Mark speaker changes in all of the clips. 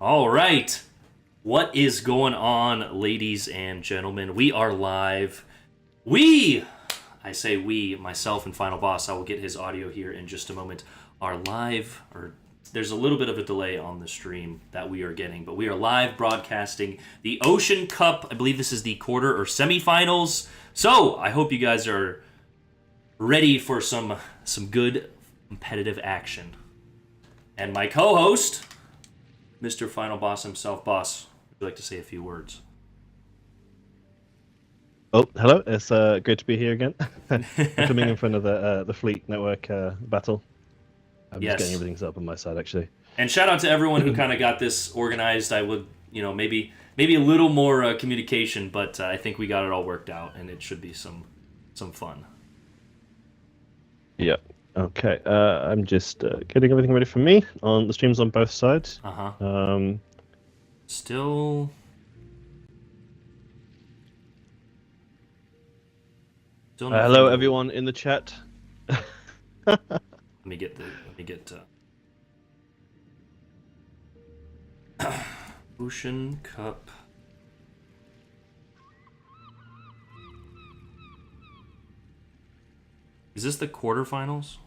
Speaker 1: All right. What is going on, ladies and gentlemen? We are live. I say we, myself and Final Boss, I will get his audio here in just a moment, are live, or there's a little bit of a delay on the stream that we are getting, but we are live broadcasting the Ocean Cup. I believe this is the quarter or semifinals. So I hope you guys are ready for some good competitive action. And my co-host, Mr. Final Boss himself. Boss, would you like to say a few words?
Speaker 2: Oh, hello. It's great to be here again. I'm coming in front of the Fleet Network battle. I'm just getting
Speaker 1: Yes.
Speaker 2: everything set up on my side, actually.
Speaker 1: And shout out to everyone who kind of got this organized. I would, maybe a little more communication, but I think we got it all worked out, and it should be some fun.
Speaker 2: Yeah. Okay. I'm just getting everything ready for me on the streams on both sides.
Speaker 1: Uh huh.
Speaker 2: Um,
Speaker 1: Still. Still nothing.
Speaker 2: hello, everyone in the chat.
Speaker 1: Let me get. Ocean Cup. Is this the quarterfinals?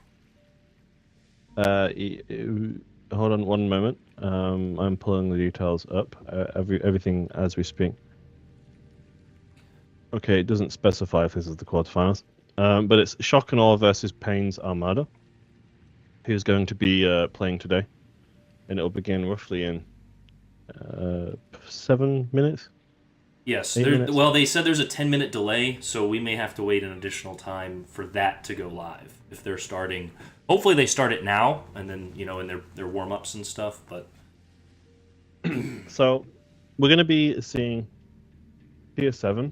Speaker 2: Hold on one moment. I'm pulling the details up. Everything as we speak. Okay, it doesn't specify if this is the quarterfinals, but it's Shock and Awe versus Pain's Armada, who's going to be playing today, and it'll begin roughly in 7 minutes.
Speaker 1: Yes.
Speaker 2: 8 minutes.
Speaker 1: Well, they said there's a 10-minute delay, so we may have to wait an additional time for that to go live. If they're starting, hopefully they start it now, and then in their warm ups and stuff. But
Speaker 2: So we're going to be seeing Tier 7,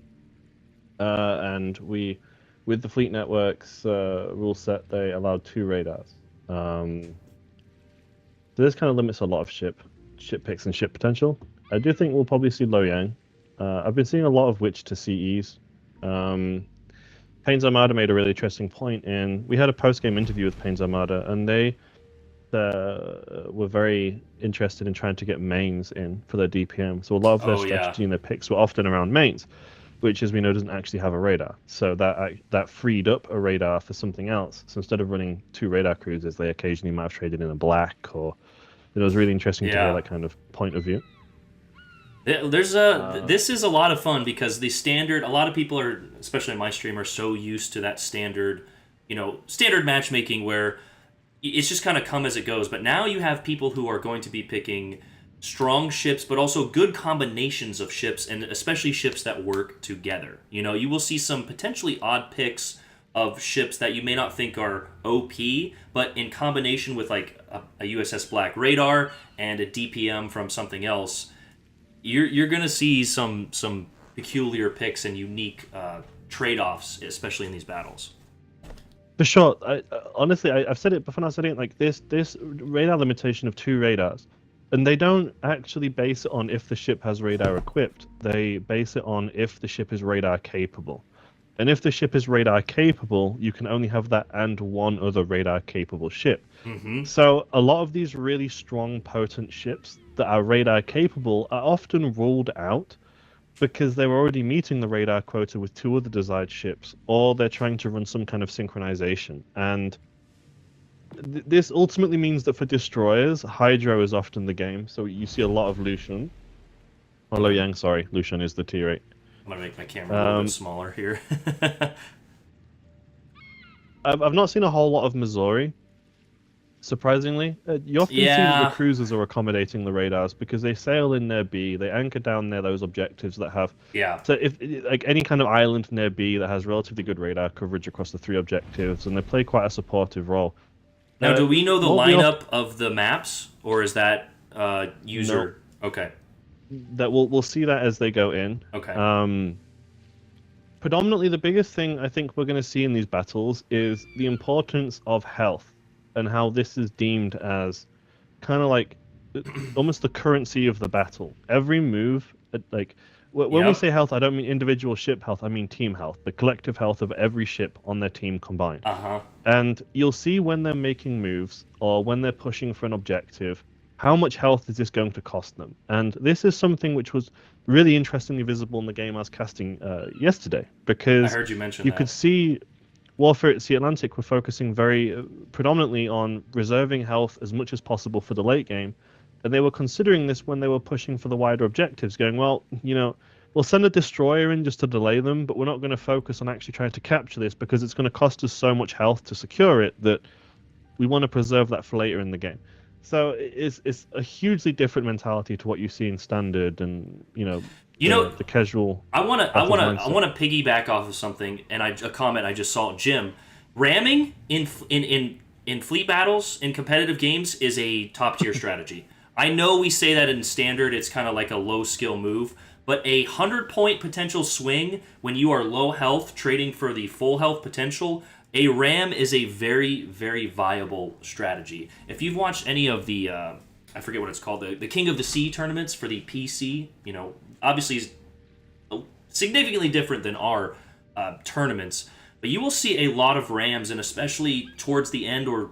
Speaker 2: and with the Fleet Network's rule set, they allowed 2 radars. So this kind of limits a lot of ship picks and ship potential. I do think we'll probably see Loyang. I've been seeing a lot of Witch to CEs. Pain's Armada made a really interesting point, and we had a post-game interview with Pain's Armada, and they were very interested in trying to get mains in for their DPM. So a lot of their strategy and their picks were often around mains, which, as we know, doesn't actually have a radar. So that freed up a radar for something else. So instead of running 2 radar cruisers, they occasionally might have traded in a black, or it was really interesting to hear that kind of point of view.
Speaker 1: This is a lot of fun because the standard. A lot of people are, especially in my stream, are so used to that standard, standard matchmaking where it's just kind of come as it goes. But now you have people who are going to be picking strong ships, but also good combinations of ships, and especially ships that work together. You will see some potentially odd picks of ships that you may not think are OP, but in combination with like a USS Black radar and a DPM from something else, you're gonna see some peculiar picks and unique trade-offs, especially in these battles.
Speaker 2: For sure. Honestly, I've said it before. I said it like this radar limitation of 2 radars, and they don't actually base it on if the ship has radar equipped. They base it on if the ship is radar capable. And if the ship is radar capable, you can only have that and one other radar capable ship.
Speaker 1: Mm-hmm.
Speaker 2: So a lot of these really strong, potent ships that are radar capable are often ruled out because they're already meeting the radar quota with 2 other desired ships, or they're trying to run some kind of synchronization. And this ultimately means that for destroyers, Hydro is often the game. So you see a lot of Lucian. Oh, Loyang, sorry. Lucian is the tier 8.
Speaker 1: I'm gonna make my camera a little bit smaller here.
Speaker 2: I've not seen a whole lot of Missouri. Surprisingly, you often see that the cruisers are accommodating the radars because they sail in near B, they anchor down near those objectives that have.
Speaker 1: Yeah.
Speaker 2: So if like any kind of island near B that has relatively good radar coverage across the 3 objectives, and they play quite a supportive role.
Speaker 1: Now, do we know the lineup of the maps, or is that user?
Speaker 2: No.
Speaker 1: Okay.
Speaker 2: That we'll see that as they go in.
Speaker 1: Okay.
Speaker 2: Predominantly, the biggest thing I think we're going to see in these battles is the importance of health, and how this is deemed as kind of like almost the currency of the battle. Every move, like when we say health, I don't mean individual ship health. I mean team health, the collective health of every ship on their team combined.
Speaker 1: Uh-huh.
Speaker 2: And you'll see when they're making moves or when they're pushing for an objective, how much health is this going to cost them? And this is something which was really interestingly visible in the game I was casting yesterday,
Speaker 1: I
Speaker 2: because
Speaker 1: heard you mention
Speaker 2: you
Speaker 1: that.
Speaker 2: could see Warfare at Sea Atlantic were focusing very predominantly on reserving health as much as possible for the late game. And they were considering this when they were pushing for the wider objectives, going, well, we'll send a destroyer in just to delay them, but we're not going to focus on actually trying to capture this because it's going to cost us so much health to secure it that we want to preserve that for later in the game. So it's a hugely different mentality to what you see in standard and the casual.
Speaker 1: I want to piggyback off of something and a comment I just saw. Jim, ramming in fleet battles in competitive games is a top tier strategy. I know we say that in standard, it's kind of like a low skill move, but a 100-point potential swing when you are low health, trading for the full health potential. A ram is a very, very viable strategy. If you've watched any of the, I forget what it's called, the King of the Sea tournaments for the PC, obviously is significantly different than our tournaments, but you will see a lot of rams, and especially towards the end or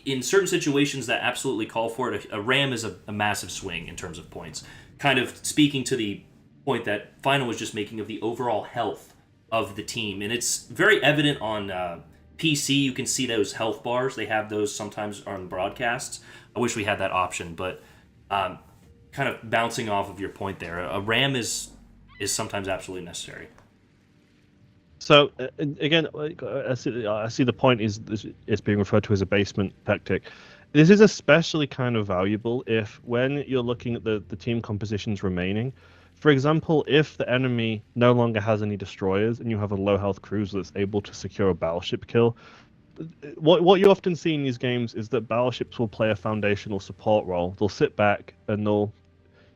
Speaker 1: in certain situations that absolutely call for it, a ram is a massive swing in terms of points. Kind of speaking to the point that Final was just making of the overall health of the team, and it's very evident on PC. You can see those health bars. They have those sometimes on broadcasts. I wish we had that option, but kind of bouncing off of your point there, a ram is sometimes absolutely necessary.
Speaker 2: So again, I see the point is it's being referred to as a basement tactic. This is especially kind of valuable if when you're looking at the team compositions remaining. For example, if the enemy no longer has any destroyers and you have a low health cruiser that's able to secure a battleship kill, what you often see in these games is that battleships will play a foundational support role. They'll sit back and they'll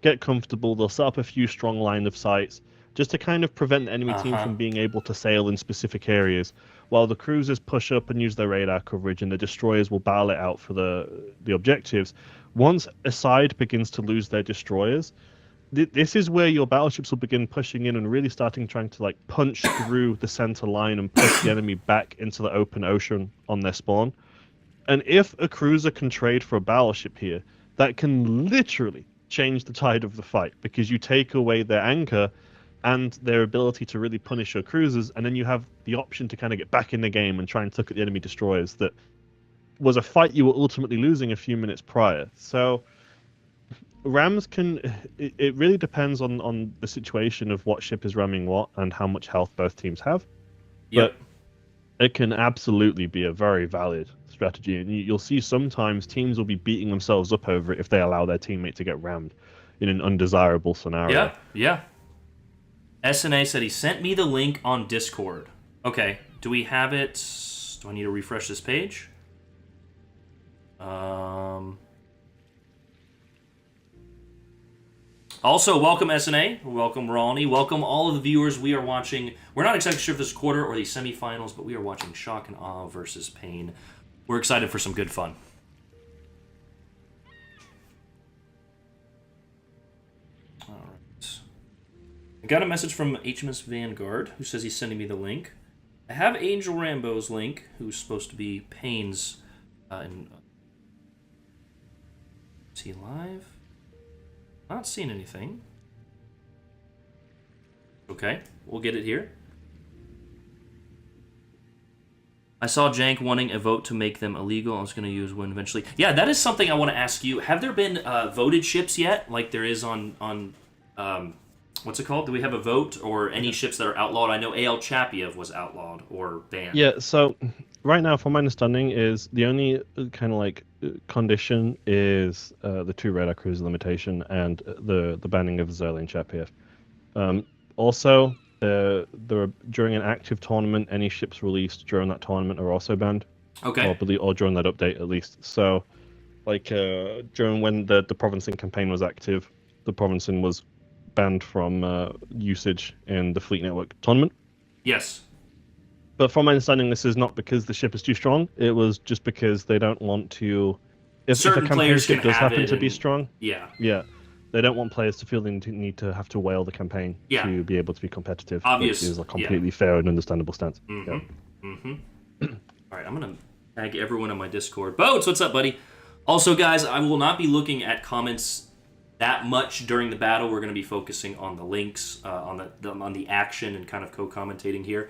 Speaker 2: get comfortable. They'll set up a few strong line of sights just to kind of prevent the enemy team from being able to sail in specific areas, while the cruisers push up and use their radar coverage, and the destroyers will battle it out for the objectives. Once a side begins to lose their destroyers, this is where your battleships will begin pushing in and really starting trying to punch through the center line and push the enemy back into the open ocean on their spawn. And if a cruiser can trade for a battleship here, that can literally change the tide of the fight, because you take away their anchor and their ability to really punish your cruisers, and then you have the option to kind of get back in the game and try and tuck at the enemy destroyers. That was a fight you were ultimately losing a few minutes prior. So rams it really depends on the situation of what ship is ramming what and how much health both teams have.
Speaker 1: Yep.
Speaker 2: But it can absolutely be a very valid strategy, and you'll see sometimes teams will be beating themselves up over it if they allow their teammate to get rammed in an undesirable scenario.
Speaker 1: Yeah. SNA said he sent me the link on Discord. Okay, do we have it? Do I need to refresh this page? Also, welcome SNA, welcome Ronnie, welcome all of the viewers. We are watching, we're not exactly sure if this quarter or the semifinals, but we are watching Shock and Awe versus Pain. We're excited for some good fun. Alright. I got a message from HMS Vanguard, who says he's sending me the link. I have Angel Rambo's link, who's supposed to be Pain's... Is he live? Not seeing anything. Okay, we'll get it here. I saw Jank wanting a vote to make them illegal. I was going to use one eventually. Yeah, that is something I want to ask you. Have there been voted ships yet, like there is on what's it called? Do we have a vote or any ships that are outlawed? I know AL Chapiev was outlawed or banned.
Speaker 2: Yeah, so right now, from my understanding, is the only kind of condition is the 2 radar cruiser limitation and the banning of Zerlin Chapiev. Also, during an active tournament, any ships released during that tournament are also banned.
Speaker 1: Okay.
Speaker 2: Or during that update, at least. So, during when the Provincing campaign was active, the Provincing was banned from usage in the Fleet Network tournament.
Speaker 1: Yes.
Speaker 2: But from my understanding, this is not because the ship is too strong. It was just because they don't want to... If a campaign ship does happen to be strong...
Speaker 1: Yeah.
Speaker 2: Yeah. They don't want players to feel they need to have to whale the campaign to be able to be competitive.
Speaker 1: Obvious.
Speaker 2: Which is a completely fair and understandable stance.
Speaker 1: Mm-hmm. Yeah. Mm-hmm. All right, I'm going to tag everyone on my Discord. Boats, what's up, buddy? Also, guys, I will not be looking at comments that much during the battle. We're going to be focusing on the links, on the action, and kind of co-commentating here.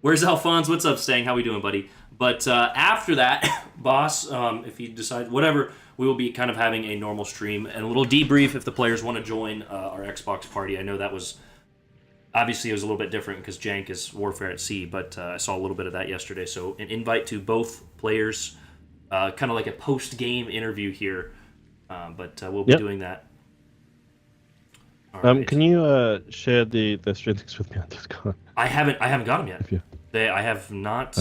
Speaker 1: Where's Alphonse? What's up, Stang? How we doing, buddy? But after that, boss, if you decide whatever, we will be kind of having a normal stream and a little debrief if the players want to join our Xbox party. I know that was obviously it was a little bit different because Jank is Warfare at Sea, but I saw a little bit of that yesterday. So an invite to both players, kind of like a post-game interview here, but we'll be doing that.
Speaker 2: Right. Can you share the stream links with me on Discord?
Speaker 1: I haven't got them yet. I have not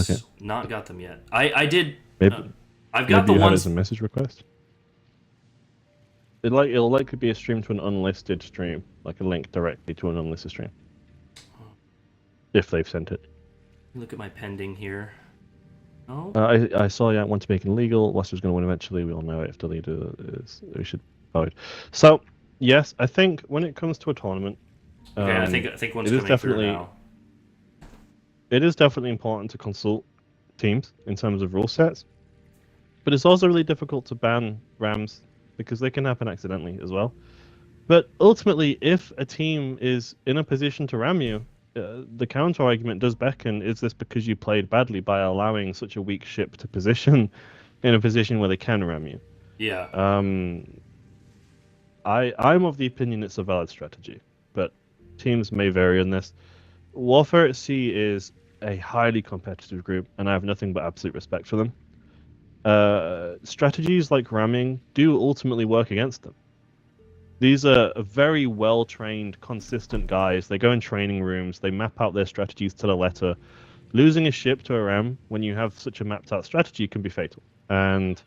Speaker 1: got them yet. I did.
Speaker 2: Maybe
Speaker 1: I've got the ones
Speaker 2: as a message request. It'll likely be a stream to an unlisted stream, like a link directly to an unlisted stream. If they've sent it.
Speaker 1: Look at my pending here. Oh.
Speaker 2: I saw you want to make it illegal. Leicester's going to win eventually. We all know it. If the leader is, we should vote. So yes, I think when it comes to a tournament,
Speaker 1: okay, I think one's coming through now.
Speaker 2: It is definitely important to consult teams in terms of rule sets, but it's also really difficult to ban rams because they can happen accidentally as well. But ultimately, if a team is in a position to ram you, the counter argument does beckon: is this because you played badly by allowing such a weak ship to position in a position where they can ram you?
Speaker 1: Yeah.
Speaker 2: I'm of the opinion it's a valid strategy, but teams may vary on this. Warfare at Sea is a highly competitive group, and I have nothing but absolute respect for them. Strategies like ramming do ultimately work against them. These are very well-trained, consistent guys. They go in training rooms, they map out their strategies to the letter. Losing a ship to a ram when you have such a mapped-out strategy can be fatal. And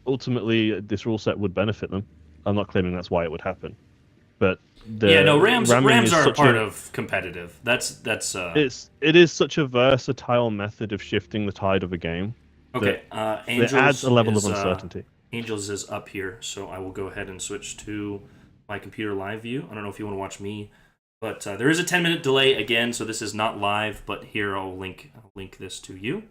Speaker 2: ultimately, this rule set would benefit them. I'm not claiming that's why it would happen. But
Speaker 1: rams are a part of competitive.
Speaker 2: It is such a versatile method of shifting the tide of a game.
Speaker 1: Okay,
Speaker 2: it adds a level of uncertainty.
Speaker 1: Angels is up here, so I will go ahead and switch to my computer live view. I don't know if you want to watch me, but there is a 10-minute delay again, so this is not live. But here I'll link this to you.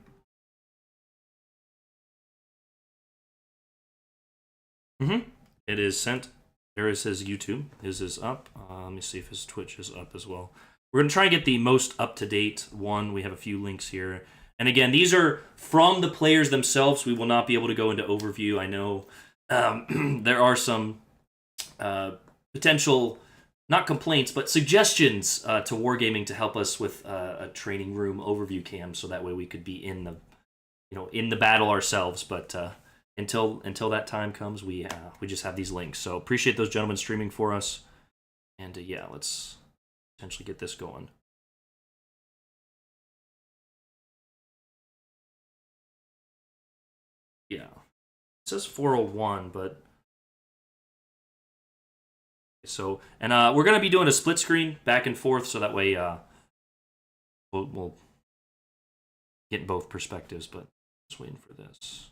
Speaker 1: It is sent. There is his YouTube. His is up. Let me see if his Twitch is up as well. We're going to try and get the most up-to-date one. We have a few links here. And again, these are from the players themselves. We will not be able to go into overview. I know there are some potential, not complaints, but suggestions to Wargaming to help us with a training room overview cam, so that way we could be in the battle ourselves. But until that time comes, we just have these links. So appreciate those gentlemen streaming for us. And yeah, let's potentially get this going. Yeah, it says 401, but so, and we're gonna be doing a split screen back and forth, so that way we'll get both perspectives. But just waiting for this.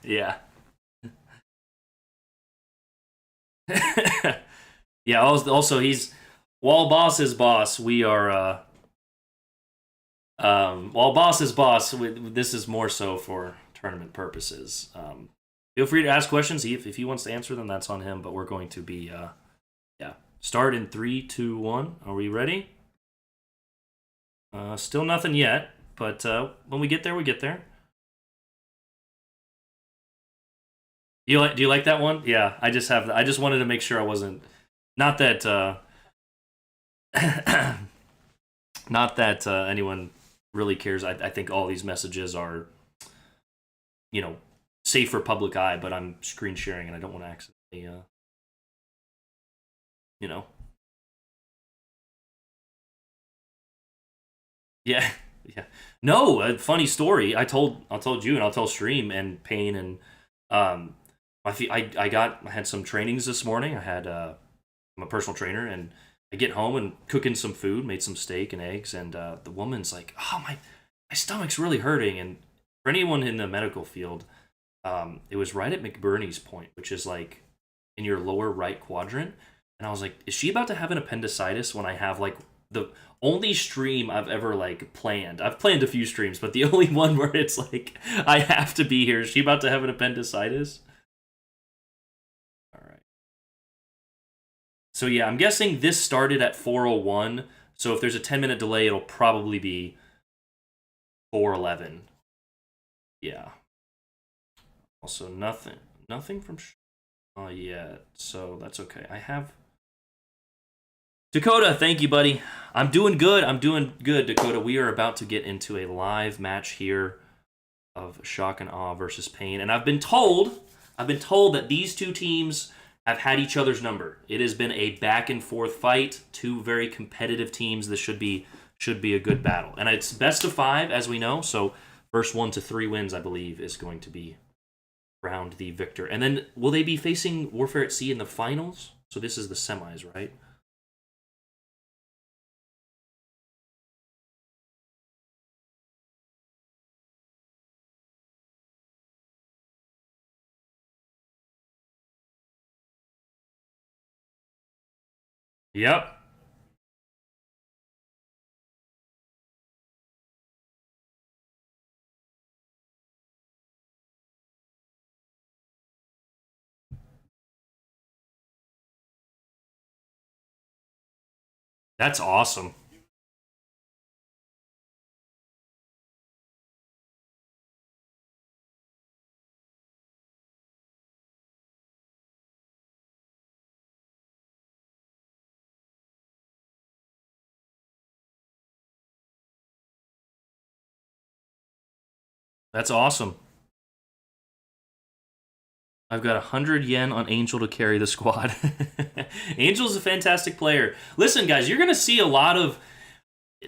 Speaker 1: Yeah. Yeah, also he's while boss is boss, we are while boss is boss, this is more so for tournament purposes. Feel free to ask questions. If he wants to answer them, that's on him, but we're going to be start in 3, 2, 1. Are we ready? Still nothing yet, but when we get there, we get there. Do you like that one? Yeah, I just wanted to make sure I wasn't, not that not that anyone really cares. I think all these messages are, safe for public eye, but I'm screen sharing and I don't want to accidentally Yeah, yeah. No, a funny story. I told you, and I'll tell Stream and Payne and um, I had some trainings this morning. I had I'm a personal trainer, and I get home and cooking some food, made some steak and eggs, and the woman's like, "Oh my stomach's really hurting." And for anyone in the medical field, it was right at McBurney's point, which is like in your lower right quadrant. And I was like, is she about to have an appendicitis when I have like the only stream I've ever like planned? I've planned a few streams, but the only one where it's like I have to be here. Is she about to have an appendicitis? All right. So yeah, I'm guessing this started at 4:01. So if there's a 10-minute delay, it'll probably be 4:11. Yeah. Also, nothing from yet. So that's okay. I have Dakota. Thank you, buddy. I'm doing good. I'm doing good, Dakota. We are about to get into a live match here of Shock and Awe versus Pain, and I've been told that these two teams have had each other's number. It has been a back and forth fight. Two very competitive teams. This should be a good battle, and it's best of 5, as we know. So first 1 to 3 wins, I believe, is going to be crowned the victor. And then will they be facing Warfare at Sea in the finals? So this is the semis, right? Yep. That's awesome. That's awesome. I've got 100 yen on Angel to carry the squad. Angel's a fantastic player. Listen, guys, you're going to see a lot of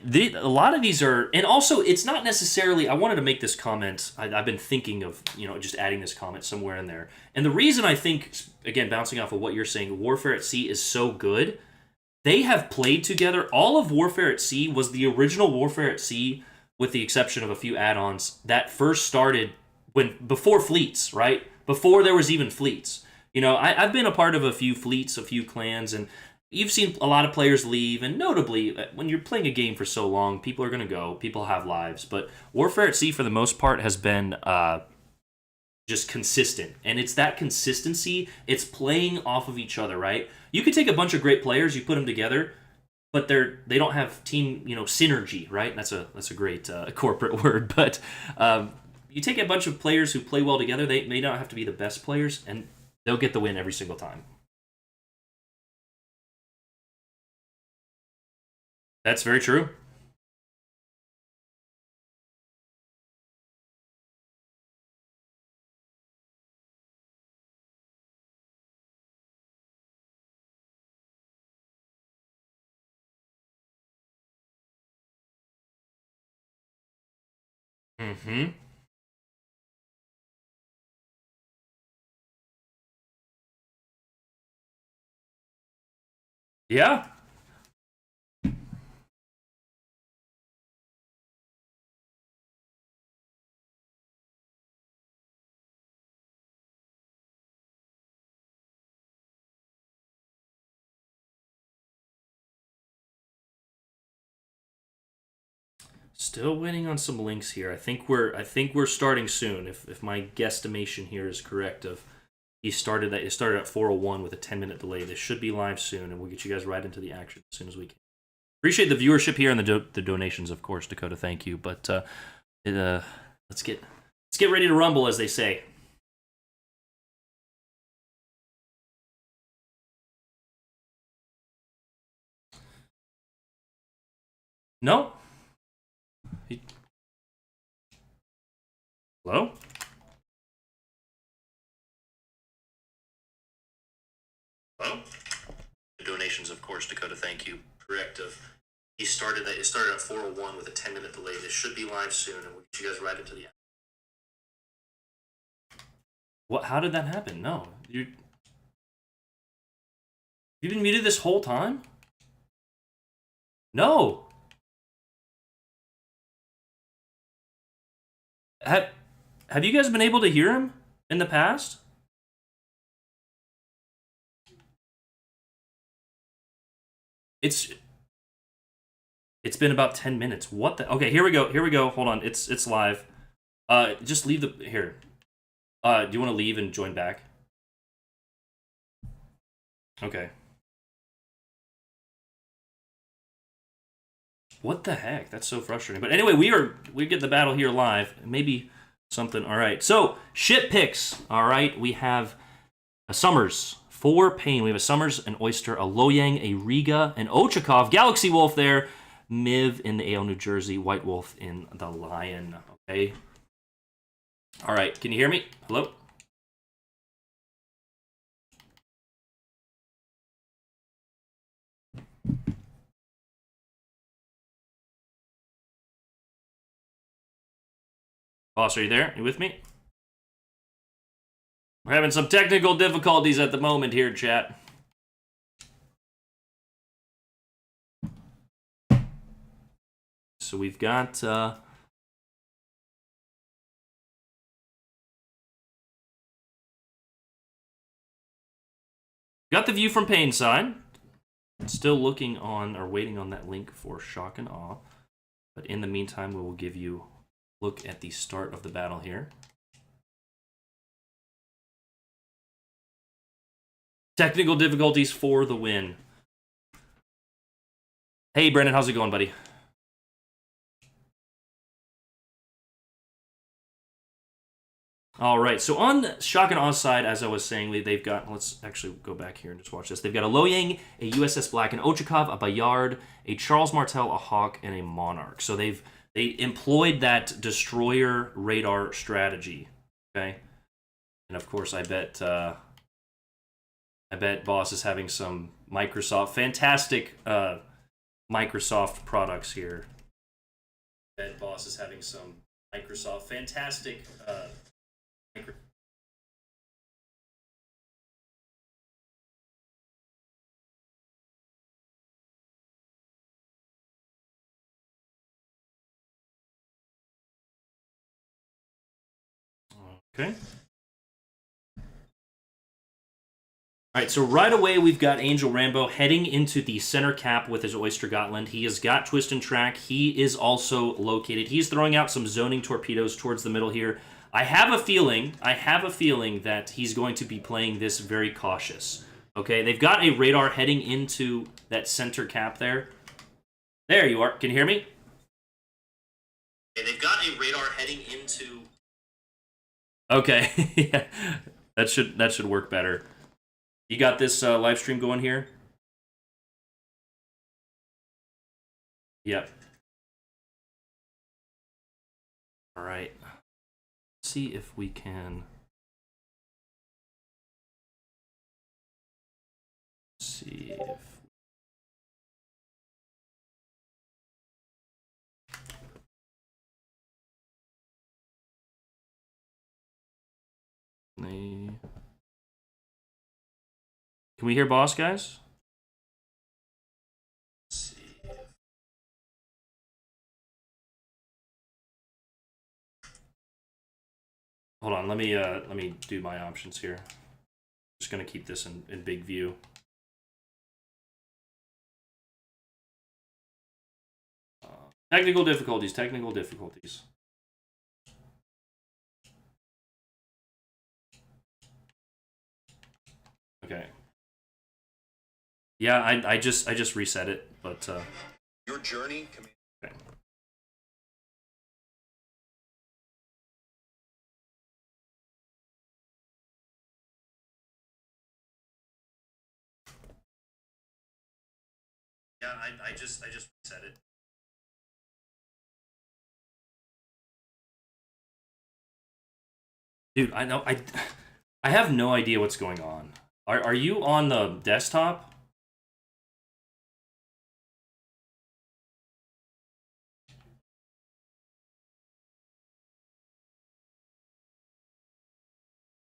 Speaker 1: a lot of these are, and also it's not necessarily. I wanted to make this comment. I've been thinking of just adding this comment somewhere in there. And the reason I think, again, bouncing off of what you're saying, Warfare at Sea is so good. They have played together. All of Warfare at Sea was the original Warfare at Sea, with the exception of a few add-ons that first started before fleets, right? Before there was even fleets. I've been a part of a few fleets, a few clans, and you've seen a lot of players leave. And notably, when you're playing a game for so long, people are going to go. People have lives. But Warfare at Sea, for the most part, has been just consistent. And it's that consistency, it's playing off of each other, right? You could take a bunch of great players, you put them together, but they don't have team, synergy, right? That's a great corporate word, but you take a bunch of players who play well together, they may not have to be the best players, and they'll get the win every single time. That's very true. Mm-hmm. Yeah. Still waiting on some links here. I think we're starting soon. If my guesstimation here is correct, of it started at 4:01 with a 10-minute delay. This should be live soon, and we'll get you guys right into the action as soon as we can. Appreciate the viewership here and the donations, of course, Dakota. Thank you. But let's get ready to rumble, as they say. No. Hello. Hello. The donations, of course, Dakota. Thank you. Correct. He started that. It started at 4:01 with a 10-minute delay. This should be live soon, and we'll get you guys right into the end. What? How did that happen? No, you've been muted this whole time. No. Have you guys been able to hear him in the past? It's been about 10 minutes. What the? Okay, here we go. Here we go. Hold on. It's live. Just leave the here. Do you want to leave and join back? Okay. What the heck? That's so frustrating. But anyway, we get the battle here live. Maybe something. All right. So ship picks. All right. We have a Summers for Pain. We have a Summers, an Oyster, a Loyang, a Riga, an Ochakov, Galaxy Wolf there, Miv in the AL New Jersey, White Wolf in the Lion. Okay. All right. Can you hear me? Hello? Boss, are you there? You with me? We're having some technical difficulties at the moment here, chat. So we've got the view from Pain side. Still looking on or waiting on that link for Shock and Awe. But in the meantime, we will give you a look at the start of the battle here. Technical difficulties for the win. Hey, Brendan, how's it going, buddy? All right, so on Shock and Aw's side, as I was saying, they've got, let's actually go back here and just watch this. They've got a Loyang, a USS Black, an Ochakov, a Bayard, a Charles Martel, a Hawk, and a Monarch. So they employed that destroyer radar strategy, okay? And of course, I bet Boss is having some fantastic Microsoft products here. I bet Boss is having some fantastic. Okay. All right, so right away we've got Angel Rambo heading into the center cap with his Oyster Gotland. He has got Twist and Track. He is also located. He's throwing out some zoning torpedoes towards the middle here. I have a feeling that he's going to be playing this very cautious. Okay, they've got a radar heading into that center cap there. There you are. Can you hear me? Okay, they've got a radar heading into. Okay, yeah, that should work better. You got this live stream going here? Yep. All right. Let's see if we can see if they. Can we hear Boss, guys? Let's see. Hold on, let me do my options here. Just gonna keep this in big view. Technical difficulties. Okay. Yeah, I just reset it, but
Speaker 3: your journey.
Speaker 1: Okay. Yeah, I just reset it. Dude, I know I have no idea what's going on. Are you on the desktop?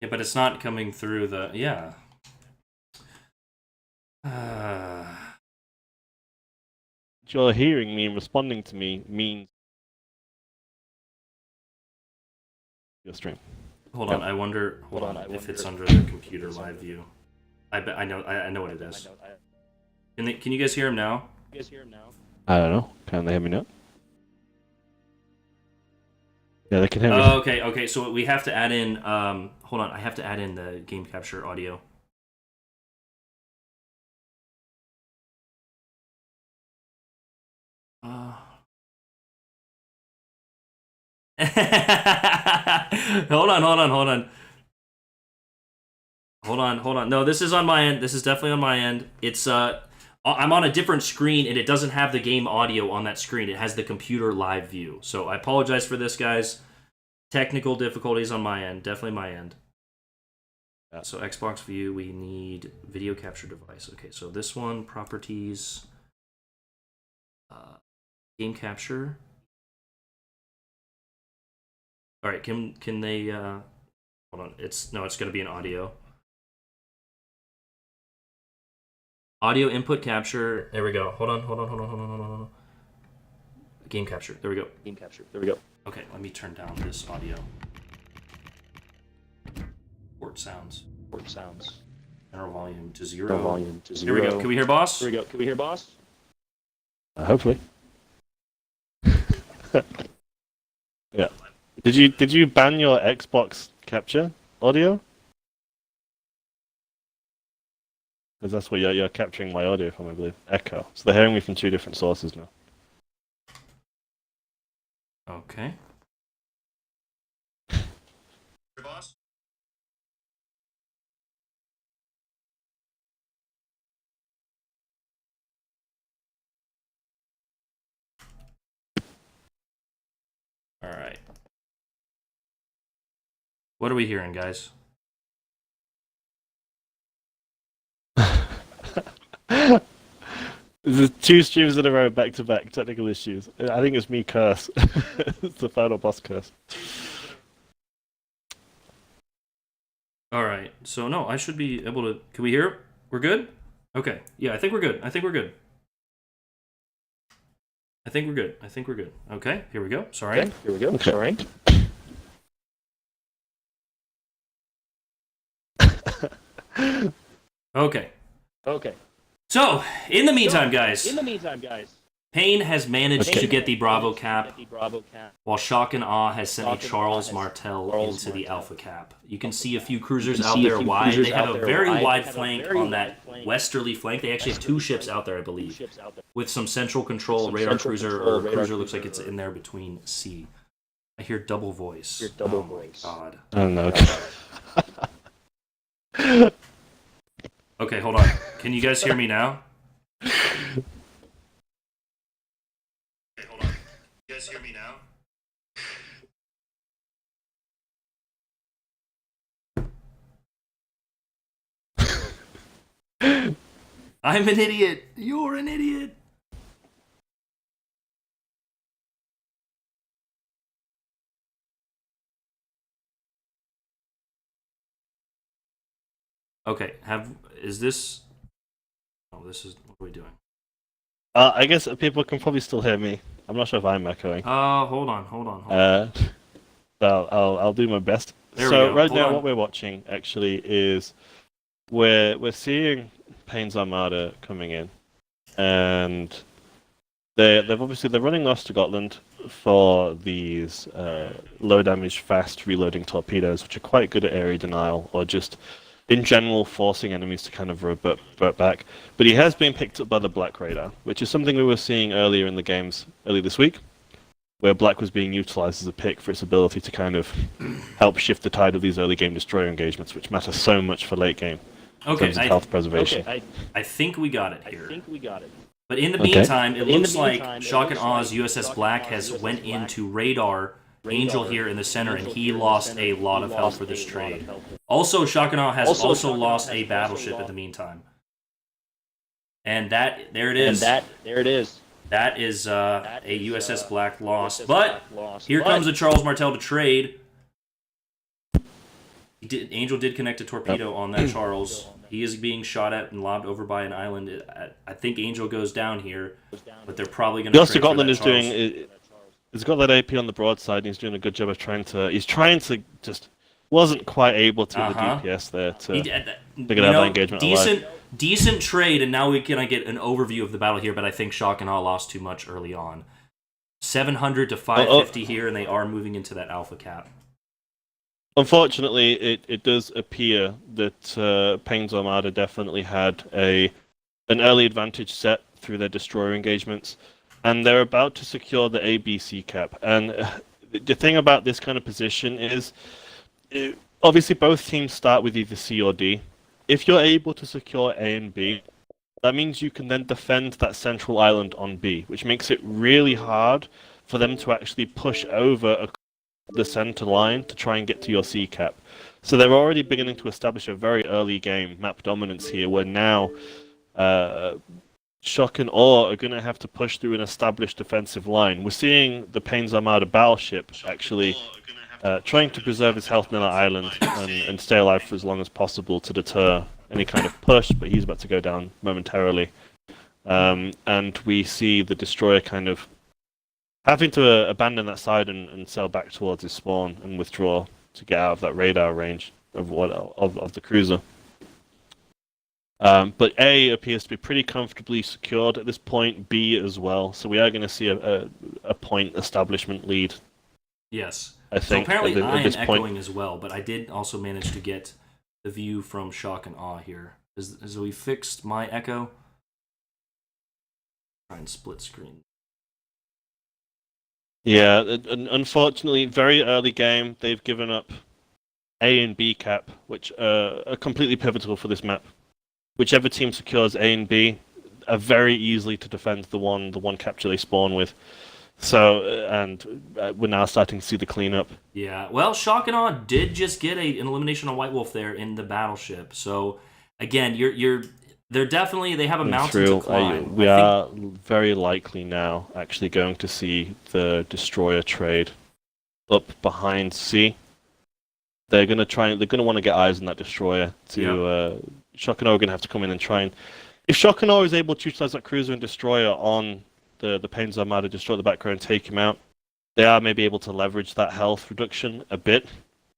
Speaker 1: Yeah, but it's not coming through the yeah.
Speaker 2: You're hearing me and responding to me means your stream.
Speaker 1: Hold
Speaker 2: Yeah.
Speaker 1: on, I wonder. Hold on,
Speaker 3: I
Speaker 1: if
Speaker 3: wonder
Speaker 1: it's under the computer live view. I bet I know what it is. Can you guys hear him now?
Speaker 2: I don't know. Can they hear me now? Yeah, they can hear me.
Speaker 1: Okay. So we have to add in. Hold on, I have to add in the game capture audio. Hold on. No, this is on my end. This is definitely on my end. It's I'm on a different screen and it doesn't have the game audio on that screen. It has the computer live view. So I apologize for this, guys. Technical difficulties on my end. Definitely my end. So Xbox view, we need video capture device. Okay, so this one, properties, game capture. All right, can they hold on. It's going to be an audio. Audio input capture. There we go. Hold on. Game capture. There we go. Okay, let me turn down this audio. Port sounds. General volume to 0. Here we go. Can we hear boss?
Speaker 2: Hopefully. Yeah. Did you ban your Xbox capture audio? Because that's what you're capturing my audio from, I believe. Echo. So they're hearing me from 2 different sources now.
Speaker 1: Okay. Boss? All right. What are we hearing, guys?
Speaker 2: There's 2 streams in a row, back to back, technical issues. I think it's me curse. It's the final boss curse.
Speaker 1: All right. So no, I should be able to. Can we hear it? We're good? Okay. Yeah, I think we're good. Okay, here we go. Sorry.
Speaker 2: Okay.
Speaker 1: Okay. So, in the meantime, guys, Payne has managed to get the Bravo cap, while Shock and Awe has sent a Charles Martel into the Alpha cap. You can see a few cruisers out there wide. They have a very wide flank on that westerly flank. They actually have 2 ships out there, I believe, with some central control radar cruiser, or cruiser looks like it's in there between C. I hear double voice. Oh my god.
Speaker 2: I don't know.
Speaker 1: Okay, hold on. Can you guys hear me now? I'm an idiot. You're an idiot. Okay, is this... Oh, this is... What are we doing?
Speaker 2: I guess people can probably still hear me. I'm not sure if I'm echoing.
Speaker 1: Hold on.
Speaker 2: I'll do my best.
Speaker 1: There we
Speaker 2: So
Speaker 1: go.
Speaker 2: right
Speaker 1: Hold
Speaker 2: now,
Speaker 1: on.
Speaker 2: what we're watching actually is we're seeing Payne's Armada coming in, and they're running Lost to Gotland for these low damage, fast reloading torpedoes, which are quite good at area denial, or just in general forcing enemies to kind of revert back. But he has been picked up by the Black Radar, which is something we were seeing earlier in the games earlier this week, where Black was being utilized as a pick for its ability to kind of help shift the tide of these early game destroyer engagements, which matter so much for late game in terms of health preservation.
Speaker 1: I think we got it here. But in the meantime, it looks like Shock and Aw's USS Black has went into radar Angel here in the center, and he lost a lot of health for this trade. Also, Shock and Awe has also lost a battleship in the meantime. And there it is. That is a USS Black loss. But here comes a Charles Martel to trade. Angel did connect a torpedo on that Charles. He is being shot at and lobbed over by an island. I think Angel goes down here, but they're probably going to.
Speaker 2: Also, Gotland is doing. He's got that AP on the broadside, and he's doing a good job of trying to. He's trying to just wasn't quite able to the DPS there to figure out that engagement.
Speaker 1: Decent trade, and now we can get an overview of the battle here. But I think Shock and Awe lost too much early on. 700 to 550 here, and they are moving into that alpha cap.
Speaker 2: Unfortunately, it does appear that Pain's Armada definitely had an early advantage set through their destroyer engagements, and they're about to secure the ABC cap. And the thing about this kind of position is, obviously both teams start with either C or D. If you're able to secure A and B, that means you can then defend that central island on B, which makes it really hard for them to actually push over the center line to try and get to your C cap. So they're already beginning to establish a very early game map dominance here, where now Shock and Awe are going to have to push through an established defensive line. We're seeing the Pain's Armada battleship actually trying to preserve his health on that island and stay alive for as long as possible to deter any kind of push, but he's about to go down momentarily. And we see the destroyer kind of having to abandon that side and sail back towards his spawn and withdraw to get out of that radar range of the cruiser. But A appears to be pretty comfortably secured at this point, B as well, so we are going to see a point establishment lead.
Speaker 1: Yes.
Speaker 2: I think.
Speaker 1: So apparently I am echoing
Speaker 2: point
Speaker 1: as well, but I did also manage to get the view from Shock and Awe here. As we fixed my echo. Try and split screen.
Speaker 2: Yeah, unfortunately, very early game, they've given up A and B cap, which are completely pivotal for this map. Whichever team secures A and B are very easily to defend the one capture they spawn with. So, and we're now starting to see the cleanup.
Speaker 1: Yeah, well, Shock and Awe did just get an elimination on White Wolf there in the battleship. So, again, they're definitely, they have a mountain to climb.
Speaker 2: We are very likely now actually going to see the destroyer trade up behind C. They're going to want to get eyes on that destroyer to Shock and Awe are going to have to come in and try and, if Shock and Awe is able to utilize that cruiser and destroyer on the Pain's Armada, destroy the back row and take him out, they are maybe able to leverage that health reduction a bit,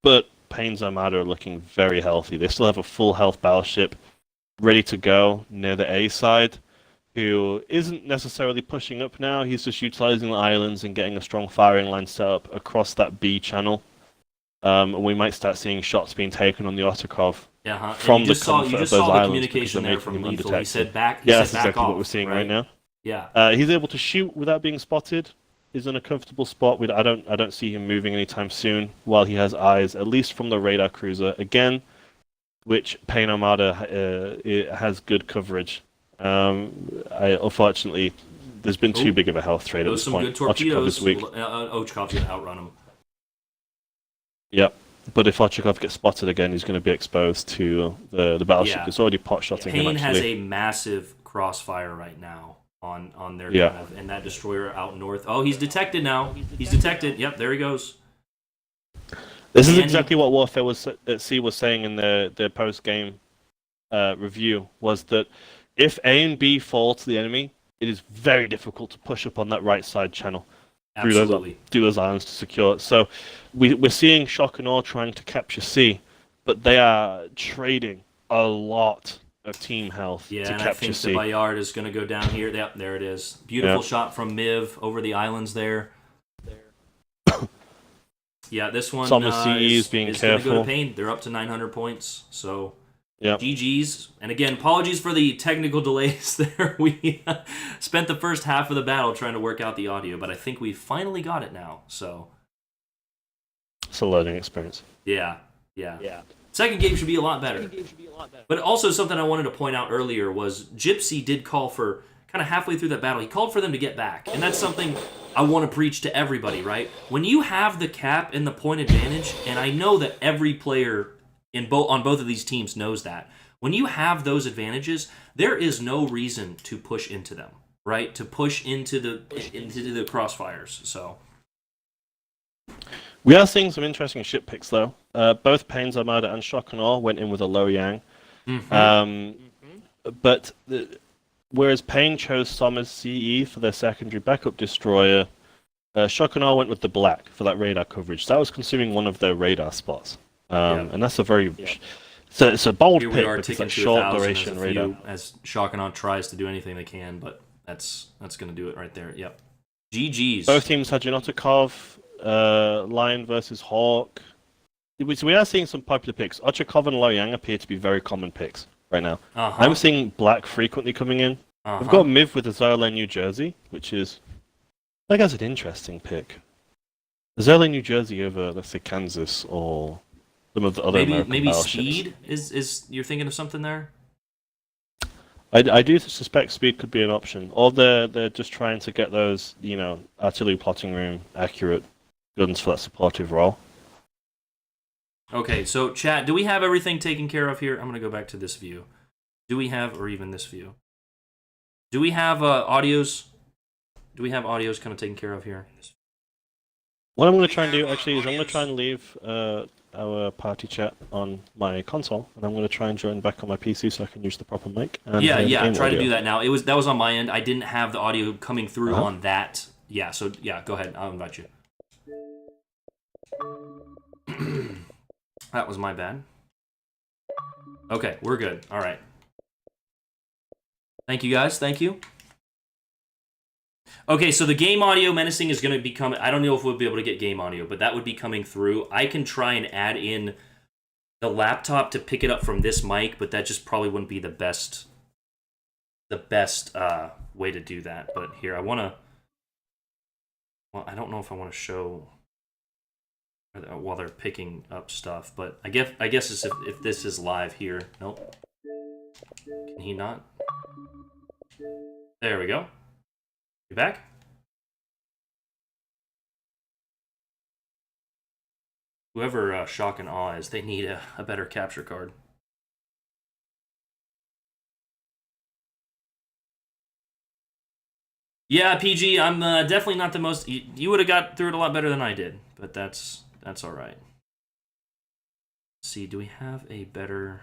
Speaker 2: but Pain's Armada are looking very healthy. They still have a full health battleship ready to go near the A side, who isn't necessarily pushing up now. He's just utilizing the islands and getting a strong firing line set up across that B channel. And we might start seeing shots being taken on the Otakov from the comfort of those islands, because they're making him undetected.
Speaker 1: He said back,
Speaker 2: that's
Speaker 1: back
Speaker 2: exactly
Speaker 1: off,
Speaker 2: what we're seeing right now.
Speaker 1: Yeah.
Speaker 2: He's able to shoot without being spotted. He's in a comfortable spot. I don't see him moving anytime soon, while he has eyes, at least from the radar cruiser. Again, which Pain Armada has good coverage. Unfortunately, there's been too big of a health trade at this point.
Speaker 1: Those some good torpedoes. Ochakov's going to outrun him.
Speaker 2: Yep. But if Ochakov gets spotted again, he's going to be exposed to the battleship. It's already pot-shotting him,
Speaker 1: Pain
Speaker 2: actually.
Speaker 1: has a massive crossfire right now on their kind of, and that destroyer out north. Oh, he's detected now. He's detected. Yep, there he goes.
Speaker 2: This is exactly what Warfare at Sea was saying in their post-game review, was that if A and B fall to the enemy, it is very difficult to push up on that right side channel through those islands to secure it. So we're seeing Shock and Awe trying to capture C, but they are trading a lot of team health to capture C.
Speaker 1: Yeah, and I think the Bayard is going to go down here. Yep, there it is. Beautiful shot from Miv over the islands there. Yeah, this one is
Speaker 2: being
Speaker 1: going
Speaker 2: careful.
Speaker 1: to go to Pain. They're up to 900 points, so GG's. And again, apologies for the technical delays there. We spent the first half of the battle trying to work out the audio, but I think we finally got it now. So
Speaker 2: it's a learning experience.
Speaker 1: Yeah. Second game should be a lot better. But also something I wanted to point out earlier was Gypsy did call for, kind of halfway through that battle, he called for them to get back. And that's something I want to preach to everybody, right? When you have the cap and the point advantage, and I know that every player on both of these teams knows that, when you have those advantages, there is no reason to push into them, right? To push into the crossfires. So
Speaker 2: We are seeing some interesting ship picks, though. Both Pain's Armada and Shock and Awe went in with a Lo Yang. But whereas Pain chose Sommer's CE for their secondary backup destroyer, Shock and Awe went with the black for that radar coverage. That was consuming one of their radar spots. And that's a very... So it's a bold
Speaker 1: Here
Speaker 2: pick
Speaker 1: we are
Speaker 2: because
Speaker 1: taking
Speaker 2: that
Speaker 1: to
Speaker 2: short
Speaker 1: 1,000
Speaker 2: duration radar.
Speaker 1: as Shock and Awe tries to do anything they can, but that's going to do it right there. Yep. GG's.
Speaker 2: Both teams had Janotikov, Lion versus Hawk. So we are seeing some popular picks. Ochakov and Lo Yang appear to be very common picks right now. I'm seeing black frequently coming in. We've got Miv with Azerla New Jersey, which is, I guess, an interesting pick. Azerla New Jersey over, let's say, Kansas or some of the other American
Speaker 1: maybe
Speaker 2: battleships.
Speaker 1: Speed is you're thinking of something there?
Speaker 2: I do suspect Speed could be an option. Or they're just trying to get those, artillery plotting room accurate guns for that supportive role.
Speaker 1: Okay, so chat, do we have everything taken care of here? I'm going to go back to this view. Do we have, or even this view? Do we have audios? Do we have audios kind of taken care of here?
Speaker 2: What I'm going to try and do, actually, is I'm going to try and leave our party chat on my console, and I'm going to try and join back on my PC so I can use the proper mic. And
Speaker 1: yeah, try
Speaker 2: audio.
Speaker 1: to do that now. That was on my end. I didn't have the audio coming through on that. Yeah, so yeah, go ahead. I'll invite you. That was my bad. Okay, we're good. All right. Thank you, guys. Thank you. Okay, so the game audio menacing is going to be coming. I don't know if we'll be able to get game audio, but that would be coming through. I can try and add in the laptop to pick it up from this mic, but that just probably wouldn't be the best way to do that. But here, I want to... Well, I don't know if I want to show while they're picking up stuff, but I guess it's if this is live here. Nope. Can he not? There we go. You back? Whoever Shock and Awe is, they need a better capture card. Yeah, PG, I'm definitely not the most... You would have got through it a lot better than I did, but that's all right. Let's see, do we have a better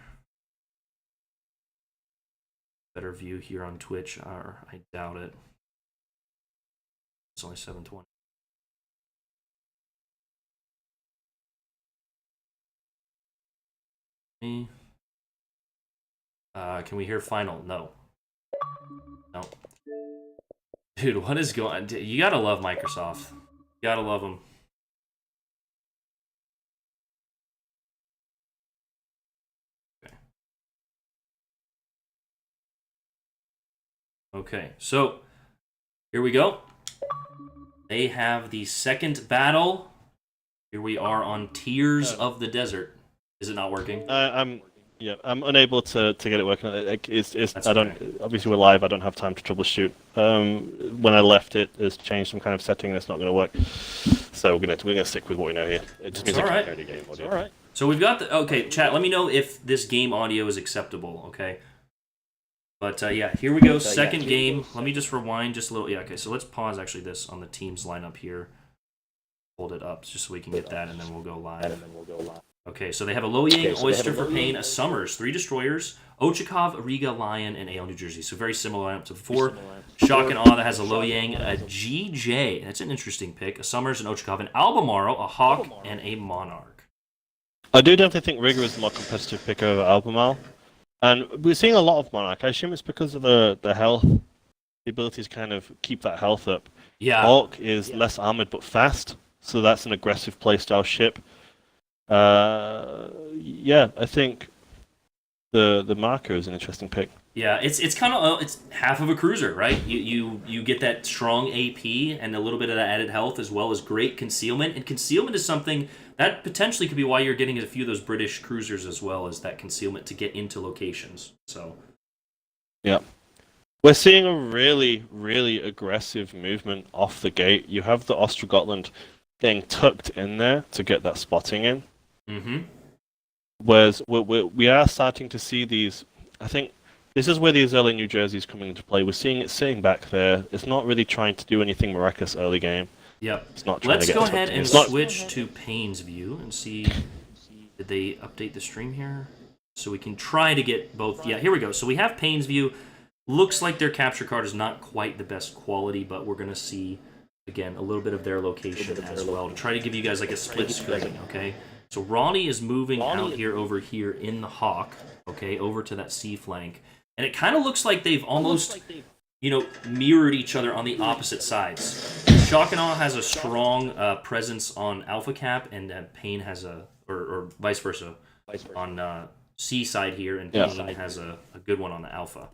Speaker 1: view here on Twitch? Or I doubt it. It's only 720. Can we hear final? No. No. Dude, what is going on? You gotta love Microsoft. You gotta love them. Okay, so here we go. They have the second battle. Here we are on Tears of the Desert. Is it not working?
Speaker 2: I'm unable to get it working. I don't.
Speaker 1: Okay.
Speaker 2: Obviously, we're live. I don't have time to troubleshoot. When I left it, it's changed some kind of setting that's not going to work. So we're gonna stick with what we know here. It just means
Speaker 1: all right.
Speaker 2: Game audio. All right.
Speaker 1: So we've got the Chat. Let me know if this game audio is acceptable. Okay. But yeah, here we go. Second game. Let me just rewind just a little. Yeah. Okay. So let's pause actually this on the teams lineup here. Hold it up just so we can get that, and then we'll go live. Okay, so they have a Lo Yang, Oyster for Pain, a Summers, 3 destroyers, Ochakov, Riga, Lion, and AL New Jersey. So very similar lineup to before. Shock and Awe that has a Lo Yang, a GJ. That's an interesting pick. A Summers, an Ochakov, an Albemarle, a Hawk, and a Monarch.
Speaker 2: I do definitely think Riga is the more competitive pick over Albemarle. And we're seeing a lot of Monarch. I assume it's because of the health. The ability to kind of keep that health up.
Speaker 1: Yeah.
Speaker 2: Hawk is less armored but fast, so that's an aggressive playstyle ship. Yeah, I think the Marker is an interesting pick.
Speaker 1: Yeah, it's kind of it's half of a cruiser, right? You get that strong AP and a little bit of that added health as well as great concealment. And concealment is something that potentially could be why you're getting a few of those British cruisers as well as that concealment to get into locations. So
Speaker 2: yeah. We're seeing a really, really aggressive movement off the gate. You have the Ostrogotland getting tucked in there to get that spotting in.
Speaker 1: Mm-hmm.
Speaker 2: Whereas we are starting to see these. I think this is where the early New Jersey is coming into play. We're seeing it sitting back there. It's not really trying to do anything miraculous early game.
Speaker 1: Yep.
Speaker 2: It's not trying
Speaker 1: Let's
Speaker 2: to get
Speaker 1: go
Speaker 2: us
Speaker 1: ahead
Speaker 2: hooked.
Speaker 1: and
Speaker 2: It's not-
Speaker 1: switch to Payne's view and see. Did they update the stream here? So we can try to get both. Yeah, here we go. So we have Payne's view. Looks like their capture card is not quite the best quality, but we're going to see, again, a little bit of their location as well to try to give you guys like a split screen, okay? So Ronnie is moving out here over here in the Hawk, okay, over to that C flank. And it kind of looks like they've almost, mirrored each other on the opposite sides. Shock and Awe has a strong presence on Alpha Cap, and Payne has or vice versa, on C side here, and Payne has a good one on the Alpha.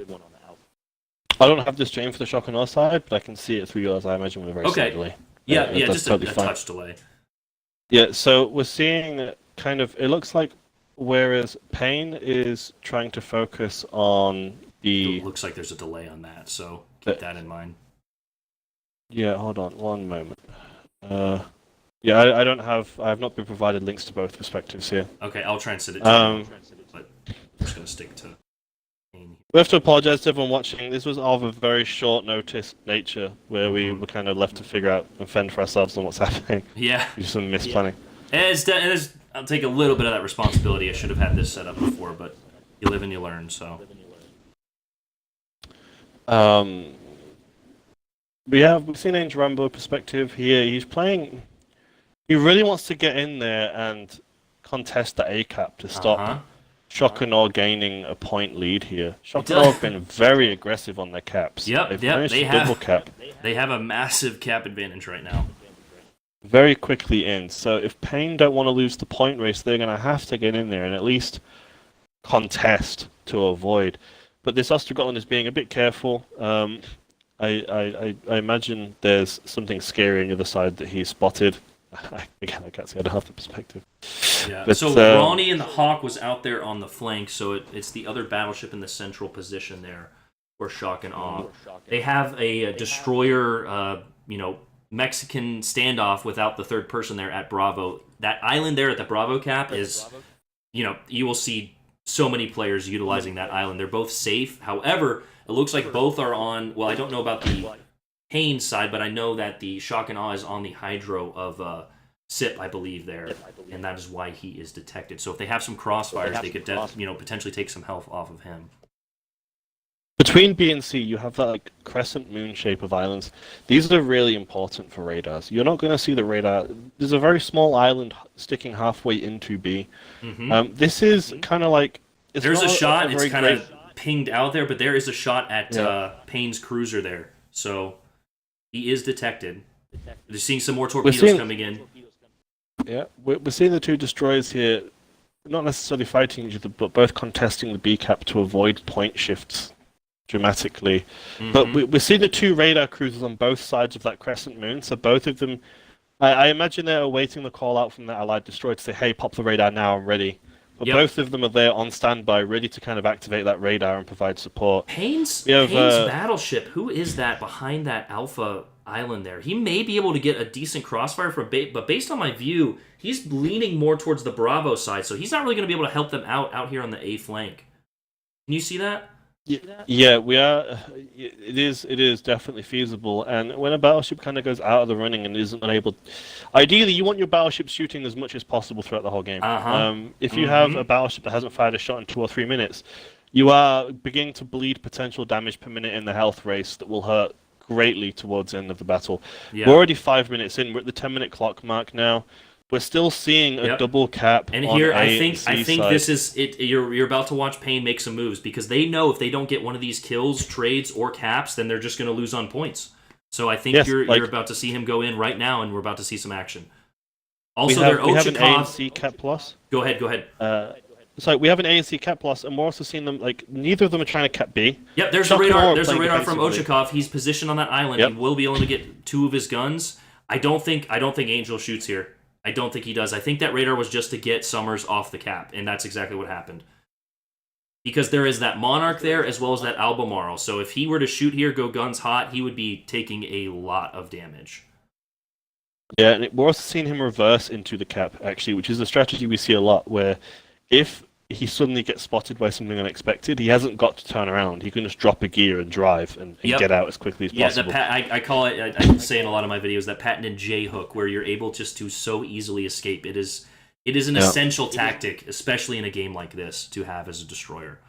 Speaker 2: I don't have the stream for the Shock and Awe side, but I can see it through yours. I imagine with a very slight delay.
Speaker 1: Yeah,
Speaker 2: that's
Speaker 1: just
Speaker 2: totally
Speaker 1: a
Speaker 2: fine.
Speaker 1: touch delay.
Speaker 2: Yeah, so we're seeing kind of, it looks like whereas Payne is trying to focus on
Speaker 1: It looks like there's a delay on that, so keep that in mind.
Speaker 2: Yeah, hold on one moment. Yeah, I have not been provided links to both perspectives here.
Speaker 1: Okay, I'll translate it to you, but I'm just going to stick to Payne.
Speaker 2: We have to apologize to everyone watching. This was of a very short notice nature, where we were kind of left to figure out and fend for ourselves on what's happening.
Speaker 1: Yeah.
Speaker 2: Some misplanning.
Speaker 1: I'll take a little bit of that responsibility. I should have had this set up before, but you live and you learn, so.
Speaker 2: We've seen Angel Rambo perspective here. He's playing. He really wants to get in there and contest the A cap to stop Shock and Awe gaining a point lead here. Shock and Awe have been very aggressive on their caps.
Speaker 1: Yep,
Speaker 2: they have double cap.
Speaker 1: They have a massive cap advantage right now.
Speaker 2: Very quickly in. So if Payne don't want to lose the point race, they're going to have to get in there and at least contest to avoid. But this Ostergotland is being a bit careful. I imagine there's something scary on the other side that he spotted. Again, I can't see. I don't have the perspective.
Speaker 1: Yeah.
Speaker 2: But,
Speaker 1: so Ronnie and the Hawk was out there on the flank, so it's the other battleship in the central position there for Shock and Awe. They have a destroyer, Mexican standoff without the third person there at Bravo. That island there at the Bravo cap is, you will see so many players utilizing that island. They're both safe. However, it looks like both are on. Well, I don't know about the Payne side, but I know that the Shock and Awe is on the hydro of SIP, I believe, there, and that is why he is detected. So if they have some crossfires, they could potentially take some health off of him.
Speaker 2: Between B and C, you have that crescent moon shape of islands. These are really important for radars. You're not going to see the radar. There's a very small island sticking halfway into B. Mm-hmm. This is kind of like...
Speaker 1: There's a shot. It's kind of pinged out there, but there is a shot at Payne's cruiser there. So he is detected. They're seeing some more torpedoes coming in.
Speaker 2: Yeah, we're seeing the two destroyers here, not necessarily fighting each other, but both contesting the B cap to avoid point shifts dramatically. Mm-hmm. But we're seeing the two radar cruisers on both sides of that crescent moon, so both of them, I imagine they're awaiting the call out from the Allied destroyer to say, hey, pop the radar now, I'm ready. But both of them are there on standby, ready to kind of activate that radar and provide support.
Speaker 1: Payne's battleship, who is that behind that Alpha island there? He may be able to get a decent crossfire from but based on my view, he's leaning more towards the Bravo side, so he's not really going to be able to help them out here on the A flank. Can you see that?
Speaker 2: Yeah, we are. It is definitely feasible. And when a battleship kind of goes out of the running and isn't unable, ideally you want your battleship shooting as much as possible throughout the whole game. If you have a battleship that hasn't fired a shot in 2 or 3 minutes, you are beginning to bleed potential damage per minute in the health race that will hurt greatly towards the end of the battle. Yeah. We're already 5 minutes in. We're at the 10-minute clock mark now. We're still seeing a double cap.
Speaker 1: And here,
Speaker 2: I
Speaker 1: think this is it. You're about to watch Payne make some moves because they know if they don't get one of these kills, trades, or caps, then they're just going to lose on points. So I think you're about to see him go in right now, and we're about to see some action. Also,
Speaker 2: we have an A and C cap plus.
Speaker 1: Go ahead.
Speaker 2: So we have an A and C cap plus, and we're also seeing them neither of them are trying to cap B.
Speaker 1: Yep, there's a radar. There's a radar from Ochakov. He's positioned on that island. Yep. He will be able to get 2 of his guns. I don't think Angel shoots here. I don't think he does. I think that radar was just to get Summers off the cap, and that's exactly what happened. Because there is that Monarch there as well as that Albemarle. So if he were to shoot here, go guns hot, he would be taking a lot of damage.
Speaker 2: Yeah, and we're also seeing him reverse into the cap, actually, which is a strategy we see a lot, where if he suddenly gets spotted by something unexpected, he hasn't got to turn around. He can just drop a gear and drive and get out as quickly as possible.
Speaker 1: I call it, I say in a lot of my videos, that patented J hook, where you're able just to so easily escape. It is an essential tactic, especially in a game like this, to have as a destroyer.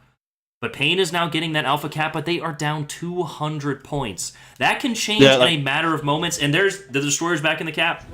Speaker 1: But Pain is now getting that Alpha Cap, but they are down 200 points. That can change in a matter of moments, and there's the destroyers back in the cap.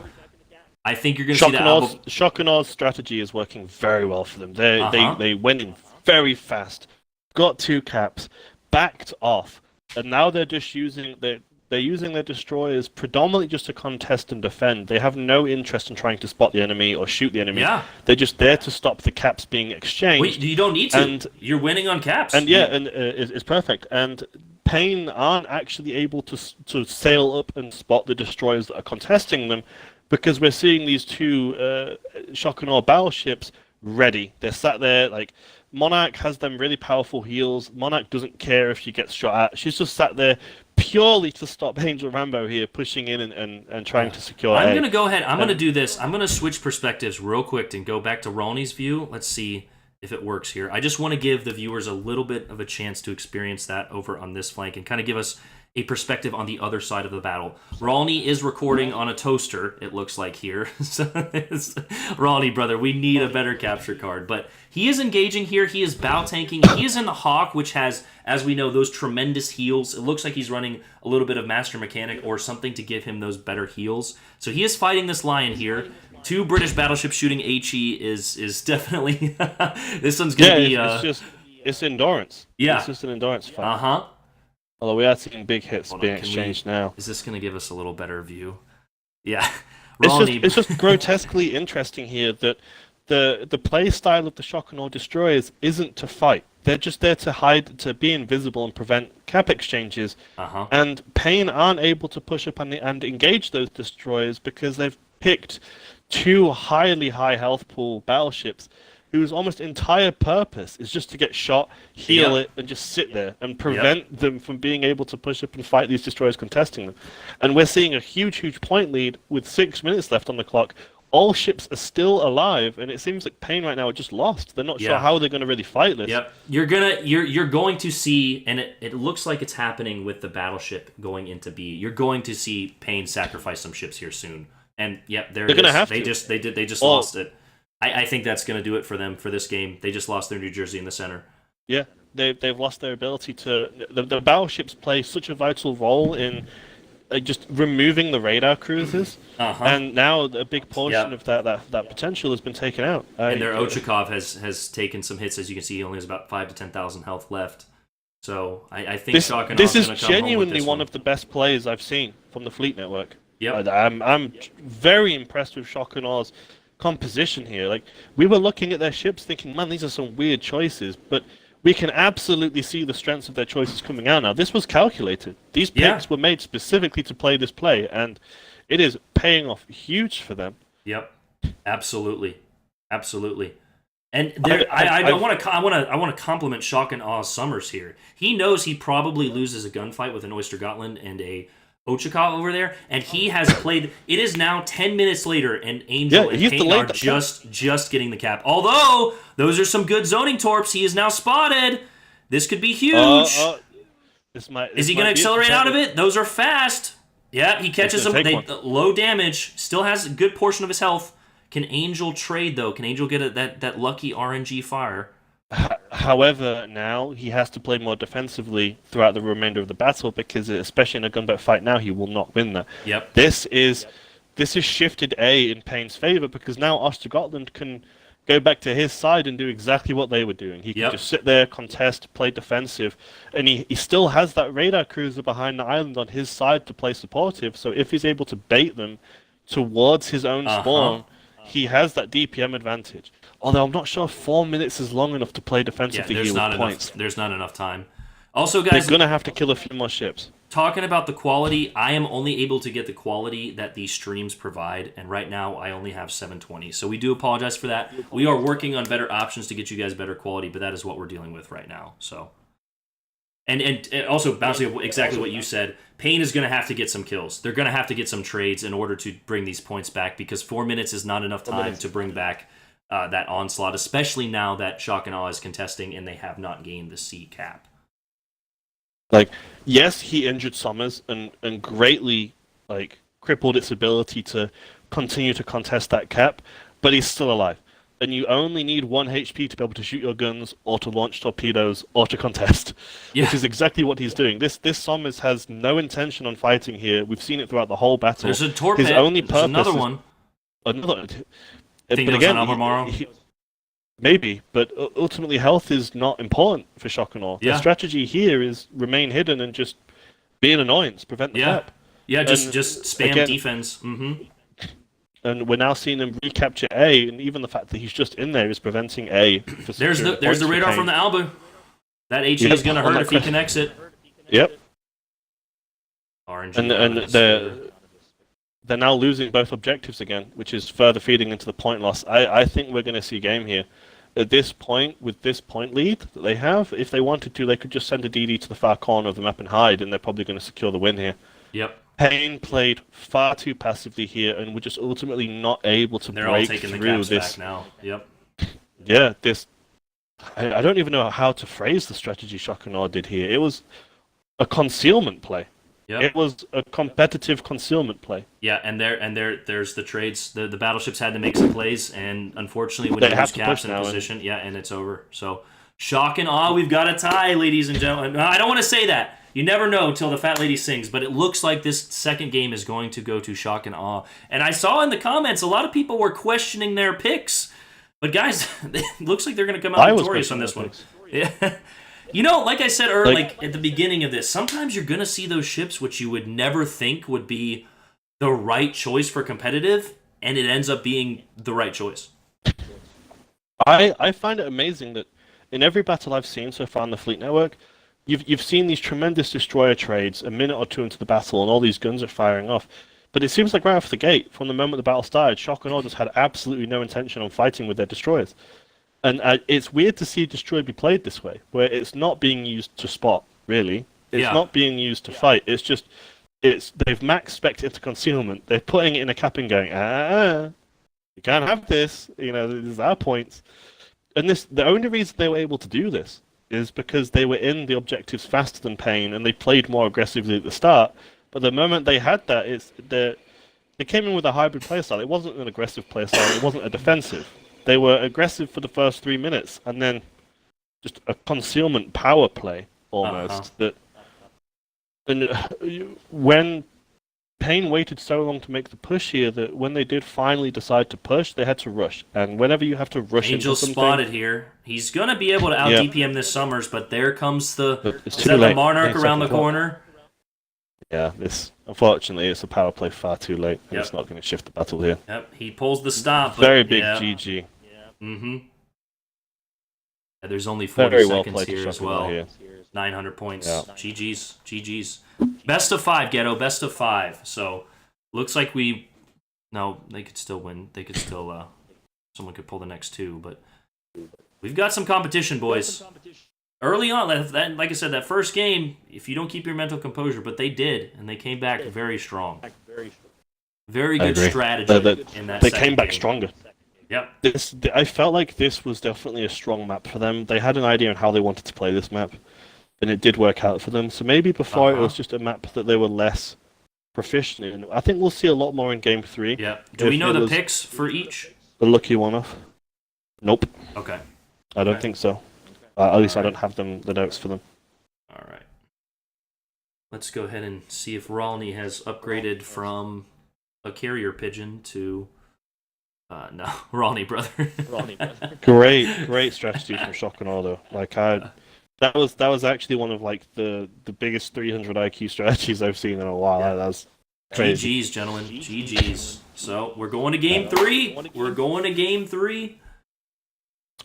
Speaker 1: I think you're going to see that.
Speaker 2: Shock and Aw's strategy is working very well for them. They went in very fast, got 2 caps, backed off, and now they're just using their destroyers predominantly just to contest and defend. They have no interest in trying to spot the enemy or shoot the enemy.
Speaker 1: Yeah.
Speaker 2: They're just there to stop the caps being exchanged.
Speaker 1: Wait, you don't need to. And you're winning on caps.
Speaker 2: And it's perfect. And Pain aren't actually able to sail up and spot the destroyers that are contesting them, because we're seeing these 2 Shock and Awe battleships ready. They're sat there, like, Monarch has them really powerful heals. Monarch doesn't care if she gets shot at. She's just sat there purely to stop Angel Rambo here, pushing in and trying to secure
Speaker 1: I'm going to go ahead. I'm going to do this. I'm going to switch perspectives real quick and go back to Rolney's view. Let's see if it works here. I just want to give the viewers a little bit of a chance to experience that over on this flank and kind of give us a perspective on the other side of the battle. Rolney is recording on a toaster, it looks like here. So Rolney, brother, we need a better capture card. But he is engaging here. He is bow tanking. He is in the Hawk, which has, as we know, those tremendous heals. It looks like he's running a little bit of Master Mechanic or something to give him those better heals. So he is fighting this Lion here. 2 British battleships shooting HE is definitely... this one's going to be...
Speaker 2: It's endurance.
Speaker 1: Yeah.
Speaker 2: It's just an endurance fight.
Speaker 1: Uh-huh.
Speaker 2: Although we are seeing big hits being exchanged now.
Speaker 1: Is this going to give us a little better view? Yeah.
Speaker 2: It's just grotesquely interesting here that the play style of the Shock and Awe destroyers isn't to fight. They're just there to hide, to be invisible and prevent cap exchanges.
Speaker 1: Uh-huh.
Speaker 2: And Pain aren't able to push up and engage those destroyers because they've picked 2 highly high health pool battleships whose almost entire purpose is just to get shot, heal it, and just sit there and prevent them from being able to push up and fight these destroyers contesting them. And we're seeing a huge point lead with 6 minutes left on the clock. All ships are still alive, and it seems like Pain right now are just lost. They're not sure how they're going to really fight this.
Speaker 1: Yep. You're going to see, and it looks like it's happening with the battleship going into B. You're going to see Pain sacrifice some ships here soon. And they're going to have to. They just lost it. I think that's going to do it for them for this game. They just lost their New Jersey in the center.
Speaker 2: Yeah, they've lost their ability to... The battleships play such a vital role in just removing the radar cruisers, and now a big portion of that potential has been taken out.
Speaker 1: And their Ochakov has taken some hits. As you can see, he only has about 5,000 to 10,000 health left. So I think
Speaker 2: this is genuinely one of the best plays I've seen from the Fleet Network.
Speaker 1: Yep.
Speaker 2: I'm very impressed with Shock and Aw's composition here. Like, we were looking at their ships thinking, man, these are some weird choices, but we can absolutely see the strengths of their choices coming out now. This was calculated. These picks were made specifically to play this play, and it is paying off huge for them.
Speaker 1: Yep, absolutely. And I want to compliment Shock and Awe Summers here. He knows he probably loses a gunfight with an Oyster Gotland and a Ochakov over there, and he has played. It is now 10 minutes later, and Angel and Pain are just getting the cap. Although those are some good zoning torps, he is now spotted. This could be huge. Is he going to accelerate out of it? Those are fast. Yeah, he catches them. Low damage. Still has a good portion of his health. Can Angel trade though? Can Angel get that lucky RNG fire?
Speaker 2: However, now he has to play more defensively throughout the remainder of the battle because, especially in a gunboat fight now, he will not win that.
Speaker 1: Yep.
Speaker 2: This is shifted A in Pain's favor because now Östergötland can go back to his side and do exactly what they were doing. He can just sit there, contest, play defensive, and he still has that radar cruiser behind the island on his side to play supportive. So if he's able to bait them towards his own spawn, he has that DPM advantage. Although I'm not sure 4 minutes is long enough to play defensively here with points.
Speaker 1: There's not enough time. Also, guys,
Speaker 2: they're going to have to kill a few more ships.
Speaker 1: Talking about the quality, I am only able to get the quality that these streams provide, and right now I only have 720. So we do apologize for that. We are working on better options to get you guys better quality, but that is what we're dealing with right now. So, and also bouncing exactly what you said, Pain is going to have to get some kills. They're going to have to get some trades in order to bring these points back because 4 minutes is not enough time to bring back that onslaught, especially now that Shock and Awe is contesting and they have not gained the C cap.
Speaker 2: Like, yes, he injured Summers and greatly like crippled its ability to continue to contest that cap, but he's still alive. And you only need 1 HP to be able to shoot your guns, or to launch torpedoes, or to contest, which is exactly what he's doing. This Summers has no intention on fighting here. We've seen it throughout the whole battle.
Speaker 1: There's a torpedo.
Speaker 2: His only
Speaker 1: There's another
Speaker 2: is
Speaker 1: one.
Speaker 2: another.
Speaker 1: Think
Speaker 2: but
Speaker 1: it was
Speaker 2: again,
Speaker 1: on Albemarle?
Speaker 2: maybe, but ultimately health is not important for Shock and Awe.
Speaker 1: Yeah.
Speaker 2: The strategy here is remain hidden and just be an annoyance, prevent the cap.
Speaker 1: Yeah,
Speaker 2: And
Speaker 1: just spam
Speaker 2: again,
Speaker 1: defense. Mm-hmm.
Speaker 2: And we're now seeing him recapture A, and even the fact that he's just in there is preventing A.
Speaker 1: There's the radar from the Albu. That HE is going to hurt if he connects it.
Speaker 2: Yep.
Speaker 1: RNG.
Speaker 2: And they're now losing both objectives again, which is further feeding into the point loss. I think we're going to see game here. At this point, with this point lead that they have, if they wanted to, they could just send a DD to the far corner of the map and hide, and they're probably going to secure the win here.
Speaker 1: Yep.
Speaker 2: Pain played far too passively here, and we're just ultimately not able to
Speaker 1: They're all
Speaker 2: break
Speaker 1: taking the
Speaker 2: through
Speaker 1: caps
Speaker 2: this.
Speaker 1: back now. Yep.
Speaker 2: Yeah, this. I don't even know how to phrase the strategy Shock and Awe did here. It was a concealment play.
Speaker 1: Yep.
Speaker 2: It was a competitive concealment play.
Speaker 1: Yeah, and there's the trades. The battleships had to make some plays, and unfortunately, when
Speaker 2: They
Speaker 1: you
Speaker 2: have
Speaker 1: lose
Speaker 2: to
Speaker 1: caps
Speaker 2: push
Speaker 1: in a
Speaker 2: now,
Speaker 1: position, and it's over. So, Shock and Awe, we've got a tie, ladies and gentlemen. I don't want to say that. You never know till the fat lady sings, but it looks like this second game is going to go to Shock and Awe. And I saw in the comments a lot of people were questioning their picks, but guys, it looks like they're going to come out victorious on this one. Yeah. You know, like I said earlier, like at the beginning of this, sometimes you're going to see those ships which you would never think would be the right choice for competitive, and it ends up being the right choice.
Speaker 2: I find it amazing that in every battle I've seen so far on the Fleet Network, you've seen these tremendous destroyer trades a minute or two into the battle, and all these guns are firing off. But it seems like right off the gate, from the moment the battle started, Shock and Awe just had absolutely no intention on fighting with their destroyers. And it's weird to see Destroyer be played this way, where it's not being used to spot, really. It's not being used to fight. It's just, they've max spec'd into concealment. They're putting it in a cap and going, you can't have this. You know, this is our points. And the only reason they were able to do this is because they were in the objectives faster than Pain, and they played more aggressively at the start. But the moment they had that, they came in with a hybrid playstyle. It wasn't an aggressive playstyle. It wasn't a defensive. They were aggressive for the first 3 minutes, and then just a concealment power play almost. And when Pain waited so long to make the push here, that when they did finally decide to push, they had to rush. And whenever you have to rush
Speaker 1: Angel
Speaker 2: into something,
Speaker 1: spotted here. He's going to be able to out DPM this Summers, but there comes the Monarch around the corner.
Speaker 2: Yeah, unfortunately, it's a power play far too late, and it's not going to shift the battle here.
Speaker 1: Yep, he pulls the stop.
Speaker 2: Very big GG.
Speaker 1: Mm-hmm. Yeah, there's only 40 seconds here as well. Here. 900 points. Yeah. GG's. Best of 5, Ghetto. Best of 5. So, looks like no, they could still win. They could still, someone could pull the next 2, but we've got some competition, boys. Early on, like I said, that first game, if you don't keep your mental composure, but they did, and they came back very strong. Very good strategy in that
Speaker 2: They came back
Speaker 1: game.
Speaker 2: Stronger.
Speaker 1: Yep.
Speaker 2: I felt like this was definitely a strong map for them. They had an idea on how they wanted to play this map, and it did work out for them. So maybe before it was just a map that they were less proficient in. I think we'll see a lot more in Game 3.
Speaker 1: Yeah. Do we know the picks for each?
Speaker 2: The lucky one-off. Nope.
Speaker 1: Okay.
Speaker 2: I don't think so. At least I don't have the notes for them.
Speaker 1: All right. Let's go ahead and see if Rolny has upgraded from a carrier pigeon to... no, Rolny brother.
Speaker 2: Great strategy from Shock and Awe, though. Like that was actually one of like the biggest 300 IQ strategies I've seen in a while. Yeah. That was crazy.
Speaker 1: GG's, gentlemen. GG's. So we're going to Game 3. We're going to Game 3.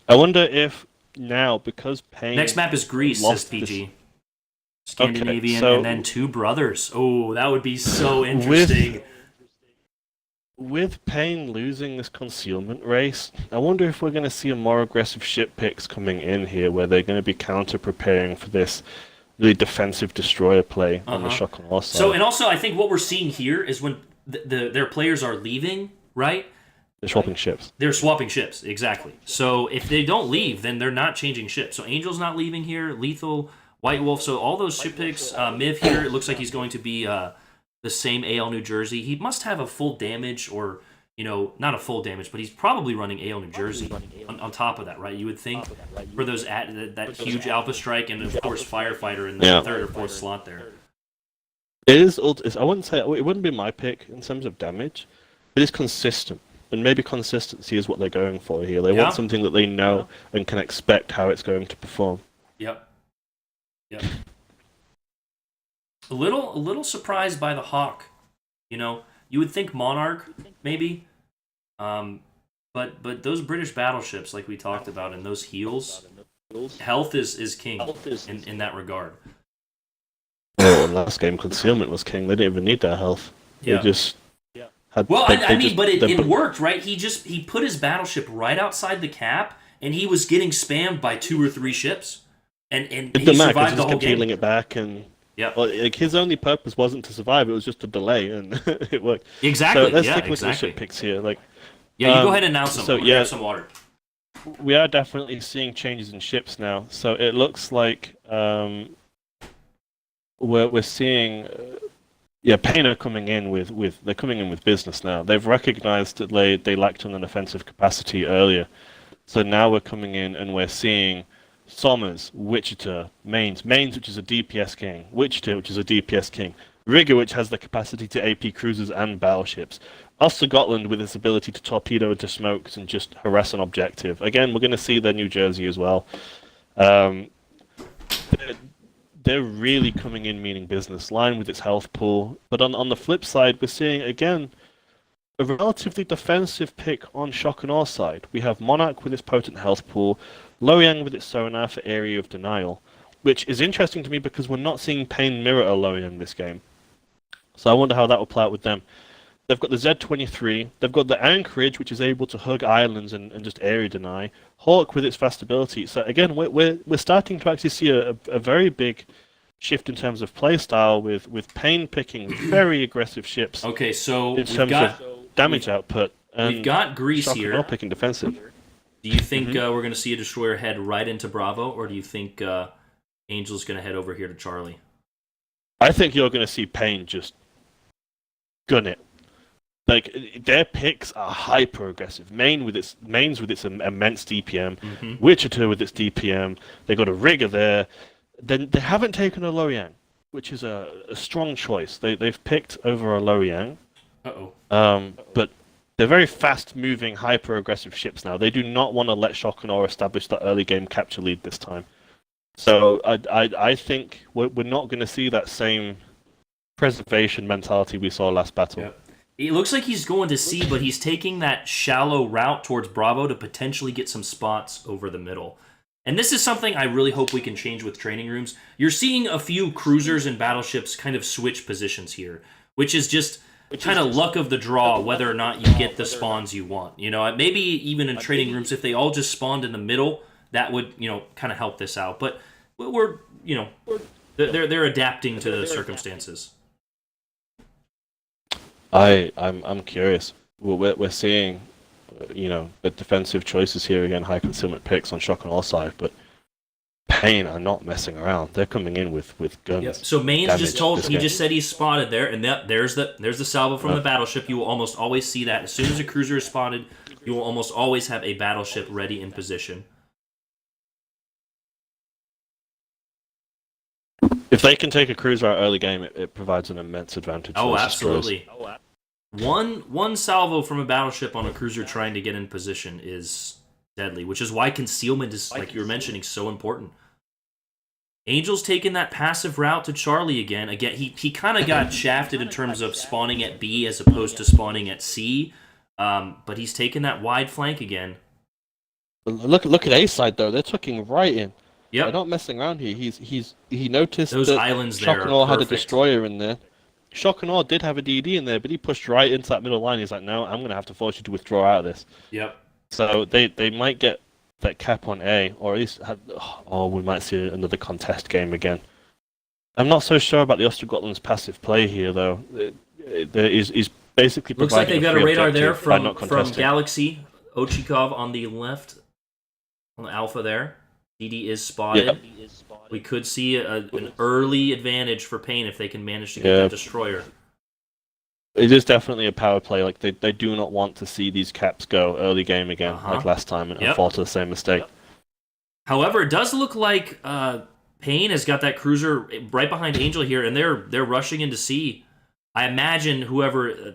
Speaker 2: I wonder if now, because Pain...
Speaker 1: Next map is Greece, says PG. Scandinavian, and then 2 brothers. Oh, that would be so interesting.
Speaker 2: With Pain losing this concealment race, I wonder if we're going to see a more aggressive ship picks coming in here, where they're going to be counter-preparing for this really defensive destroyer play on the Shock and Awe side.
Speaker 1: So, and also, I think what we're seeing here is when their players are leaving, right?
Speaker 2: They're swapping ships.
Speaker 1: They're swapping ships, exactly. So if they don't leave, then they're not changing ships. So Angel's not leaving here. Lethal, White Wolf. So all those ship picks. Miv here, it looks like he's going to be the same AL New Jersey. He must have a full damage or, not a full damage, but he's probably running AL New Jersey on top of that, right? You would think for those that huge Alpha Strike and, of course, Firefighter in the third or fourth slot there.
Speaker 2: It is. I wouldn't say it wouldn't be my pick in terms of damage, but it's consistent. And maybe consistency is what they're going for here. They want something that they know and can expect how it's going to perform.
Speaker 1: Yep. A little surprised by the Hawk. You would think Monarch, maybe. But those British battleships, like we talked about, and those heals, health is king in that regard.
Speaker 2: Well, last game, Concealment was king. They didn't even need their health.
Speaker 1: Yeah.
Speaker 2: They just...
Speaker 1: Well, it worked, right? He put his battleship right outside the cap, and he was getting spammed by 2 or 3 ships, and he survived the whole game.
Speaker 2: Healing it back, and his only purpose wasn't to survive; it was just to delay, and it worked.
Speaker 1: Exactly.
Speaker 2: So let's stick with the ship picks here.
Speaker 1: You go ahead and announce them. So grab some water.
Speaker 2: We are definitely seeing changes in ships now. So it looks like we're seeing. Pain are coming in with business now. They've recognized that they lacked an offensive capacity earlier. So now we're coming in and we're seeing Sommers, Wichita, Mainz, which is a DPS king, Wichita, which is a DPS king, Rigger, which has the capacity to AP cruisers and battleships, Gotland with its ability to torpedo into smokes and just harass an objective. Again, we're going to see their New Jersey as well. They're really coming in meaning business, Line with its health pool. But on the flip side, we're seeing, again, a relatively defensive pick on Shock and Awe side. We have Monarch with its potent health pool, Loyang with its sonar for Area of Denial, which is interesting to me because we're not seeing Pain mirror a Loyang this game. So I wonder how that will play out with them. They've got the Z-23, they've got the Anchorage, which is able to hug islands and just area deny. Hawk with its fast ability. So again, we're starting to actually see a very big shift in terms of playstyle with Pain picking very aggressive ships.
Speaker 1: Okay, so
Speaker 2: in terms of damage output. And
Speaker 1: we've got Grease here.
Speaker 2: Not picking defensive.
Speaker 1: Do you think we're going to see a destroyer head right into Bravo, or do you think Angel's going to head over here to Charlie?
Speaker 2: I think you're going to see Pain just gun it. Their picks are hyper aggressive. Mainz with its immense DPM, Wichita with its DPM. They got a Rigger there. Then they haven't taken a Loyang, which is a strong choice. They've picked over a Loyang. But they're very fast-moving, hyper-aggressive ships now. They do not want to let Shock and Awe establish that early game capture lead this time. So I think we're not going to see that same preservation mentality we saw last battle.
Speaker 1: Yep. It looks like he's going to C, but he's taking that shallow route towards Bravo to potentially get some spots over the middle. And this is something I really hope we can change with training rooms. You're seeing a few cruisers and battleships kind of switch positions here, which is just kind of luck of the draw whether or not you get the spawns you want. Maybe even in training rooms, if they all just spawned in the middle, that would, kind of help this out. But they're adapting to the circumstances.
Speaker 2: I'm curious. We're seeing, the defensive choices here again, high concealment picks on Shock and Awe side, but Pain are not messing around. They're coming in with guns.
Speaker 1: Yep. So Mainz just said he's spotted there, and there's the salvo from the battleship. You will almost always see that as soon as a cruiser is spotted, you will almost always have a battleship ready in position.
Speaker 2: If they can take a cruiser out early game, it provides an immense advantage.
Speaker 1: Oh, absolutely. One salvo from a battleship on a cruiser trying to get in position is deadly, which is why concealment is, like you were mentioning, so important. Angel's taking that passive route to Charlie again. Again, he kind of got shafted in terms of spawning at B as opposed to spawning at C, but he's taking that wide flank again.
Speaker 2: Look at A side though; they're tucking right in.
Speaker 1: Yep.
Speaker 2: They're not messing around here. He noticed
Speaker 1: those
Speaker 2: that
Speaker 1: islands
Speaker 2: Shock
Speaker 1: there
Speaker 2: and Awe
Speaker 1: are
Speaker 2: had a
Speaker 1: perfect.
Speaker 2: destroyer in there. Shock and Awe did have a DD in there, but he pushed right into that middle line. He's like, no, I'm going to have to force you to withdraw out of this.
Speaker 1: Yep.
Speaker 2: So they might get that cap on A, or at least we might see another contest game again. I'm not so sure about the Gotland's passive play here, though. He's basically
Speaker 1: Looks like
Speaker 2: providing
Speaker 1: they've got a
Speaker 2: free
Speaker 1: radar there
Speaker 2: objective by
Speaker 1: from
Speaker 2: not
Speaker 1: from
Speaker 2: contesting.
Speaker 1: Galaxy. Ochikov on the left, on the Alpha there. DD is spotted.
Speaker 2: Yep.
Speaker 1: We could see an early advantage for Pain if they can manage to get that destroyer.
Speaker 2: It is definitely a power play. Like they do not want to see these caps go early game again, like last time, and fall to the same mistake.
Speaker 1: However, it does look like Pain has got that cruiser right behind Angel here, and they're rushing into C. I imagine whoever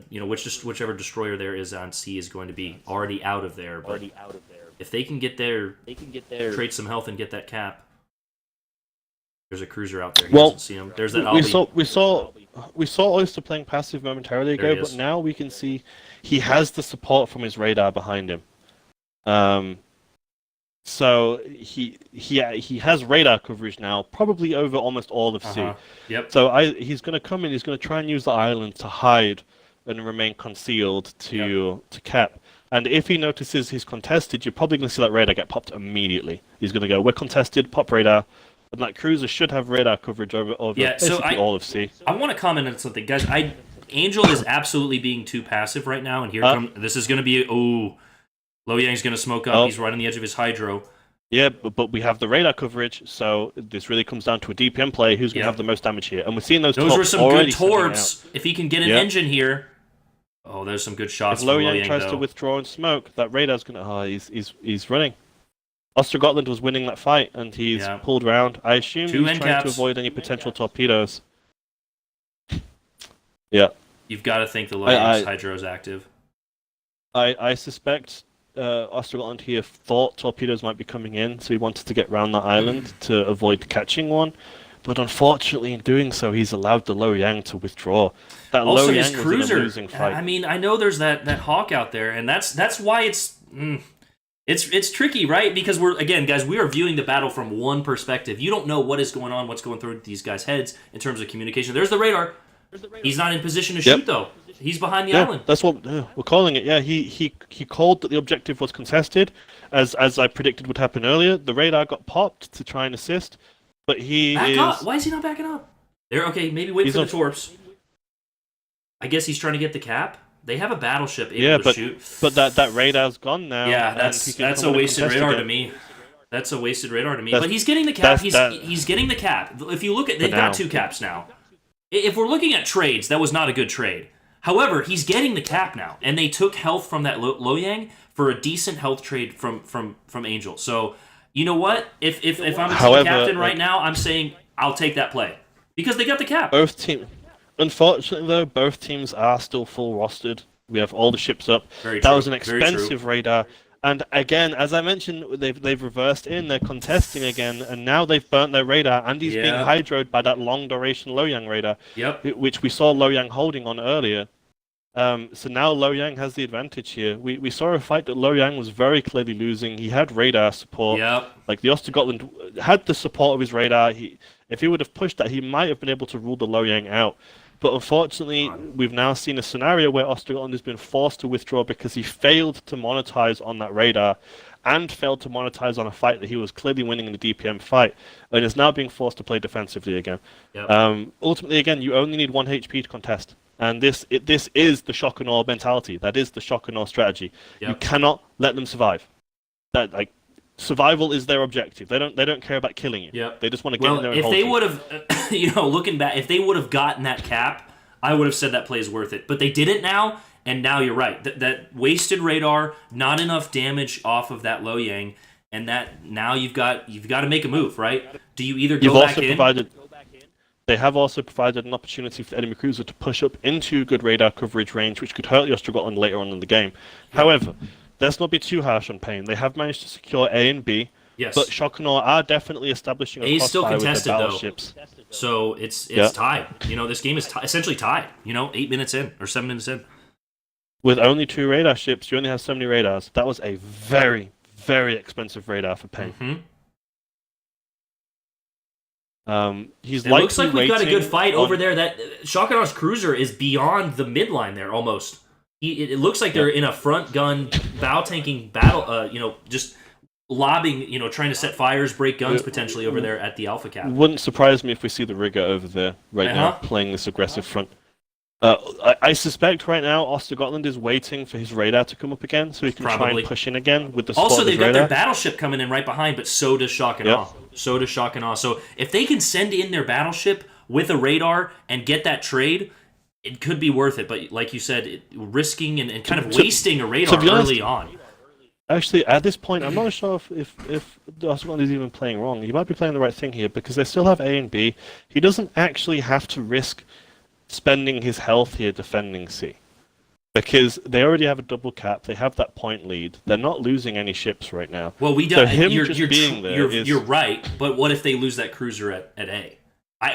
Speaker 1: whichever destroyer there is on C is going to be already out of there. But if they can get there, trade some health and get that cap. There's a cruiser out there. He doesn't see him. There's that.
Speaker 2: We saw Oyster playing passive momentarily ago, but now we can see he has the support from his radar behind him. So he has radar coverage now, probably over almost all of C.
Speaker 1: Yep.
Speaker 2: So he's going to come in. He's going to try and use the island to hide and remain concealed to cap. And if he notices he's contested, you're probably going to see that radar get popped immediately. He's going to go, "We're contested, pop radar." And that cruiser should have radar coverage over basically all of C.
Speaker 1: I want to comment on something, guys. Angel is absolutely being too passive right now, and this is going to be Lo Yang's going to smoke up. He's right on the edge of his hydro.
Speaker 2: Yeah, but we have the radar coverage, so this really comes down to a DPM play. Who's going to have the most damage here? And we're seeing those
Speaker 1: were some good torps. If he can get an engine here, there's some good shots.
Speaker 2: If Lo Yang tries to withdraw and smoke, that radar's going to. He's running. Ostrogothland was winning that fight, and he's pulled around. I assume he's trying to avoid any potential torpedoes. Yeah.
Speaker 1: You've got to think the Lo Yang's hydro is active.
Speaker 2: I suspect Ostrogothland here thought torpedoes might be coming in, so he wanted to get around that island to avoid catching one. But unfortunately, in doing so, he's allowed the Lo Yang to withdraw. That
Speaker 1: also,
Speaker 2: Lo
Speaker 1: his
Speaker 2: Yang
Speaker 1: cruiser,
Speaker 2: was in a losing fight.
Speaker 1: I mean, I know there's that Hawk out there, and that's why it's tricky, right? Because we are viewing the battle from one perspective. You don't know what is going on, what's going through these guys' heads in terms of communication. There's the radar. He's not in position to shoot, though. He's behind the island.
Speaker 2: That's what we're calling it. Yeah, he called that the objective was contested, as I predicted would happen earlier. The radar got popped to try and assist, but
Speaker 1: Why is he not backing up? Maybe wait for the torps. I guess he's trying to get the cap. They have a battleship able to shoot.
Speaker 2: But that radar's gone now.
Speaker 1: Yeah, that's a wasted radar to me. That's a wasted radar to me. But he's getting the cap. He's getting the cap. If you look at, they've got 2 caps now. If we're looking at trades, that was not a good trade. However, he's getting the cap now, and they took health from that Lo Yang for a decent health trade from Angel. So you know what? If I'm a team captain right now, I'm saying I'll take that play because they got the cap.
Speaker 2: Unfortunately, though, both teams are still full rostered. We have all the ships up. That was an expensive radar. And again, as I mentioned, they've reversed in. They're contesting again, and now they've burnt their radar, and he's being hydroed by that long-duration Lo Yang radar, which we saw Lo Yang holding on earlier. So now Lo Yang has the advantage here. We saw a fight that Lo Yang was very clearly losing. He had radar support. Like the Ostrogothland had the support of his radar. If he would have pushed that, he might have been able to rule the Lo Yang out. But unfortunately, we've now seen a scenario where Ostrogothland has been forced to withdraw because he failed to monetize on that radar and failed to monetize on a fight that he was clearly winning in the DPM fight, and is now being forced to play defensively again. Ultimately, again, you only need 1 HP to contest. And this is the shock and awe mentality. That is the shock and awe strategy. You cannot let them survive. Survival is their objective. They don't care about killing you. They just want to get in there and hold you.
Speaker 1: If they would have, looking back, if they would have gotten that cap, I would have said that play is worth it. But they didn't now, and now you're right. That wasted radar, not enough damage off of that Lo Yang, and that now you've got to make a move, right? Do you either go back in?
Speaker 2: They have also provided an opportunity for the enemy cruiser to push up into good radar coverage range, which could hurt the Ostrogothland later on in the game. However, let's not be too harsh on Pain. They have managed to secure A and B, but Shock and Awe are definitely establishing a crossfire with their battleships.
Speaker 1: So it's tied. This game is essentially tied. 8 minutes in or 7 minutes in.
Speaker 2: With only 2 radar ships, you only have so many radars. That was a very, very expensive radar for Pain. It
Speaker 1: looks like we've got a good fight over there. That Shock and Awe's cruiser is beyond the midline there almost. It looks like they're in a front gun bow tanking battle. Just lobbing. Trying to set fires, break guns potentially over there at the Alpha Cap.
Speaker 2: Wouldn't surprise me if we see the rigger over there now playing this aggressive front. I suspect right now Ostergotland is waiting for his radar to come up again, so he can try
Speaker 1: Probably.
Speaker 2: and push in again with the
Speaker 1: Also,
Speaker 2: support of
Speaker 1: they've
Speaker 2: his
Speaker 1: got
Speaker 2: radar.
Speaker 1: their battleship coming in right behind, but so does Shock and
Speaker 2: Yep.
Speaker 1: Awe. So does Shock and Awe. So if they can send in their battleship with a radar and get that trade, it could be worth it. But like you said, risking and kind of wasting a radar
Speaker 2: be honest,
Speaker 1: early on.
Speaker 2: Actually, at this point, I'm not sure if Ostergotland is even playing wrong. He might be playing the right thing here because they still have A and B. He doesn't actually have to risk spending his health here defending C. Because they already have a double cap, they have that point lead. They're not losing any ships right now.
Speaker 1: Well, we
Speaker 2: So
Speaker 1: don't.
Speaker 2: him
Speaker 1: You're,
Speaker 2: just
Speaker 1: you're,
Speaker 2: being there is-
Speaker 1: you're right, but what if they lose that cruiser at A?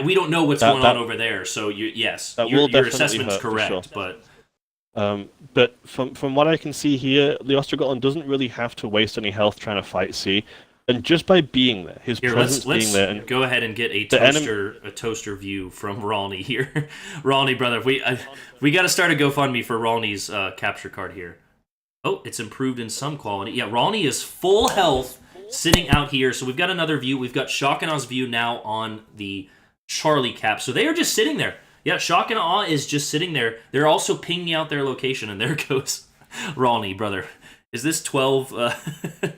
Speaker 1: We don't know what's
Speaker 2: That-
Speaker 1: going
Speaker 2: that-
Speaker 1: on over there. So yes,
Speaker 2: that
Speaker 1: your
Speaker 2: will definitely
Speaker 1: assessment's
Speaker 2: hurt, for
Speaker 1: correct,
Speaker 2: sure.
Speaker 1: but
Speaker 2: from what I can see here, the Ostergotland doesn't really have to waste any health trying to fight C. And just by being there, his
Speaker 1: here
Speaker 2: presence
Speaker 1: let's
Speaker 2: being there, and
Speaker 1: go ahead and get a
Speaker 2: the
Speaker 1: toaster view from Rolney here. Rolney, brother, we got to start a GoFundMe for Rolney's capture card here. Oh, it's improved in some quality. Yeah, Rolney is full health sitting out here. So we've got another view. We've got Shock and Aw's view now on the Charlie cap. So they are just sitting there. Yeah, Shock and Awe is just sitting there. They're also pinging out their location, and there goes Rolney, brother. Is this 12?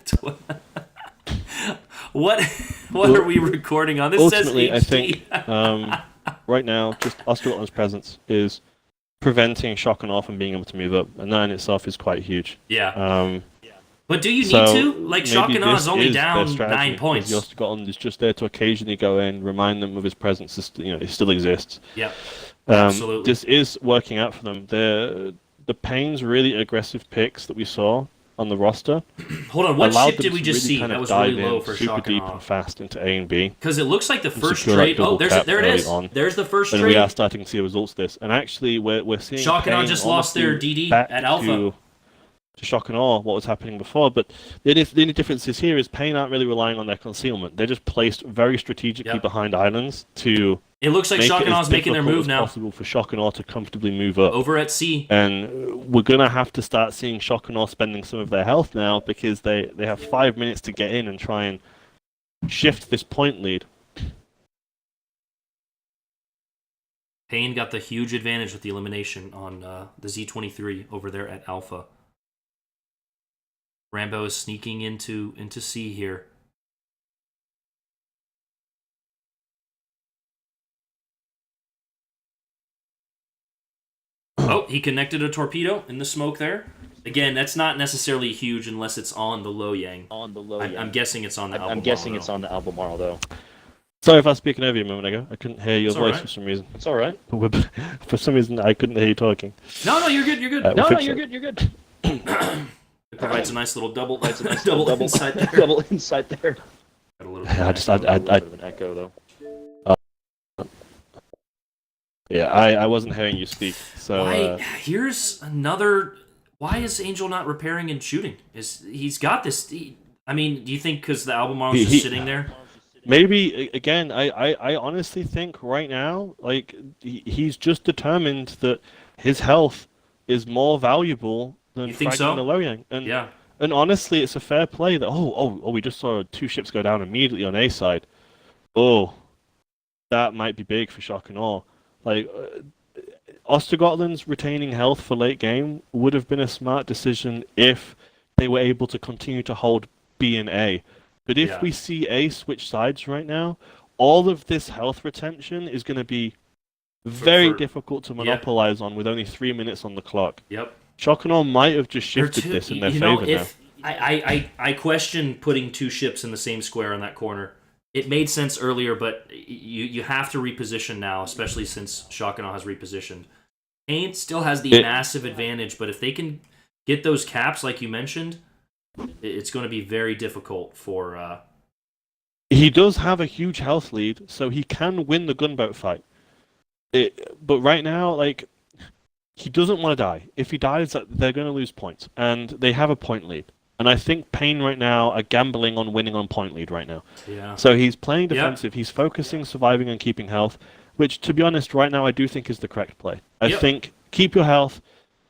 Speaker 1: 12 what are we recording on? This
Speaker 2: ultimately, I
Speaker 1: says
Speaker 2: think right now, just Ostergotland's presence is preventing Shock and Awe from being able to move up, and that in itself is quite huge.
Speaker 1: Yeah. But do you need
Speaker 2: So
Speaker 1: to? Like, Shock
Speaker 2: maybe
Speaker 1: and Awe
Speaker 2: this
Speaker 1: is only
Speaker 2: their
Speaker 1: down
Speaker 2: strategy,
Speaker 1: 9
Speaker 2: because
Speaker 1: points.
Speaker 2: The Ostergotland is just there to occasionally go in, remind them of his presence. It still exists.
Speaker 1: Yeah, absolutely.
Speaker 2: This is working out for them. The Payne's really aggressive picks that we saw on the roster
Speaker 1: Hold on, what
Speaker 2: allowed
Speaker 1: ship
Speaker 2: them
Speaker 1: did we
Speaker 2: to
Speaker 1: just
Speaker 2: really
Speaker 1: see?
Speaker 2: kind
Speaker 1: That
Speaker 2: of
Speaker 1: was
Speaker 2: dive
Speaker 1: really low
Speaker 2: in
Speaker 1: for
Speaker 2: super
Speaker 1: Shock and
Speaker 2: deep
Speaker 1: Awe.
Speaker 2: and fast into A and B.
Speaker 1: Because it looks like the first
Speaker 2: secure that
Speaker 1: trade. Oh,
Speaker 2: double
Speaker 1: there
Speaker 2: cap
Speaker 1: it
Speaker 2: early
Speaker 1: is.
Speaker 2: on.
Speaker 1: There's the first
Speaker 2: And
Speaker 1: trade.
Speaker 2: we are starting to see the results of this. And actually, we're seeing
Speaker 1: Shock and Awe
Speaker 2: Payne
Speaker 1: just lost their
Speaker 2: honestly
Speaker 1: DD
Speaker 2: back
Speaker 1: at Alpha.
Speaker 2: To Shock and Awe what was happening before. But the only difference is here is Payne aren't really relying on their concealment. They're just placed very strategically
Speaker 1: Yep.
Speaker 2: behind islands to
Speaker 1: It looks like
Speaker 2: make
Speaker 1: Shock
Speaker 2: it
Speaker 1: and
Speaker 2: as
Speaker 1: Aw's making their
Speaker 2: difficult
Speaker 1: move
Speaker 2: as
Speaker 1: now.
Speaker 2: possible for Shock and Awe to comfortably move up.
Speaker 1: Over at C.
Speaker 2: And we're going to have to start seeing Shock and Awe spending some of their health now because they have 5 minutes to get in and try and shift this point lead.
Speaker 1: Payne got the huge advantage with the elimination on the Z23 over there at Alpha. Rambo is sneaking into C here. Oh, he connected a torpedo in the smoke there. Again, that's not necessarily huge unless it's on the Low Yang. I'm guessing it's on the Albemarle.
Speaker 3: I'm guessing it's on the Albemarle, though.
Speaker 2: Sorry if I was speaking over you a moment ago. I couldn't hear your
Speaker 1: It's
Speaker 2: voice
Speaker 1: alright.
Speaker 2: for some reason.
Speaker 3: It's all right.
Speaker 2: For some reason, I couldn't hear you talking.
Speaker 1: No, you're good. You're good.
Speaker 2: We'll
Speaker 3: No,
Speaker 2: fix
Speaker 3: you're
Speaker 2: it.
Speaker 3: good. You're good.
Speaker 1: It provides a nice little double,
Speaker 3: It's a nice
Speaker 1: double
Speaker 3: double
Speaker 1: insight there.
Speaker 3: double insight there.
Speaker 1: Got a little
Speaker 2: Yeah,
Speaker 1: bit
Speaker 2: I
Speaker 1: of
Speaker 3: A little bit of an echo, though.
Speaker 2: Yeah, I wasn't hearing you speak. So
Speaker 1: Why? Here's another. Why is Angel not repairing and shooting? He's got this? I mean, do you think because the Albemarle's
Speaker 2: He-
Speaker 1: just
Speaker 2: he-
Speaker 1: sitting there?
Speaker 2: maybe again, I honestly think right now, like he's just determined that his health is more valuable than
Speaker 1: You think
Speaker 2: fragging
Speaker 1: so?
Speaker 2: the Loyang. And
Speaker 1: Yeah.
Speaker 2: and honestly, it's a fair play that we just saw 2 ships go down immediately on A side. Oh, that might be big for Shock and Awe. Like Ostergotland's retaining health for late game would have been a smart decision if they were able to continue to hold B and A. But if
Speaker 1: Yeah.
Speaker 2: we see A switch sides right now, all of this health retention is going to be very
Speaker 1: for-
Speaker 2: difficult to
Speaker 1: yeah.
Speaker 2: monopolize on with only 3 minutes on the clock.
Speaker 1: Yep.
Speaker 2: Shock and Awe might have just
Speaker 1: They're
Speaker 2: shifted
Speaker 1: too-
Speaker 2: this in their
Speaker 1: you know,
Speaker 2: favor now.
Speaker 1: if I question putting 2 ships in the same square on that corner. It made sense earlier, but you have to reposition now, especially since Shock and Awe has repositioned. Payne still has the massive advantage, but if they can get those caps, like you mentioned, it's going to be very difficult for.
Speaker 2: He does have a huge health lead, so he can win the gunboat fight. But right now, like, he doesn't want to die. If he dies, they're going to lose points, and they have a point lead. And I think Payne right now are gambling on winning on point lead right now.
Speaker 1: Yeah.
Speaker 2: So he's playing
Speaker 1: Yeah.
Speaker 2: defensive. He's focusing, surviving, and keeping health, which, to be honest, right now I do think is the correct play. I
Speaker 1: Yep.
Speaker 2: think keep your health,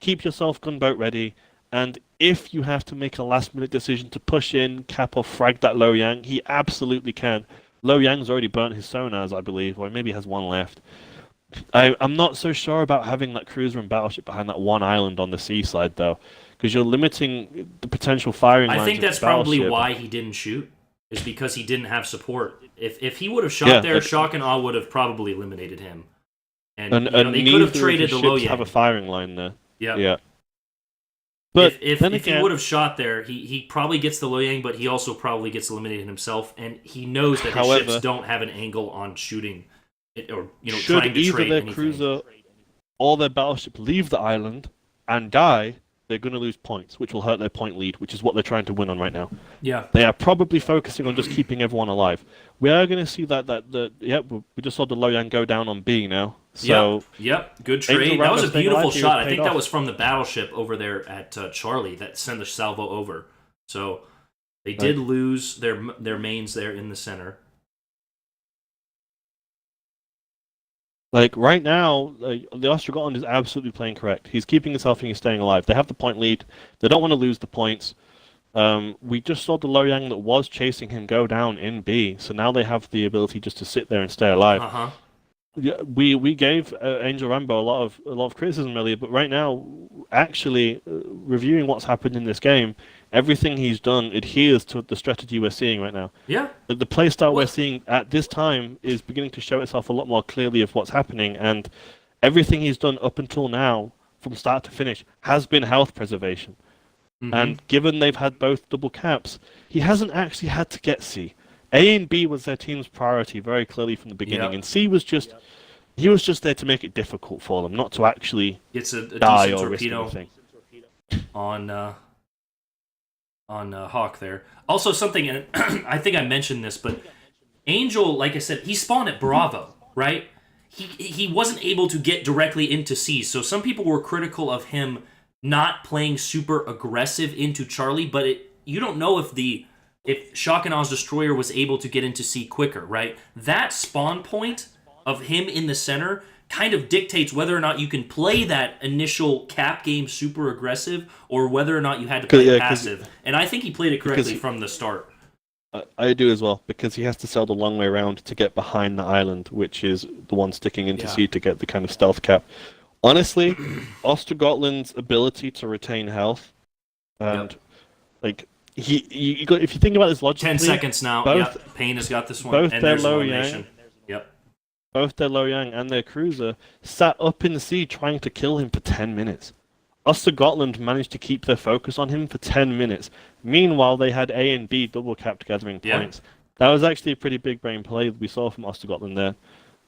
Speaker 2: keep yourself gunboat ready, and if you have to make a last-minute decision to push in, cap or frag that Low Yang, he absolutely can. Low Yang's already burnt his sonars, I believe, or maybe has one left. I'm not so sure about having that cruiser and battleship behind that one island on the seaside, though, because you're limiting the potential firing lines
Speaker 1: I think
Speaker 2: of the
Speaker 1: that's probably
Speaker 2: battleship.
Speaker 1: why he didn't shoot, is because he didn't have support. If he would have shot there, Shock and Awe would have probably eliminated him. And
Speaker 2: And,
Speaker 1: you know,
Speaker 2: and
Speaker 1: they could
Speaker 2: neither
Speaker 1: have traded the
Speaker 2: of the
Speaker 1: Lo
Speaker 2: ships have a
Speaker 1: Yang.
Speaker 2: firing line there.
Speaker 1: Yeah.
Speaker 2: Yeah. But
Speaker 1: if
Speaker 2: then
Speaker 1: he
Speaker 2: again,
Speaker 1: would have shot there, he probably gets the Lo Yang, but he also probably gets eliminated himself, and he knows that his
Speaker 2: However,
Speaker 1: ships don't have an angle on shooting it, or
Speaker 2: should
Speaker 1: trying to
Speaker 2: either
Speaker 1: trade
Speaker 2: their
Speaker 1: anything.
Speaker 2: cruiser or their battleship leave the island and die, they're going to lose points, which will hurt their point lead, which is what they're trying to win on right now.
Speaker 1: Yeah.
Speaker 2: They are probably focusing on just keeping everyone alive. We are going to see we just saw the Lo Yang go down on B now. So
Speaker 1: Yep. Good
Speaker 2: Angel
Speaker 1: trade. That
Speaker 2: Rambo
Speaker 1: was a
Speaker 2: staying
Speaker 1: beautiful
Speaker 2: alive, he
Speaker 1: shot.
Speaker 2: was
Speaker 1: I think
Speaker 2: paid
Speaker 1: that
Speaker 2: off.
Speaker 1: was from the battleship over there at Charlie that sent the salvo over. So they did lose their mains there in the center.
Speaker 2: like right now, the Ostrogothland is absolutely playing correct. He's keeping himself and he's staying alive. They have the point lead. They don't want to lose the points. We just saw the Lo Yang that was chasing him go down in B, so now they have the ability just to sit there and stay alive.
Speaker 1: Uh-huh.
Speaker 2: Yeah, we gave Angel Rambo a lot of criticism earlier, but right now, actually reviewing what's happened in this game, everything he's done adheres to the strategy we're seeing right now.
Speaker 1: Yeah.
Speaker 2: The playstyle we're seeing at this time is beginning to show itself a lot more clearly of what's happening, and everything he's done up until now, from start to finish, has been health preservation.
Speaker 1: Mhm.
Speaker 2: And given they've had both double caps, he hasn't actually had to get C. A and B was their team's priority very clearly from the beginning,
Speaker 1: Yep.
Speaker 2: and C was just he was just there to make it difficult for them, not to actually
Speaker 1: It's a
Speaker 2: die
Speaker 1: decent
Speaker 2: or risk
Speaker 1: torpedo
Speaker 2: anything.
Speaker 1: on Hawk there. Also something, and I think I mentioned this, but Angel, like I said, he spawned at Bravo, right? He wasn't able to get directly into C, so some people were critical of him not playing super aggressive into Charlie, but you don't know if Shock and Aw's destroyer was able to get into C quicker, right? That spawn point of him in the center kind of dictates whether or not you can play that initial cap game super aggressive or whether or not you had to play passive. And I think he played it correctly from the start.
Speaker 2: I do as well, because he has to sail the long way around to get behind the island, which is the one sticking into C to get the kind of stealth cap. Honestly, Ostrogothland's ability to retain health, and if you think about this logically,
Speaker 1: 10 seconds now.
Speaker 2: both-
Speaker 1: Payne has got this one.
Speaker 2: both
Speaker 1: And
Speaker 2: their
Speaker 1: there's
Speaker 2: Lo
Speaker 1: elimination.
Speaker 2: Yang-
Speaker 1: Yep.
Speaker 2: both their Lo Yang and their cruiser sat up in the sea trying to kill him for 10 minutes. Ostrogothland managed to keep their focus on him for 10 minutes. Meanwhile, they had A and B double capped gathering points. That was actually a pretty big brain play we saw from Ostrogothland there.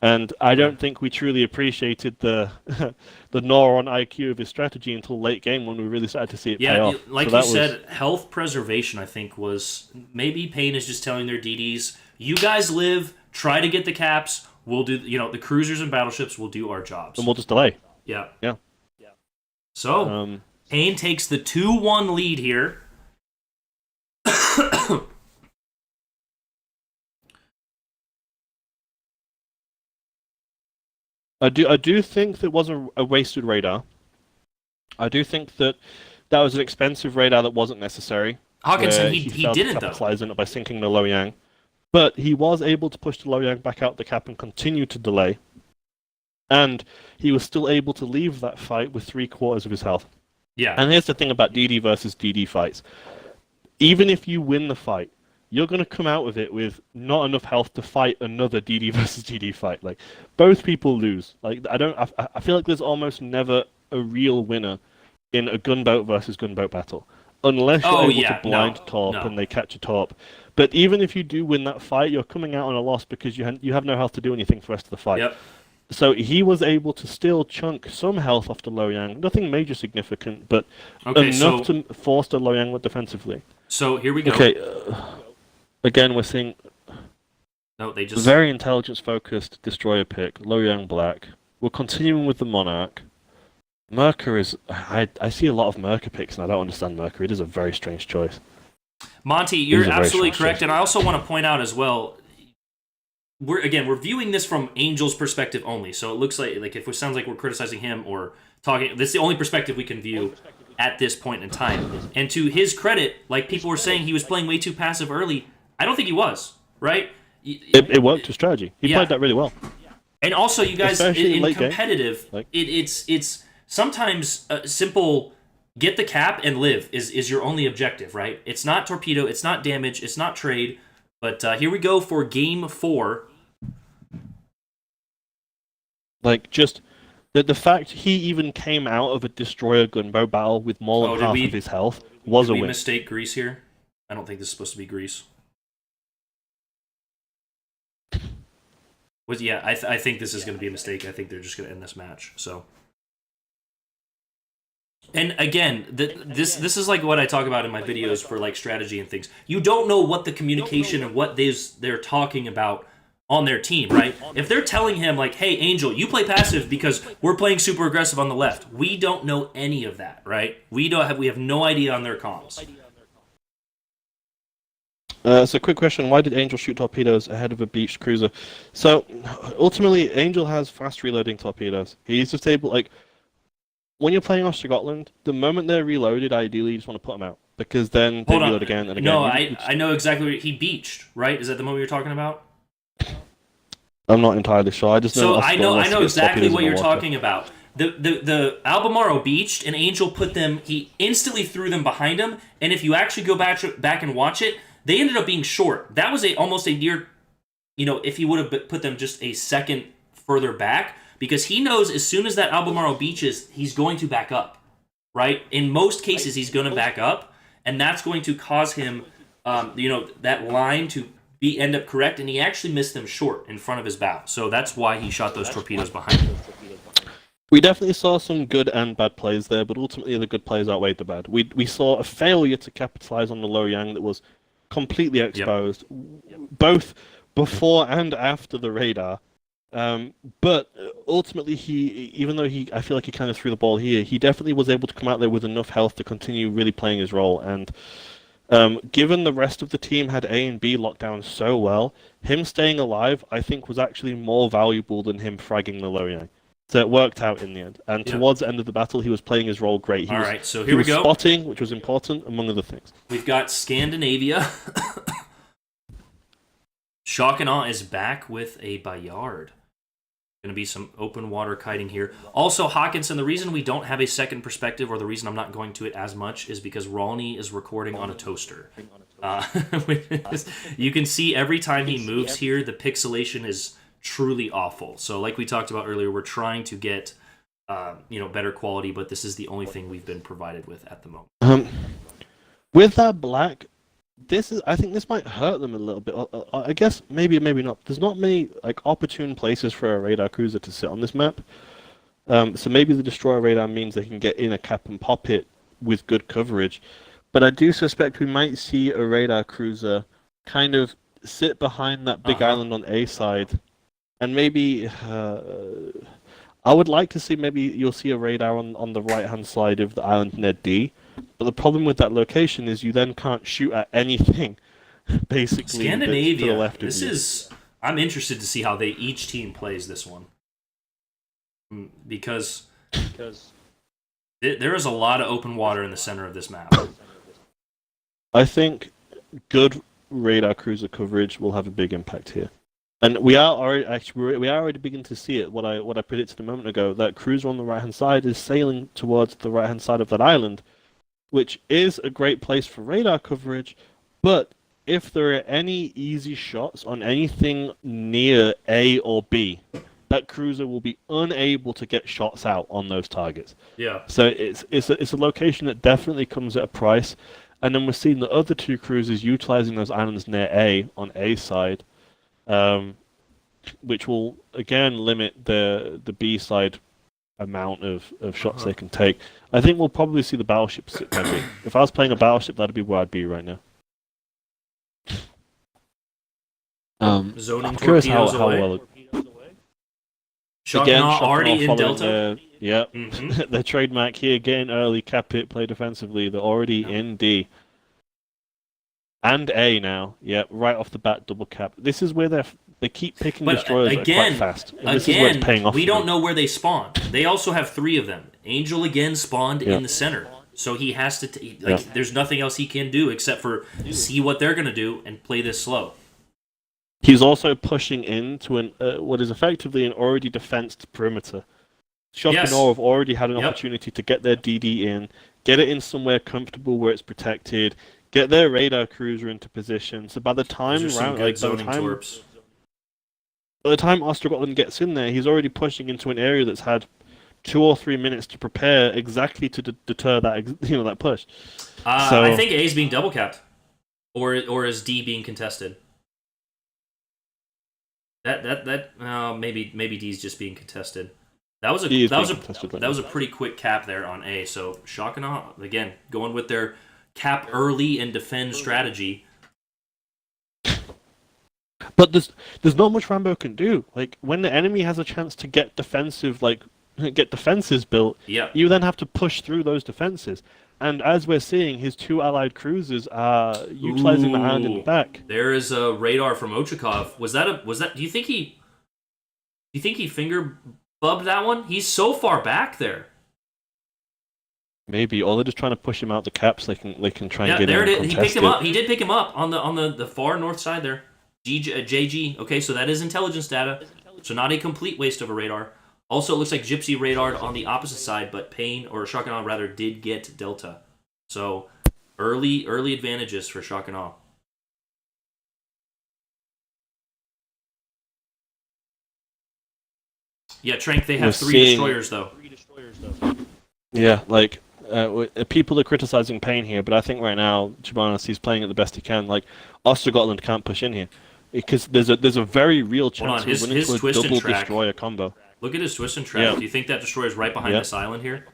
Speaker 2: And I don't think we truly appreciated the the gnaw on IQ of his strategy until late game when we really started to see it pay off.
Speaker 1: Like
Speaker 2: So
Speaker 1: you
Speaker 2: that
Speaker 1: said, health preservation, I think, was maybe Payne is just telling their DDs, you guys live, try to get the caps, we'll do, the cruisers and battleships will do our jobs.
Speaker 2: and we'll just delay.
Speaker 1: Yeah.
Speaker 2: Yeah.
Speaker 1: So, Payne takes the 2-1 lead here.
Speaker 2: I do think that was a wasted radar. I do think that was an expensive radar that wasn't necessary.
Speaker 1: Hawkinson,
Speaker 2: where
Speaker 1: he
Speaker 2: failed to
Speaker 1: didn't, though.
Speaker 2: capitalize on it by sinking the Lo Yang. But he was able to push the Lo Yang back out the cap and continue to delay. And he was still able to leave that fight with 3/4 of his health.
Speaker 1: Yeah.
Speaker 2: And here's the thing about DD versus DD fights. Even if you win the fight, you're going to come out of it with not enough health to fight another DD versus DD fight. Like, both people lose. Like, I feel like there's almost never a real winner in a gunboat versus gunboat battle. Unless you're able to blind torp and they catch a torp. But even if you do win that fight, you're coming out on a loss because you have no health to do anything for the rest of the fight.
Speaker 1: Yep.
Speaker 2: So he was able to still chunk some health off the Lo Yang. Nothing major significant, but enough to force the Lo Yang defensively.
Speaker 1: So here we go.
Speaker 2: Okay, again, we're seeing very intelligence-focused destroyer pick, Lo Yang Black. We're continuing with the Monarch. Merker is... I see a lot of Merker picks, and I don't understand Merker. It is a very strange choice.
Speaker 1: Monty, you're absolutely correct, and I also want to point out as well, we're viewing this from Angel's perspective only, so it looks like if it sounds like we're criticizing him or talking, this is the only perspective we can view at this point in time. And to his credit, like people were saying he was playing way too passive early, I don't think he was, right?
Speaker 2: It worked to strategy. He played that really well.
Speaker 1: And also, you guys,
Speaker 2: Especially
Speaker 1: in
Speaker 2: late game.
Speaker 1: competitive,
Speaker 2: Like-
Speaker 1: it's sometimes simple. Get the cap and live is your only objective, right? It's not torpedo, it's not damage, it's not trade. But here we go for game 4.
Speaker 2: Like, just the fact he even came out of a destroyer gunboat battle with more than
Speaker 1: did
Speaker 2: half
Speaker 1: we-
Speaker 2: of his health was
Speaker 1: Did
Speaker 2: a
Speaker 1: we
Speaker 2: win.
Speaker 1: mistake Greece here? I don't think this is supposed to be Greece. Yeah, I think this is going to be a mistake. I think they're just going to end this match. So, and again, this is like what I talk about in my videos for like strategy and things. You don't know what the communication and what they're talking about on their team, right? If they're telling him like, "Hey, Angel, you play passive because we're playing super aggressive on the left," we don't know any of that, right? We have no idea on their comms.
Speaker 2: So, quick question: why did Angel shoot torpedoes ahead of a beached cruiser? So, ultimately, Angel has fast reloading torpedoes. He's just able, like, when you're playing off Scotland, the moment they're reloaded, ideally you just want to put them out because then they
Speaker 1: Hold on.
Speaker 2: reload again and again.
Speaker 1: No, I know exactly what he beached, right? Is that the moment you're talking about?
Speaker 2: I'm not entirely sure. I just know.
Speaker 1: So I know
Speaker 2: Oscar
Speaker 1: exactly
Speaker 2: torpedoes
Speaker 1: what
Speaker 2: in
Speaker 1: you're
Speaker 2: the water.
Speaker 1: talking about. The Albemarle beached and Angel put them. He instantly threw them behind him. And if you actually go back and watch it, they ended up being short. That was almost a near, if he would have put them just a second further back, because he knows as soon as that Albemarle beaches, he's going to back up, right? In most cases, he's going to back up, and that's going to cause him, that line to end up correct, and he actually missed them short in front of his bow. So that's why he shot those torpedoes behind him.
Speaker 2: We definitely saw some good and bad plays there, but ultimately the good plays outweighed the bad. We saw a failure to capitalize on the Loyang that was completely exposed, both before and after the radar. But ultimately, even though I feel like he kind of threw the ball here, he definitely was able to come out there with enough health to continue really playing his role. And given the rest of the team had A and B locked down so well, him staying alive, I think, was actually more valuable than him fragging the Loyang. So it worked out in the end. And towards the end of the battle, he was playing his role great.
Speaker 1: All right, so
Speaker 2: he
Speaker 1: here we
Speaker 2: was
Speaker 1: go.
Speaker 2: Spotting, which was important, among other things.
Speaker 1: We've got Scandinavia. Shock and Awe is back with a Bayard. Going to be some open water kiting here. Also, Hawkinson, the reason we don't have a second perspective, or the reason I'm not going to it as much, is because Rolney is recording on a toaster. You can see every time he moves here, the pixelation is truly awful. So like we talked about earlier, we're trying to get better quality, but this is the only thing we've been provided with at the moment.
Speaker 2: With that black, I think this might hurt them a little bit. I guess maybe not. There's not many opportune places for a radar cruiser to sit on this map. So maybe the destroyer radar means they can get in a cap and pop it with good coverage. But I do suspect we might see a radar cruiser kind of sit behind that big island on A side. And maybe I would like to see maybe you'll see a radar on the right-hand side of the island near D. But the problem with that location is you then can't shoot at anything, basically.
Speaker 1: Scandinavia,
Speaker 2: to the left of
Speaker 1: this
Speaker 2: you.
Speaker 1: is... I'm interested to see how each team plays this one. Because there is a lot of open water in the center of this map.
Speaker 2: I think good radar cruiser coverage will have a big impact here. And we are already beginning to see it. What I predicted a moment ago, that cruiser on the right hand side is sailing towards the right hand side of that island, which is a great place for radar coverage. But if there are any easy shots on anything near A or B, that cruiser will be unable to get shots out on those targets.
Speaker 1: Yeah.
Speaker 2: So it's a location that definitely comes at a price. And then we're seeing the other two cruisers utilizing those islands near A on A side. Which will again limit the B side amount of shots they can take. I think we'll probably see the battleship sit there. If I was playing a battleship, that'd be where I'd be right now.
Speaker 1: Zoning
Speaker 2: I'm curious
Speaker 1: torpedoes
Speaker 2: how
Speaker 1: away.
Speaker 2: well.
Speaker 1: Shock and Awe
Speaker 2: Shock and
Speaker 1: already
Speaker 2: Awe
Speaker 1: in
Speaker 2: following
Speaker 1: Delta.
Speaker 2: Their trademark here, get in early, cap it, play defensively. They're already in D. And A now. Yep, right off the bat, double cap. This is where they keep picking
Speaker 1: But
Speaker 2: destroyers that are quite fast. And this is where it's paying off.
Speaker 1: We
Speaker 2: for
Speaker 1: don't
Speaker 2: them.
Speaker 1: know where they spawned. They also have 3 of them. Angel again spawned in the center. So he has to... there's nothing else he can do except for see what they're going to do and play this slow.
Speaker 2: He's also pushing into what is effectively an already defensed perimeter. Shock
Speaker 1: Yes.
Speaker 2: and Awe have already had an
Speaker 1: Yep.
Speaker 2: opportunity to get their DD in, get it in somewhere comfortable where it's protected, get their radar cruiser into position. So by the time
Speaker 1: Those are some good zoning
Speaker 2: by
Speaker 1: torps.
Speaker 2: the time Ostergotland gets in there, he's already pushing into an area that's had 2 or 3 minutes to prepare exactly to deter that that push. So-
Speaker 1: I think A is being double capped, or is D being contested? Maybe D's just being contested. That was
Speaker 2: D is being
Speaker 1: a
Speaker 2: contested right
Speaker 1: that was
Speaker 2: now.
Speaker 1: a pretty quick cap there on A. So Shock and Awe again going with their cap early and defend strategy.
Speaker 2: But there's not much Rambo can do. Like when the enemy has a chance to get defensives built,
Speaker 1: Yeah.
Speaker 2: you then have to push through those defenses. And as we're seeing, his 2 allied cruisers are utilizing the island in the
Speaker 1: Ooh.
Speaker 2: back.
Speaker 1: There is a radar from Ochakov. Was that? Do you think he finger bubbed that one? He's so far back there.
Speaker 2: Maybe, or they're just trying to push him out the caps. They can try and
Speaker 1: Yeah,
Speaker 2: get
Speaker 1: there
Speaker 2: him
Speaker 1: it is.
Speaker 2: and
Speaker 1: He
Speaker 2: contest
Speaker 1: picked him
Speaker 2: it.
Speaker 1: up. He did pick him up on the far north side there. JG. Okay, so that is intelligence data. So not a complete waste of a radar. Also, it looks like Gypsy radared on the opposite side, but Pain, or Shock and Awe rather, did get Delta. So early advantages for Shock and Awe. Yeah, Trank, they have
Speaker 2: We're
Speaker 1: 3
Speaker 2: seeing-
Speaker 1: destroyers though.
Speaker 2: Yeah, like people are criticizing Payne here, but I think right now, to be honest, he's playing it the best he can. Like Ostergotland can't push in here because there's a very real chance
Speaker 1: on, his-
Speaker 2: of winning
Speaker 1: his
Speaker 2: to a
Speaker 1: twist and
Speaker 2: double
Speaker 1: track.
Speaker 2: destroyer combo.
Speaker 1: Look at his twist and track.
Speaker 2: Yeah.
Speaker 1: Do you think that destroyer is right behind
Speaker 2: Yeah.
Speaker 1: this island here?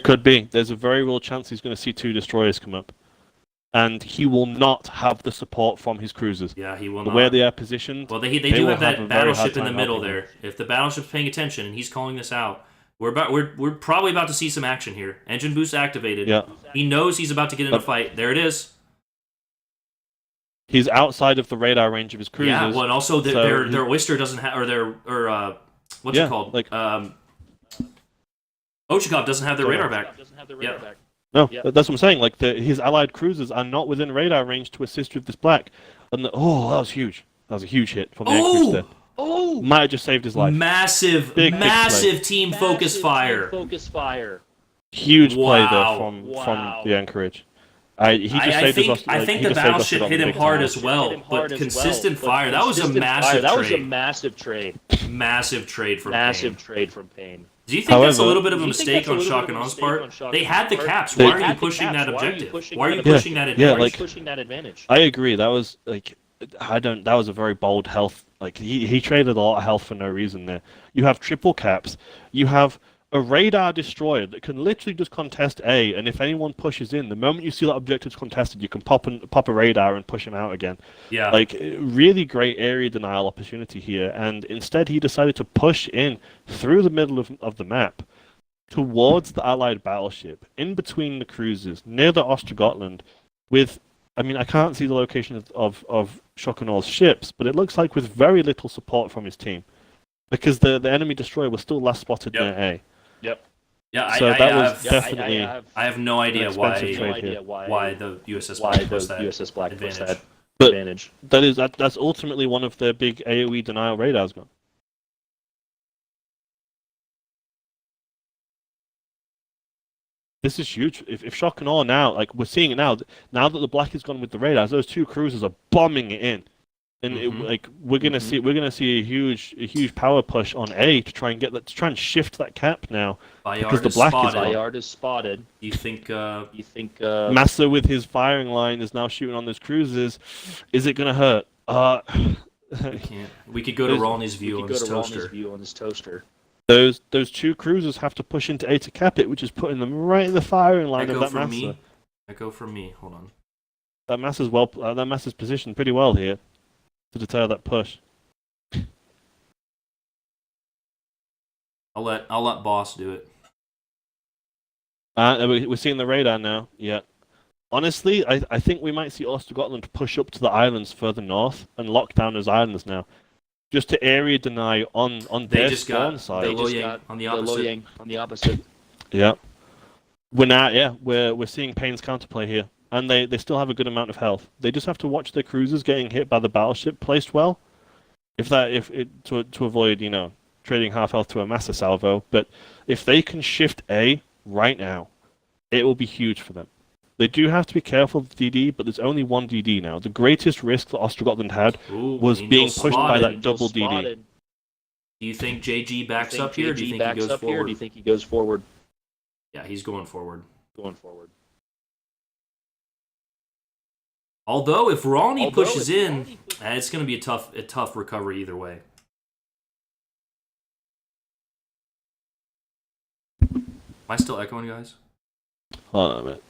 Speaker 2: Could be. There's a very real chance he's going to see 2 destroyers come up, and he will not have the support from his cruisers.
Speaker 1: Yeah, he will
Speaker 2: The
Speaker 1: not.
Speaker 2: way they are positioned.
Speaker 1: Well, they
Speaker 2: they
Speaker 1: do
Speaker 2: will
Speaker 1: have
Speaker 2: have a
Speaker 1: that
Speaker 2: very hard
Speaker 1: battleship in the
Speaker 2: time
Speaker 1: middle
Speaker 2: helping
Speaker 1: there. If the battleship's paying attention and he's calling this out, we're probably about to see some action here. Engine boost activated.
Speaker 2: Yeah,
Speaker 1: He knows he's about to get in a fight. There it is.
Speaker 2: he's outside of the radar range of his cruisers.
Speaker 1: Yeah. Well, and also
Speaker 2: so
Speaker 1: their oyster doesn't have, or what's
Speaker 2: Yeah,
Speaker 1: it called?
Speaker 2: like-
Speaker 1: Ochakov doesn't have their radar back. Yeah.
Speaker 2: No,
Speaker 3: Yeah.
Speaker 2: that's what I'm saying. Like his allied cruisers are not within radar range to assist with this black. And that was huge. That was a huge hit from the Anchorage there.
Speaker 3: Oh!
Speaker 2: Might have just saved his life.
Speaker 1: Massive,
Speaker 2: Big
Speaker 1: massive team focus fire.
Speaker 3: Focus fire.
Speaker 2: Huge play there
Speaker 1: Wow.
Speaker 2: from
Speaker 3: Wow.
Speaker 2: the Anchorage. He just
Speaker 1: I
Speaker 2: saved his
Speaker 1: think
Speaker 2: he
Speaker 1: the
Speaker 2: just saved us
Speaker 1: battleship
Speaker 2: on
Speaker 1: hit
Speaker 2: the
Speaker 1: him
Speaker 2: big
Speaker 1: hard
Speaker 2: time.
Speaker 1: as well,
Speaker 3: Hit him
Speaker 1: but
Speaker 3: hard as
Speaker 1: consistent
Speaker 3: well,
Speaker 1: fire.
Speaker 3: but
Speaker 1: That was a
Speaker 3: consistent
Speaker 1: massive
Speaker 3: fire. That was a
Speaker 1: trade.
Speaker 3: massive trade.
Speaker 1: Massive trade from
Speaker 3: Massive
Speaker 1: Payne.
Speaker 3: trade from Payne.
Speaker 1: Do you think that's a
Speaker 2: However-
Speaker 1: little bit of a
Speaker 3: Do you think
Speaker 1: mistake
Speaker 3: that's a
Speaker 1: on
Speaker 3: little
Speaker 1: Shock
Speaker 3: bit
Speaker 1: and
Speaker 3: of a
Speaker 1: Awe's
Speaker 3: mistake
Speaker 1: part?
Speaker 3: on Shock
Speaker 1: They
Speaker 3: and
Speaker 1: had the
Speaker 3: Awe's
Speaker 1: caps.
Speaker 3: part?
Speaker 1: Why
Speaker 3: They
Speaker 1: are you
Speaker 3: had the
Speaker 1: pushing
Speaker 3: caps.
Speaker 1: that
Speaker 3: Why are you
Speaker 1: objective?
Speaker 3: pushing
Speaker 1: Why are you
Speaker 3: that
Speaker 1: pushing that
Speaker 3: objective?
Speaker 2: Yeah,
Speaker 1: advantage?
Speaker 2: like-
Speaker 3: Pushing that advantage.
Speaker 2: I agree. That was that was a very bold health. Like he traded a lot of health for no reason there. You have triple caps. You have a radar destroyer that can literally just contest A, and if anyone pushes in, the moment you see that objective's contested, you can pop a radar and push him out again.
Speaker 1: Yeah.
Speaker 2: Like really great area denial opportunity here, and instead he decided to push in through the middle of the map towards the Allied battleship, in between the cruisers, near the Ostergotland, with, I mean, I can't see the location of Shock and Aw's ships, but it looks like with very little support from his team, because the enemy destroyer was still last spotted
Speaker 1: Yep.
Speaker 2: near A.
Speaker 1: Yeah,
Speaker 2: So
Speaker 1: I
Speaker 2: that was
Speaker 1: have,
Speaker 2: definitely
Speaker 1: I have no idea
Speaker 2: expensive
Speaker 1: why
Speaker 2: trade here.
Speaker 1: why the USS
Speaker 3: why
Speaker 1: Black
Speaker 3: the
Speaker 1: was that
Speaker 3: USS Black was
Speaker 1: advantage.
Speaker 3: that
Speaker 2: But-
Speaker 3: advantage.
Speaker 2: That's ultimately one of their big AoE denial radars gone. This is huge. If Shock and Awe now, like we're seeing it now, now that the black is gone with the radars, those 2 cruisers are bombing it in, and
Speaker 1: Mhm.
Speaker 2: we're gonna see a huge power push on A to try and get that, to try and shift that cap now.
Speaker 1: Bayard
Speaker 2: the
Speaker 1: is
Speaker 2: black is
Speaker 1: spotted.
Speaker 2: on.
Speaker 3: Bayard is spotted.
Speaker 1: You think
Speaker 3: You think
Speaker 2: Massa with his firing line is now shooting on those cruisers. Is it gonna hurt?
Speaker 1: we can't? We could go to
Speaker 2: There's-
Speaker 1: Rolney's
Speaker 3: we
Speaker 1: view
Speaker 3: could
Speaker 1: on
Speaker 3: go
Speaker 1: his
Speaker 3: to Romney's
Speaker 1: toaster.
Speaker 3: view on his toaster?
Speaker 2: Those 2 cruisers have to push into A to cap it, which is putting them right in the firing line
Speaker 1: Echo
Speaker 2: of that
Speaker 1: from
Speaker 2: Massa.
Speaker 1: me. Echo from me. Hold on.
Speaker 2: That Massa's positioned pretty well here to deter that push.
Speaker 1: I'll let Boss do it.
Speaker 2: We're seeing the radar now. Yeah. Honestly, I think we might see Ostergotland push up to the islands further north and lock down those islands now, just to area deny on
Speaker 1: They
Speaker 2: their
Speaker 1: just
Speaker 2: spawn
Speaker 1: got
Speaker 2: side.
Speaker 1: the
Speaker 3: They just
Speaker 1: Loyang
Speaker 3: got
Speaker 1: on the
Speaker 3: the
Speaker 1: opposite.
Speaker 3: Loyang on the opposite.
Speaker 2: Yeah. We're seeing Payne's counterplay here, and they still have a good amount of health. They just have to watch their cruisers getting hit by the battleship placed well, To avoid trading half health to a master salvo. But if they can shift A right now, it will be huge for them. They do have to be careful of DD, but there's only one DD now. The greatest risk that Ostergotland had was
Speaker 1: Angel
Speaker 2: being pushed by that
Speaker 1: spotted.
Speaker 2: double DD.
Speaker 3: Spotted.
Speaker 1: Do you think JG backs
Speaker 3: Do you
Speaker 1: up
Speaker 3: think
Speaker 1: here? Or do you
Speaker 3: JG
Speaker 1: think he
Speaker 3: backs
Speaker 1: goes
Speaker 3: up here, or
Speaker 1: forward?
Speaker 3: do you think he goes forward?
Speaker 1: Yeah, he's going forward.
Speaker 3: Going forward.
Speaker 1: Although if Ronnie pushes in, it's going to be a tough recovery either way. Am I still echoing, guys?
Speaker 2: Hold on a minute.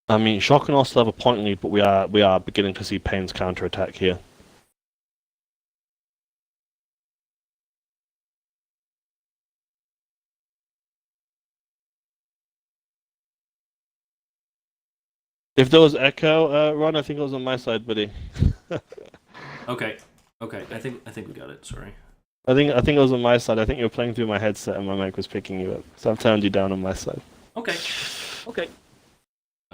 Speaker 2: I mean, Shock and still have a point lead, but we are beginning to see Payne's counterattack here. If there was echo, Ron, I think it was on my side, buddy.
Speaker 1: Okay. I think we got it. Sorry.
Speaker 2: I think it was on my side. I think you were playing through my headset and my mic was picking you up, so I've turned you down on my side.
Speaker 1: Okay.
Speaker 3: Okay.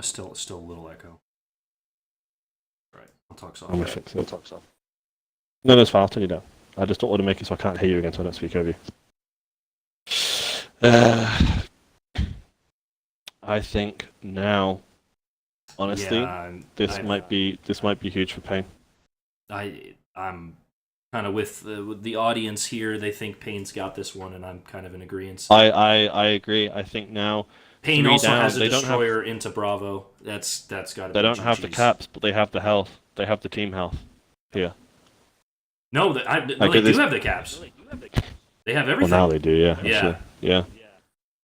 Speaker 1: Still a little echo. All right. I'll talk soft.
Speaker 2: I'm gonna fix
Speaker 3: We'll
Speaker 2: it.
Speaker 3: talk soft.
Speaker 2: No, it's fine. I'll turn you down. I just don't want to make it so I can't hear you again, so I don't speak over you. I think now, honestly,
Speaker 1: Yeah,
Speaker 2: this might be huge for Payne.
Speaker 1: I'm kind of with the audience here. They think Payne's got this one, and I'm kind of in agreement.
Speaker 2: I agree. I think now
Speaker 1: Payne
Speaker 2: 3
Speaker 1: also
Speaker 2: down,
Speaker 1: has a
Speaker 2: they don't have-
Speaker 1: destroyer into Bravo. That's got to.
Speaker 2: They don't have the caps, but they have the health. They have the team health here.
Speaker 1: No, they do have the caps. They have
Speaker 2: Well,
Speaker 1: everything.
Speaker 2: now they do, yeah.
Speaker 1: Yeah.
Speaker 2: Actually. Yeah.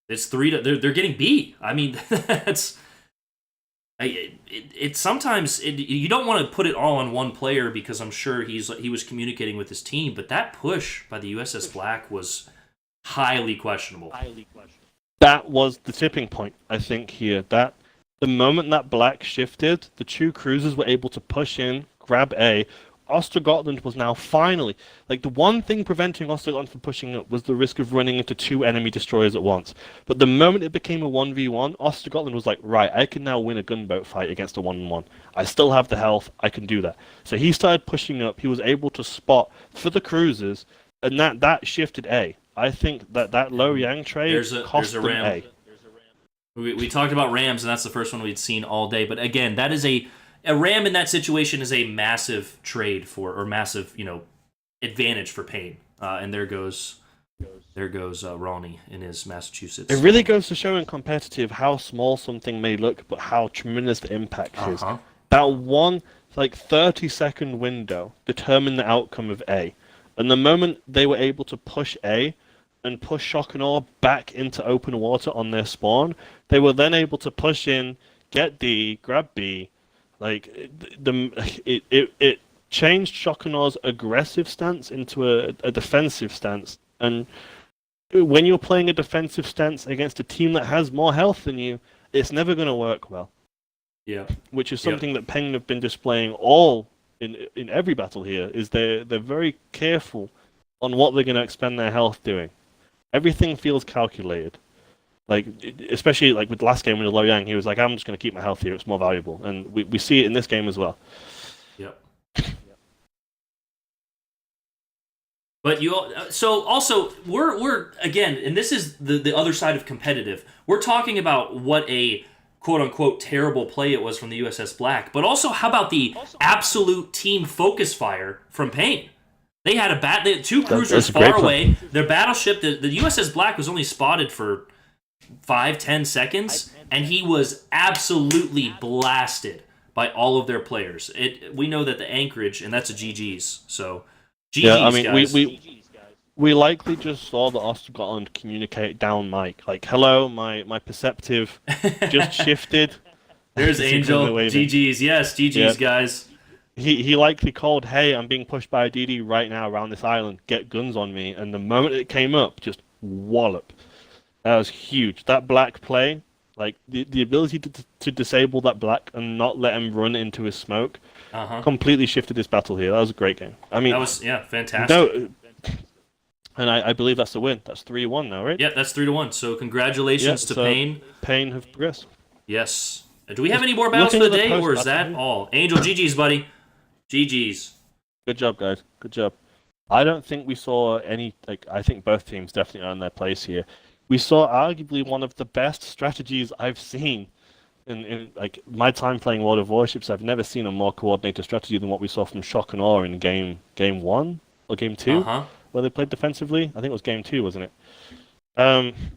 Speaker 1: It's 3 to. They're getting B. I mean, that's. Sometimes you don't want to put it all on one player because I'm sure he was communicating with his team, but that push by the USS Black was highly questionable.
Speaker 2: That was the tipping point, I think, here. That the moment that Black shifted, the 2 cruisers were able to push in, grab A. Ostergotland was now finally, like, the one thing preventing Ostergotland from pushing up was the risk of running into 2 enemy destroyers at once. But the moment it became a 1v1, Ostergotland was like, right, I can now win a gunboat fight against a 1-on-1. I still have the health, I can do that. So he started pushing up, he was able to spot for the cruisers, and that shifted A. I think that Lo Yang trade cost them A.
Speaker 1: We talked about Rams, and that's the first one we'd seen all day. But again, that is a Ram in that situation is a massive trade or massive, advantage for Payne. And there goes Ronnie in his Massachusetts.
Speaker 2: It really goes to show in competitive how small something may look, but how tremendous the impact is. That one 30-second window determined the outcome of A. And the moment they were able to push A and push Shock and Awe back into open water on their spawn, they were then able to push in, get D, grab B. It changed Shock and Awe's aggressive stance into a defensive stance. And when you're playing a defensive stance against a team that has more health than you, it's never going to work well.
Speaker 1: Yeah.
Speaker 2: Which is something that Peng have been displaying all in every battle here, is they're very careful on what they're going to expend their health doing. Everything feels calculated. Especially with the last game with Lo Yang, he was like, I'm just going to keep my health here, it's more valuable. And we see it in this game as well.
Speaker 1: Yep. But so also we're again, and this is the other side of competitive. We're talking about what a quote unquote terrible play it was from the USS Black, but also how about the absolute team focus fire from Payne? They had they had 2 cruisers far away. Their battleship, the USS Black, was only spotted for 5-10 seconds, and he was absolutely blasted by all of their players. We know that the anchorage, and that's a GG's. So, GG's,
Speaker 2: yeah, I mean,
Speaker 1: guys.
Speaker 2: we likely just saw the Ostergotland communicate down mic. Hello, my perceptive just shifted.
Speaker 1: There's Angel. GG's, yes, GG's, guys.
Speaker 2: He likely called, hey, I'm being pushed by a DD right now around this island. Get guns on me. And the moment it came up, just wallop. That was huge. That Black play, the ability to disable that Black and not let him run into his smoke, completely shifted this battle here. That was a great game. I mean,
Speaker 1: that was fantastic.
Speaker 2: No, And I believe that's the win. That's 3-1 now, right?
Speaker 1: Yeah, that's 3-1. So congratulations to
Speaker 2: so
Speaker 1: Payne.
Speaker 2: Payne have progressed.
Speaker 1: Yes. Do we have any more battles for
Speaker 2: Looking
Speaker 1: the
Speaker 2: at the
Speaker 1: day, or is
Speaker 2: post-battle
Speaker 1: that all? Angel, GG's, buddy. GG's.
Speaker 2: Good job, guys. Good job. I don't think we saw any. I think both teams definitely earned their place here. We saw arguably one of the best strategies I've seen in like my time playing World of Warships. I've never seen a more coordinated strategy than what we saw from Shock and Awe in game one or game two, where they played defensively. I think it was game two, wasn't it?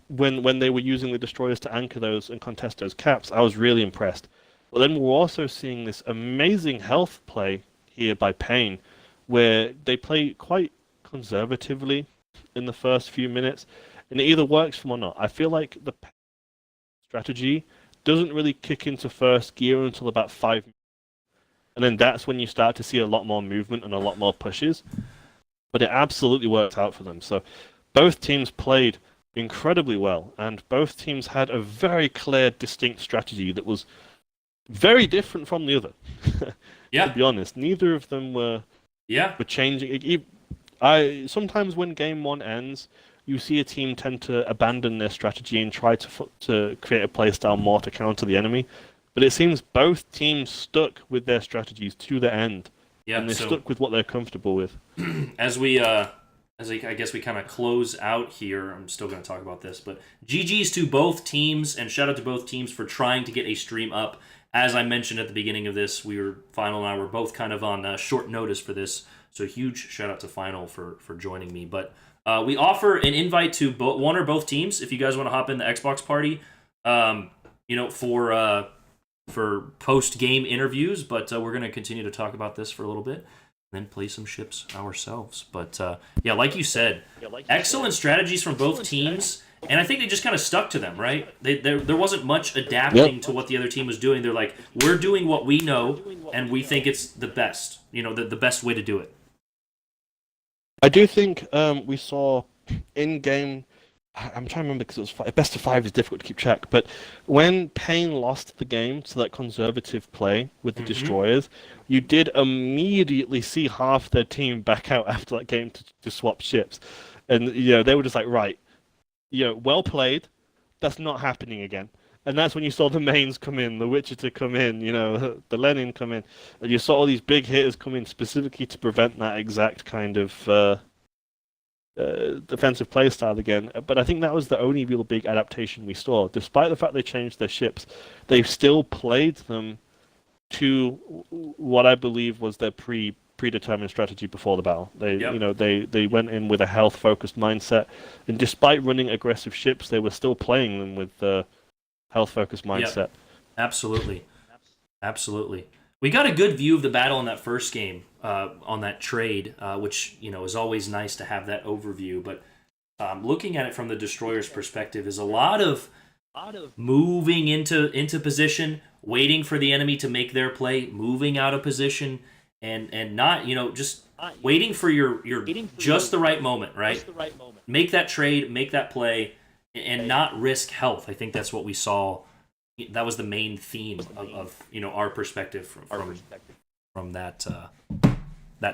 Speaker 2: When they were using the destroyers to anchor those and contest those caps, I was really impressed. But then we're also seeing this amazing health play here by Payne, where they play quite conservatively in the first few minutes, and it either works for them or not. I feel like the strategy doesn't really kick into first gear until about 5 minutes, and then that's when you start to see a lot more movement and a lot more pushes. But it absolutely worked out for them. So both teams played incredibly well, and both teams had a very clear, distinct strategy that was very different from the other.
Speaker 1: Yeah.
Speaker 2: To be honest, neither of them were changing. Sometimes when game one ends, you see a team tend to abandon their strategy and try to create a playstyle more to counter the enemy. But it seems both teams stuck with their strategies to the end.
Speaker 1: Yeah,
Speaker 2: and they stuck with what they're comfortable with.
Speaker 1: As I guess we kind of close out here, I'm still going to talk about this, but GG's to both teams, and shout out to both teams for trying to get a stream up. As I mentioned at the beginning of this, Final and I were both kind of on short notice for this, so huge shout out to Final for joining me. But we offer an invite to one or both teams if you guys want to hop in the Xbox party, for post-game interviews, but we're going to continue to talk about this for a little bit, and then play some ships ourselves. But like you said, excellent strategies from both teams, and I think they just kind of stuck to them, right? There wasn't much adapting to what the other team was doing. They're like, we're doing what we know, and we think it's the best, the best way to do it.
Speaker 2: I do think we saw in-game... I'm trying to remember because it was best of 5 is difficult to keep track. But when Payne lost the game to that conservative play with the destroyers, you did immediately see half their team back out after that game to swap ships, and they were just like, right, well played. That's not happening again. And that's when you saw the mains come in, the Wichita come in, the Lenin come in, and you saw all these big hitters come in specifically to prevent that exact kind of defensive playstyle again. But I think that was the only real big adaptation we saw. Despite the fact they changed their ships, they still played them to what I believe was their predetermined strategy before the battle. They went in with a health focused mindset, and despite running aggressive ships, they were still playing them with the health focused mindset.
Speaker 1: Yep. Absolutely. We got a good view of the battle in that first game on that trade, which is always nice to have that overview. But looking at it from the destroyer's perspective is a lot of moving into position, waiting for the enemy to make their play, moving out of position, and not just waiting for your just the right moment, right? Make that trade, make that play, and not risk health. I think that's what we saw. That was the main theme of our perspective from that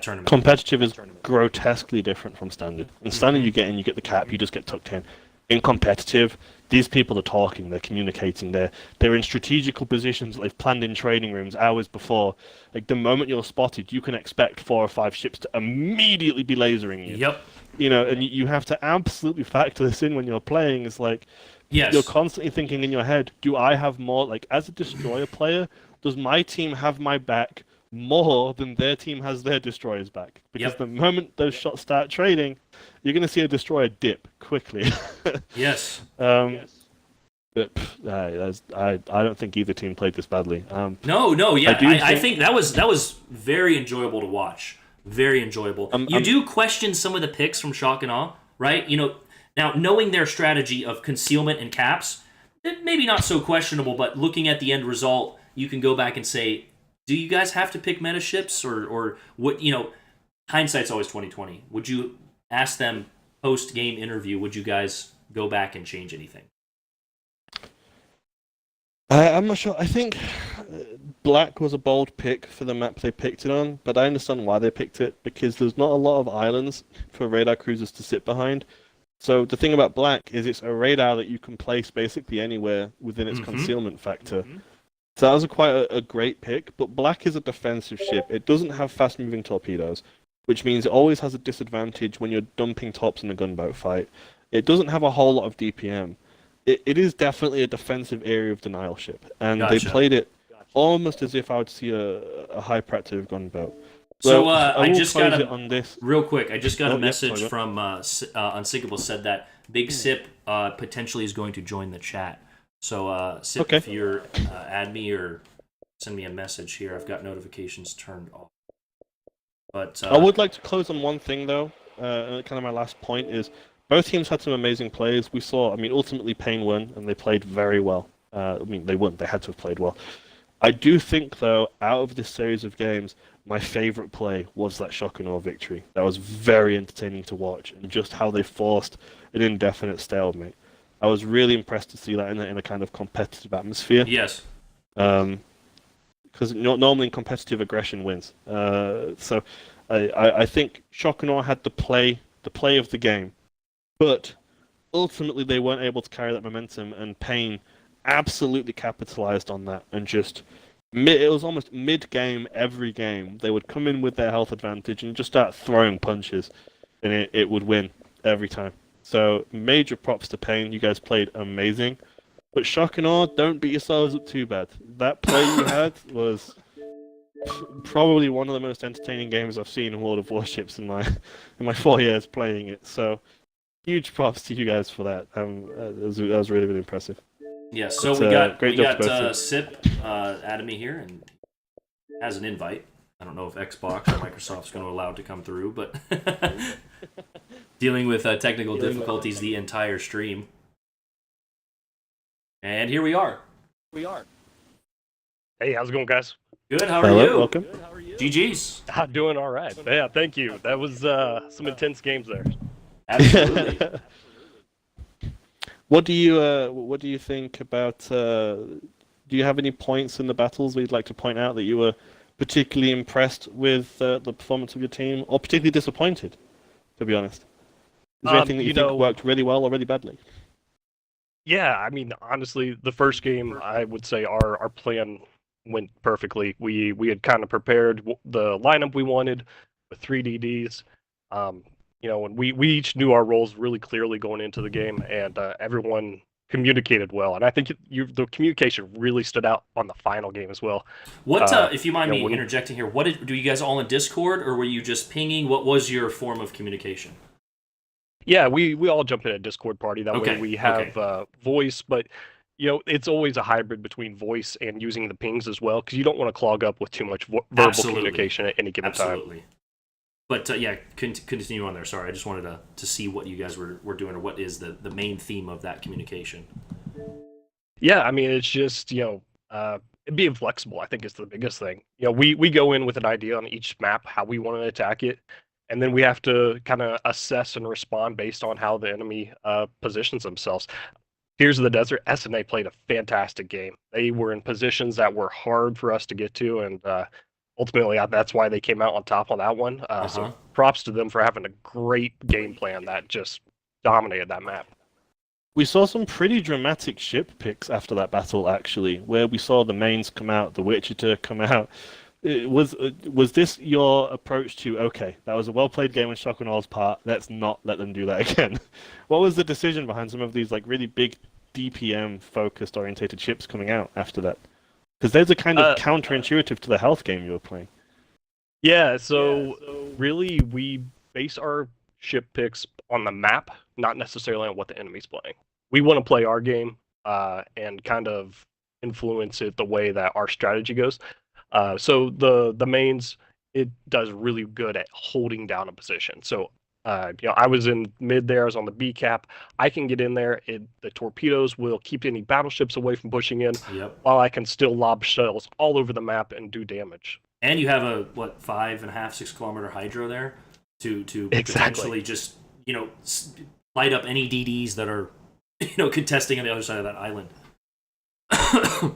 Speaker 1: tournament.
Speaker 2: Competitive is grotesquely different from standard. In standard, you get the cap, you just get tucked in. In competitive, these people are talking, they're communicating, they're in strategical positions that they've planned in training rooms hours before. Like the moment you're spotted, you can expect 4 or 5 ships to immediately be lasering you.
Speaker 1: Yep.
Speaker 2: And you have to absolutely factor this in when you're playing. It's like,
Speaker 1: yes,
Speaker 2: you're constantly thinking in your head, do I have more, as a destroyer player, does my team have my back more than their team has their destroyers back? Because the moment those shots start trading, you're going to see a destroyer dip quickly.
Speaker 1: Yes.
Speaker 2: But I don't think either team played this badly.
Speaker 1: I think that was very enjoyable to watch. Very enjoyable. You do question some of the picks from Shock and Awe, right? Now, knowing their strategy of concealment and caps, maybe not so questionable, but looking at the end result, you can go back and say, do you guys have to pick meta ships? Or what, hindsight's always 20/20. Would you ask them post-game interview, would you guys go back and change anything?
Speaker 2: I'm not sure. I think Black was a bold pick for the map they picked it on, but I understand why they picked it, because there's not a lot of islands for radar cruisers to sit behind. So the thing about Black is it's a radar that you can place basically anywhere within its concealment factor. So that was quite a great pick, but Black is a defensive ship. It doesn't have fast-moving torpedoes, which means it always has a disadvantage when you're dumping tops in a gunboat fight. It doesn't have a whole lot of DPM. It is definitely a defensive area of denial ship, and they played it almost as if I would see a high practice gunboat.
Speaker 1: So I just got
Speaker 2: on this.
Speaker 1: Real quick. I just got a message from Unsinkable said that Big Sip potentially is going to join the chat. So Sip, if you're add me or send me a message here. I've got notifications turned off. But
Speaker 2: I would like to close on one thing though. Kind of my last point is both teams had some amazing plays. We saw, ultimately Pain won and they played very well. They won. They had to have played well. I do think, though, out of this series of games, my favorite play was that Shock and Awe victory. That was very entertaining to watch, and just how they forced an indefinite stalemate. I was really impressed to see that in a kind of competitive atmosphere.
Speaker 1: Yes.
Speaker 2: Because normally in competitive aggression wins. So I think Shock and Awe had the play of the game, but ultimately they weren't able to carry that momentum, and Pain absolutely capitalized on that, and just it was almost mid-game every game they would come in with their health advantage and just start throwing punches, and it would win every time. So major props to Pain. You guys played amazing, but Shock and Awe, don't beat yourselves up too bad. That play you had was probably one of the most entertaining games I've seen in World of Warships in my 4 years playing it. So huge props to you guys for that. That was really, really impressive.
Speaker 1: Yeah, so we got Sip added me here and has an invite. I don't know if Xbox or Microsoft's going to allow it to come through, but dealing with technical difficulties the entire stream. And here we are.
Speaker 4: Hey, how's it going, guys?
Speaker 1: Good, how are you?
Speaker 2: Welcome.
Speaker 3: Good, how are you?
Speaker 1: GG's.
Speaker 4: Doing all right. Yeah, thank you. That was some intense games there.
Speaker 1: Absolutely.
Speaker 2: What do you think about? Do you have any points in the battles where you'd like to point out that you were particularly impressed with the performance of your team, or particularly disappointed? To be honest, is there anything that you think worked really well or really badly?
Speaker 4: Yeah, honestly, the first game, I would say our plan went perfectly. We had kind of prepared the lineup we wanted with 3 DDs. And we each knew our roles really clearly going into the game, and everyone communicated well. And I think the communication really stood out on the final game as well.
Speaker 1: What, if you mind me interjecting here, do you guys all in Discord, or were you just pinging? What was your form of communication?
Speaker 4: Yeah, we all jump in a Discord party. That way we have voice, but it's always a hybrid between voice and using the pings as well, because you don't want to clog up with too much verbal communication at any given time.
Speaker 1: But continue on there. Sorry, I just wanted to see what you guys were doing, or what is the main theme of that communication.
Speaker 4: Yeah, it's just being flexible. I think is the biggest thing. We go in with an idea on each map how we want to attack it, and then we have to kind of assess and respond based on how the enemy positions themselves. Tears of the Desert, SNA played a fantastic game. They were in positions that were hard for us to get to, and ultimately, that's why they came out on top on that one. So props to them for having a great game plan that just dominated that map.
Speaker 2: We saw some pretty dramatic ship picks after that battle, actually, where we saw the mains come out, the Wichita come out. Was this your approach to, okay, that was a well-played game on Shock and Awe's part, let's not let them do that again? What was the decision behind some of these really big DPM-focused orientated ships coming out after that? Because those are kind of counterintuitive to the health game you were playing.
Speaker 4: Yeah, so really we base our ship picks on the map, not necessarily on what the enemy's playing. We want to play our game and kind of influence it the way that our strategy goes. So the mains, it does really good at holding down a position. So I was in mid there, I was on the B cap. I can get in there. The torpedoes will keep any battleships away from pushing in, while I can still lob shells all over the map and do damage.
Speaker 1: And you have a 5.5, 6 kilometer hydro there to potentially just light up any DDs that are contesting on the other side of that island.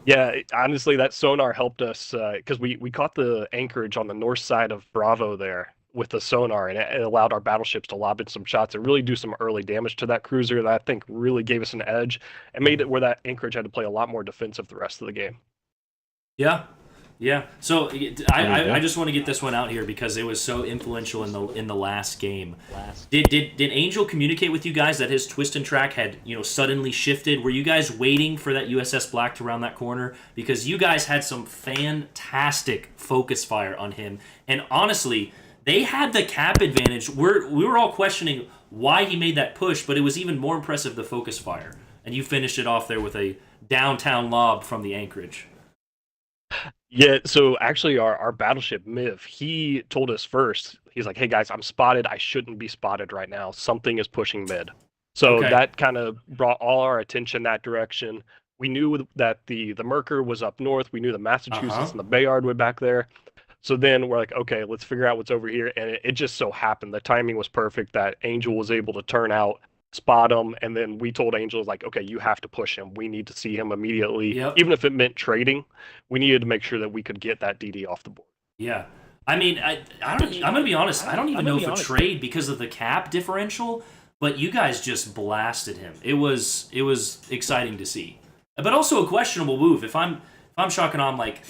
Speaker 4: Yeah, honestly, that sonar helped us because we caught the anchorage on the north side of Bravo there with the sonar, and it allowed our battleships to lob in some shots and really do some early damage to that cruiser that I think really gave us an edge and made it where that anchorage had to play a lot more defensive the rest of the game.
Speaker 1: Yeah, yeah. So
Speaker 2: Yeah.
Speaker 1: I just want to get this one out here because it was so influential in the last game. Did Angel communicate with you guys that his twist and track had suddenly shifted? Were you guys waiting for that USS Black to round that corner? Because you guys had some fantastic focus fire on him, and honestly, they had the cap advantage. We were all questioning why he made that push, but it was even more impressive the focus fire, and you finished it off there with a downtown lob from the anchorage.
Speaker 4: Yeah, so actually our battleship Miv, he told us first, he's like, hey guys, I'm spotted. I shouldn't be spotted right now. Something is pushing mid. So
Speaker 1: Okay.
Speaker 4: that kind of brought all our attention that direction. We knew that the Merker was up north. We knew the Massachusetts
Speaker 1: Uh-huh.
Speaker 4: and the Bayard were back there. So then we're like, okay, let's figure out what's over here. And it just so happened the timing was perfect that Angel was able to turn out, spot him, and then we told Angel like, okay, you have to push him. We need to see him immediately.
Speaker 1: Yep.
Speaker 4: Even if it meant trading, we needed to make sure that we could get that DD off the board.
Speaker 1: Yeah. I mean, I'm going to be honest. I don't even know if a trade because of the cap differential, but you guys just blasted him. It was exciting to see, but also a questionable move. If I'm Shock and I'm like,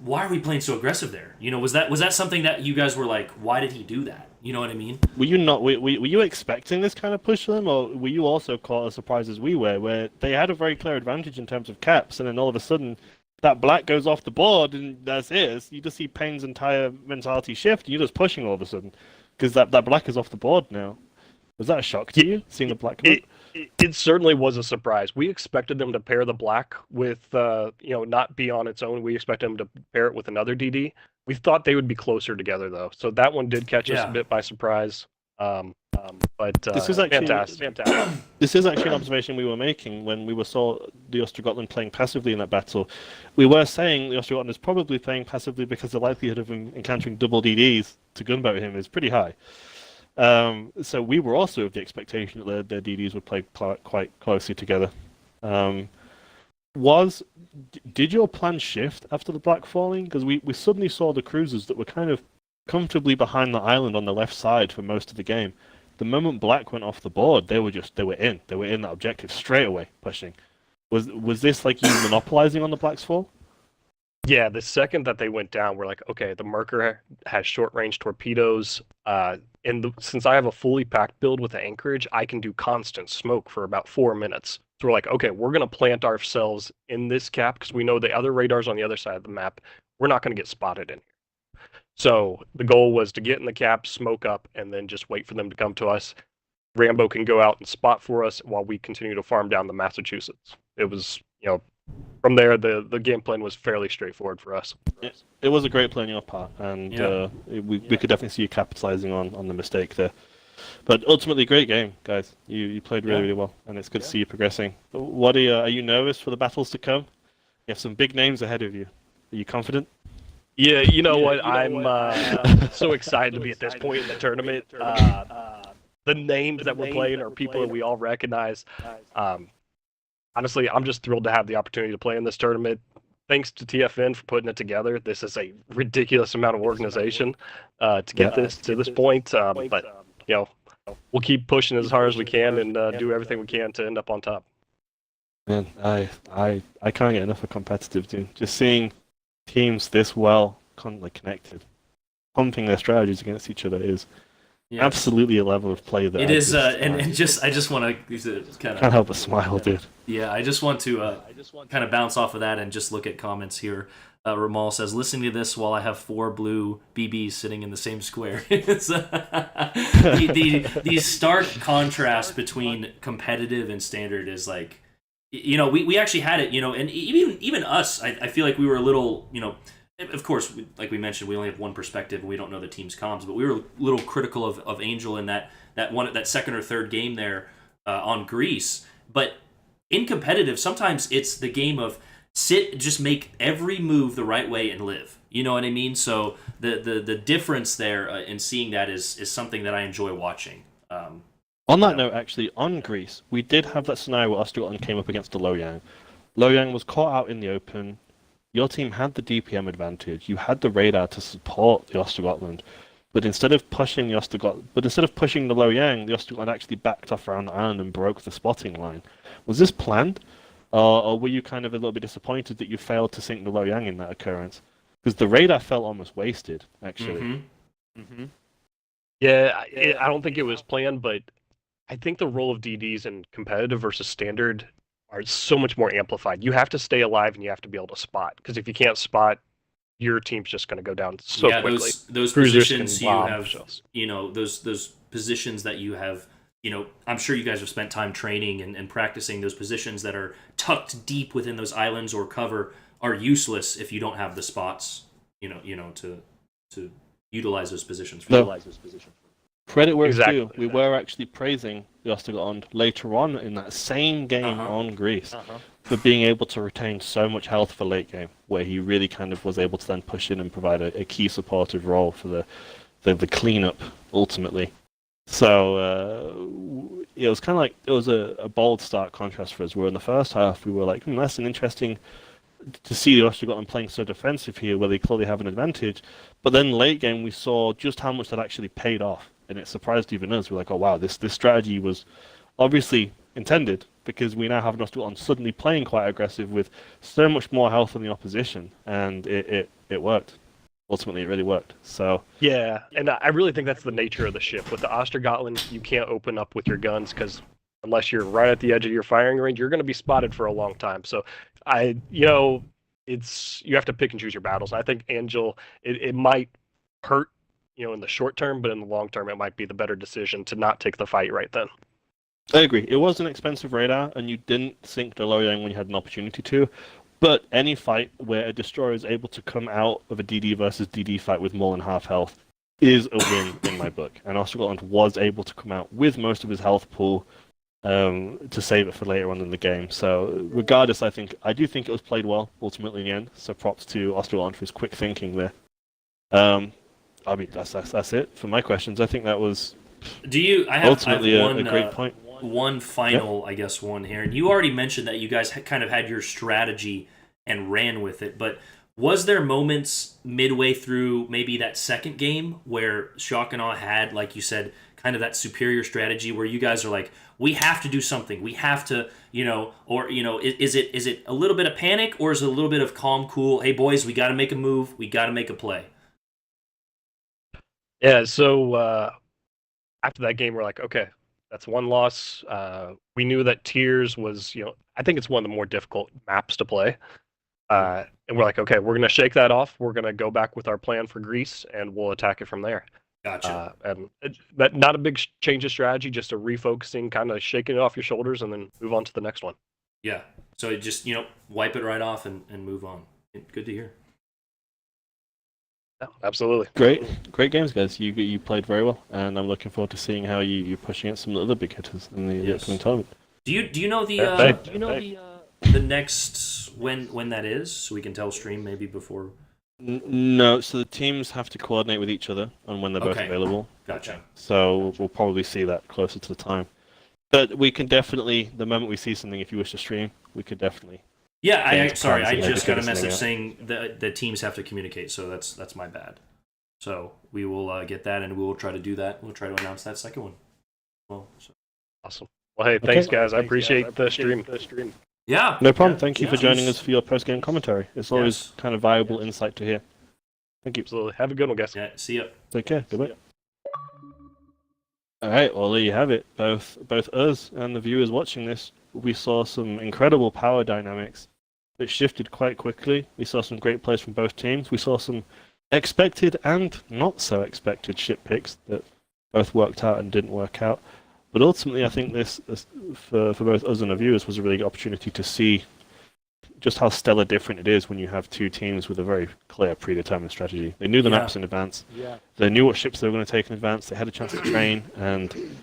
Speaker 1: why are we playing so aggressive there? Was that something that you guys were like, why did he do that? You know what I mean?
Speaker 2: Were you not? Were you expecting this kind of push for them, or were you also caught as surprised as we were, where they had a very clear advantage in terms of caps, and then all of a sudden that black goes off the board, and that's it. You just see Payne's entire mentality shift, and you're just pushing all of a sudden because that black is off the board now. Was that a shock to you, seeing the black come up?
Speaker 4: It certainly was a surprise. We expected them to pair the black with, not be on its own. We expected them to pair it with another DD. We thought they would be closer together, though. So that one did catch us
Speaker 1: Yeah.
Speaker 4: a bit by surprise. But
Speaker 2: This is actually-
Speaker 4: fantastic.
Speaker 2: This is actually an observation we were making when we saw the Ostrogothland playing passively in that battle. We were saying the Ostrogothland is probably playing passively because the likelihood of him encountering double DDs to gunboat him is pretty high. So we were also of the expectation that their DDs would play quite closely together. Did your plan shift after the black falling? Because we suddenly saw the cruisers that were kind of comfortably behind the island on the left side for most of the game. The moment black went off the board, they were in that objective straight away, pushing. Was this like you monopolizing on the black's fall?
Speaker 4: Yeah, the second that they went down, we're like, okay, the Merker has short-range torpedoes. Since I have a fully packed build with the anchorage, I can do constant smoke for about 4 minutes. So we're like, okay, we're going to plant ourselves in this cap because we know the other radars on the other side of the map, we're not going to get spotted in here. So the goal was to get in the cap, smoke up, and then just wait for them to come to us. Rambo can go out and spot for us while we continue to farm down the Massachusetts. It was, from there, the game plan was fairly straightforward for us.
Speaker 2: It was a great play on your part, and
Speaker 1: Yeah.
Speaker 2: we could definitely see you capitalizing on the mistake there. But ultimately, great game, guys. You played really,
Speaker 1: Yeah.
Speaker 2: really well, and it's good to see you progressing. What are you nervous for the battles to come? You have some big names ahead of you. Are you confident?
Speaker 4: Yeah, you know what? I'm so excited to be at this point in the tournament. The names that we're playing are people that we all recognize. Honestly, I'm just thrilled to have the opportunity to play in this tournament. Thanks to TFN for putting it together. This is a ridiculous amount of organization to get this to this point. But we'll keep pushing as hard as we can and do everything we can to end up on top.
Speaker 2: Man, I can't get enough of competitive, dude. Just seeing teams this well connected, pumping their strategies against each other is
Speaker 1: Yeah.
Speaker 2: absolutely a level of play that
Speaker 1: It
Speaker 2: I
Speaker 1: is,
Speaker 2: just,
Speaker 1: I just want to kind
Speaker 2: can't
Speaker 1: of,
Speaker 2: help but smile, dude.
Speaker 1: yeah, I just want to kind of bounce off of that and just look at comments here. Ramal says, listening to this while I have 4 blue BBs sitting in the same square. It's, the stark contrast between competitive and standard is like, we actually had it, and even us, I feel like we were a little, of course, like we mentioned, we only have one perspective and we don't know the team's comms, but we were a little critical of Angel in that second or third game there on Greece. But in competitive, sometimes it's the game of just make every move the right way and live. You know what I mean? So the difference there in seeing that is something that I enjoy watching.
Speaker 2: On that note, actually, on Greece, we did have that scenario where Ostrogothland came up against the Loyang. Loyang was caught out in the open. Your team had the DPM advantage. You had the radar to support the Ostergotland. But instead of pushing the Loyang, the Ostergotland actually backed off around the island and broke the spotting line. Was this planned? Or were you kind of a little bit disappointed that you failed to sink the Loyang in that occurrence? Because the radar felt almost wasted, actually.
Speaker 1: Mm-hmm.
Speaker 4: Yeah, I don't think it was planned, but I think the role of DDs in competitive versus standard are so much more amplified. You have to stay alive and you have to be able to spot. Because if you can't spot, your team's just going to go down so quickly.
Speaker 1: Those
Speaker 4: Cruisers
Speaker 1: positions
Speaker 4: can
Speaker 1: you
Speaker 4: bomb
Speaker 1: have,
Speaker 4: shells.
Speaker 1: those positions that you have, I'm sure you guys have spent time training and practicing those positions that are tucked deep within those islands or cover are useless if you don't have the spots, to utilize those positions.
Speaker 2: Credit where it's
Speaker 4: Exactly.
Speaker 2: due. We were actually praising the Ostergotland later on in that same game on Greece for being able to retain so much health for late game, where he really kind of was able to then push in and provide a key supportive role for the cleanup ultimately. So it was kind of like it was a bold stark contrast for us. Where in the first half we were like, that's an interesting to see the Ostergotland playing so defensive here, where they clearly have an advantage. But then late game we saw just how much that actually paid off. And it surprised even us. We're like, oh wow, this strategy was obviously intended because we now have an Ostergotland suddenly playing quite aggressive with so much more health than the opposition, and it worked. Ultimately, it really worked. So
Speaker 4: Yeah, and I really think that's the nature of the ship. With the Ostergotland, you can't open up with your guns because unless you're right at the edge of your firing range, you're going to be spotted for a long time. So you have to pick and choose your battles. I think Angel, it might hurt in the short term, but in the long term, it might be the better decision to not take the fight right then.
Speaker 2: I agree. It was an expensive radar, and you didn't sink the Loyang when you had an opportunity to. But any fight where a destroyer is able to come out of a DD versus DD fight with more than half health is a win in my book. And Ostergotland was able to come out with most of his health pool to save it for later on in the game. So regardless, I do think it was played well ultimately in the end. So props to Ostergotland for his quick thinking there. I mean, that's it for my questions. I think that was ultimately a great point.
Speaker 1: One final, I guess, one here. And you already mentioned that you guys kind of had your strategy and ran with it, but was there moments midway through maybe that second game where Shock and Awe had, like you said, kind of that superior strategy where you guys are like, we have to do something. We have to, is it a little bit of panic or is it a little bit of calm, cool, hey boys, we got to make a move, we got to make a play?
Speaker 4: Yeah, so after that game, we're like, okay, that's one loss. We knew that Tiers was, I think it's one of the more difficult maps to play. And we're like, okay, we're going to shake that off. We're going to go back with our plan for Greece, and we'll attack it from there.
Speaker 1: Gotcha.
Speaker 4: But not a big change of strategy, just a refocusing, kind of shaking it off your shoulders, and then move on to the next one.
Speaker 1: Yeah. So it just, wipe it right off and move on. Good to hear.
Speaker 4: Yeah, absolutely.
Speaker 2: Great games, guys. You played very well, and I'm looking forward to seeing how you're pushing at some of the other big hitters in the upcoming tournament.
Speaker 1: Do you know the the next when that is, so we can tell stream maybe before?
Speaker 2: No, so the teams have to coordinate with each other on when they're both available.
Speaker 1: Gotcha.
Speaker 2: So we'll probably see that closer to the time. But we can definitely, the moment we see something, if you wish to stream, we could definitely.
Speaker 1: Yeah, I just got a message saying the teams have to communicate, so that's my bad. So we will get that, and we will try to do that. We'll try to announce that second one. Well,
Speaker 4: awesome. Well, hey, thanks, guys. I appreciate the stream.
Speaker 1: Yeah.
Speaker 2: No problem. Thank you for joining us for your post-game commentary. It's always kind of valuable insight to hear. Thank you.
Speaker 4: Absolutely. Have a good one, guys.
Speaker 1: Yeah, see ya.
Speaker 2: Take care. Goodbye. All right, well, there you have it. Both us and the viewers watching this, we saw some incredible power dynamics that shifted quite quickly. We saw some great plays from both teams. We saw some expected and not so expected ship picks that both worked out and didn't work out. But ultimately, I think this for both us and the viewers, was a really good opportunity to see just how stellar different it is when you have two teams with a very clear, predetermined strategy. They knew the maps in advance. Yeah. They knew what ships they were going to take in advance. They had a chance to train, and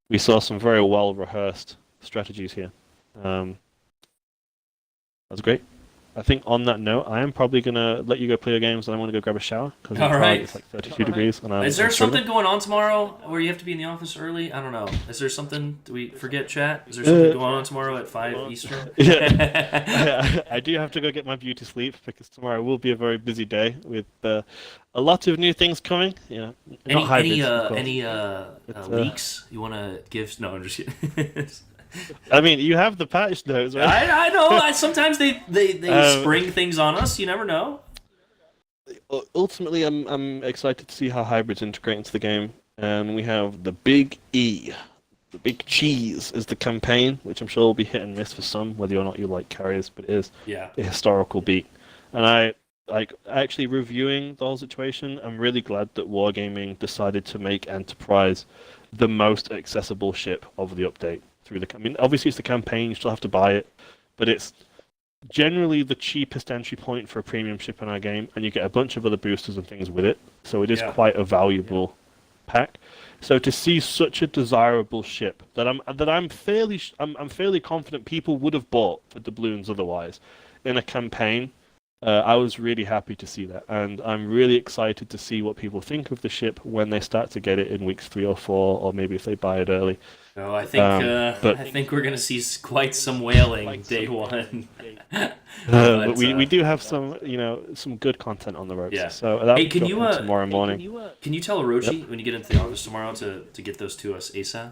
Speaker 2: we saw some very well-rehearsed strategies here. That's great. I think on that note, I am probably gonna let you go play your games, and I want to go grab a shower because
Speaker 1: All right.
Speaker 2: it's like 32 degrees, and
Speaker 1: Is there
Speaker 2: I'm
Speaker 1: something
Speaker 2: struggling.
Speaker 1: going on tomorrow where you have to be in the office early? I don't know. Is there something? Do we forget, chat? Is there something going on tomorrow at 5 Eastern?
Speaker 2: Yeah, I do have to go get my beauty sleep because tomorrow will be a very busy day with a lot of new things coming. Not hybrids, of course.
Speaker 1: Any
Speaker 2: It's,
Speaker 1: leaks you want to give? No, I'm just kidding.
Speaker 2: I mean, you have the patch notes, right?
Speaker 1: I know. Sometimes they spring things on us. You never know.
Speaker 2: Ultimately, I'm excited to see how hybrids integrate into the game, and we have the Big E, the Big Cheese is the campaign, which I'm sure will be hit and miss for some, whether or not you like carriers, but it is
Speaker 1: Yeah.
Speaker 2: a historical beat. And I actually reviewing the whole situation. I'm really glad that Wargaming decided to make Enterprise the most accessible ship of the update through the. I mean, obviously it's the campaign; you still have to buy it, but it's generally the cheapest entry point for a premium ship in our game, and you get a bunch of other boosters and things with it. So it is
Speaker 1: Yeah.
Speaker 2: quite a valuable pack. So to see such a desirable ship that I'm fairly confident people would have bought for doubloons otherwise in a campaign. I was really happy to see that, and I'm really excited to see what people think of the ship when they start to get it in weeks 3 or 4, or maybe if they buy it early.
Speaker 1: No, I think we're gonna see quite some whaling day one.
Speaker 2: But we do have some some good content on the ropes.
Speaker 1: Yeah.
Speaker 2: So that
Speaker 1: Hey, can you
Speaker 2: tomorrow morning.
Speaker 1: Can you tell Orochi when you get into the office tomorrow to get those to us ASAP?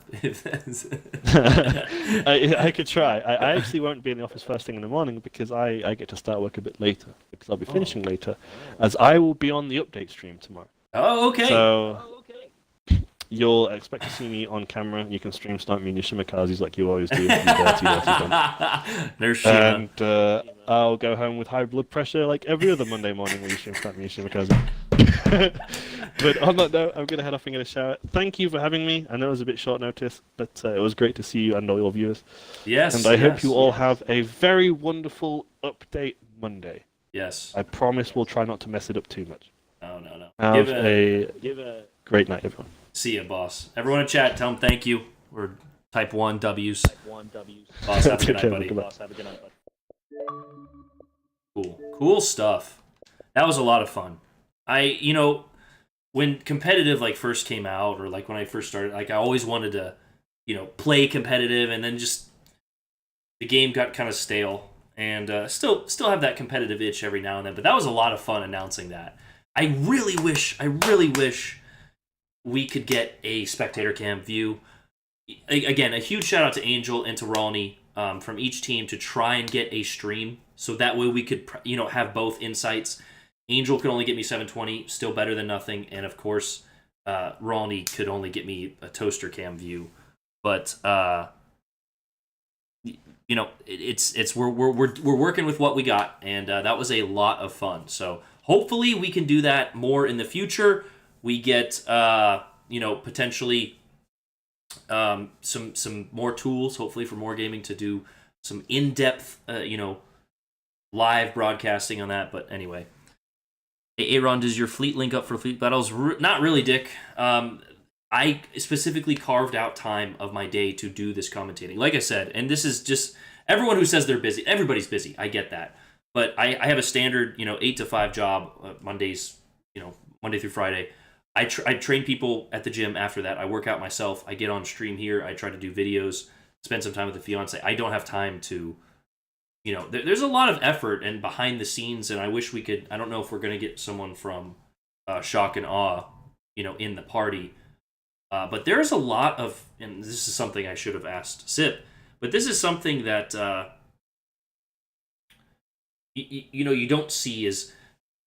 Speaker 2: I could try. I actually won't be in the office first thing in the morning because I get to start work a bit later because I'll be finishing later, as I will be on the update stream tomorrow.
Speaker 1: Oh, okay.
Speaker 2: So you'll expect to see me on camera. You can stream snipe me in your shimikazes like you always do. You dirty cunt.
Speaker 1: There's Shima.
Speaker 2: And I'll go home with high blood pressure like every other Monday morning when you stream snipe me in your shimikaze. But on that note, I'm going to head off and get a shower. Thank you for having me. I know it was a bit short notice, but it was great to see you and all your viewers.
Speaker 1: Yes.
Speaker 2: And I hope you all have a very wonderful update Monday.
Speaker 1: Yes.
Speaker 2: I promise we'll try not to mess it up too much.
Speaker 1: Oh no.
Speaker 2: Have a great night, everyone.
Speaker 1: See ya, boss. Everyone in chat, tell them thank you. We're type 1 W's. Boss, have a good night, buddy.
Speaker 3: Boss, have a good night, buddy.
Speaker 1: Cool stuff. That was a lot of fun. When competitive first came out, or when I first started, I always wanted to, play competitive, and then just the game got kind of stale, and still have that competitive itch every now and then. But that was a lot of fun announcing that. I really wish we could get a spectator cam view. Again, a huge shout out to Angel and to Rolney from each team to try and get a stream, so that way we could have both insights. Angel could only get me 720, still better than nothing, and of course, Rolney could only get me a toaster cam view. But we're working with what we got, and that was a lot of fun. So hopefully we can do that more in the future. We get potentially some more tools, hopefully for more gaming, to do some in-depth live broadcasting on that. But anyway, hey, Aaron, does your fleet link up for fleet battles? Not really, Dick. I specifically carved out time of my day to do this commentating. Like I said, and this is just everyone who says they're busy. Everybody's busy. I get that, but I have a standard 8 to 5 job, Mondays, Monday through Friday. I train people at the gym. After that, I work out myself. I get on stream here. I try to do videos, spend some time with the fiance. I don't have time to, there's a lot of effort and behind the scenes, and I wish we could. I don't know if we're going to get someone from Shock and Awe, in the party. But there's a lot of, and this is something I should have asked Sip, but this is something that, you don't see is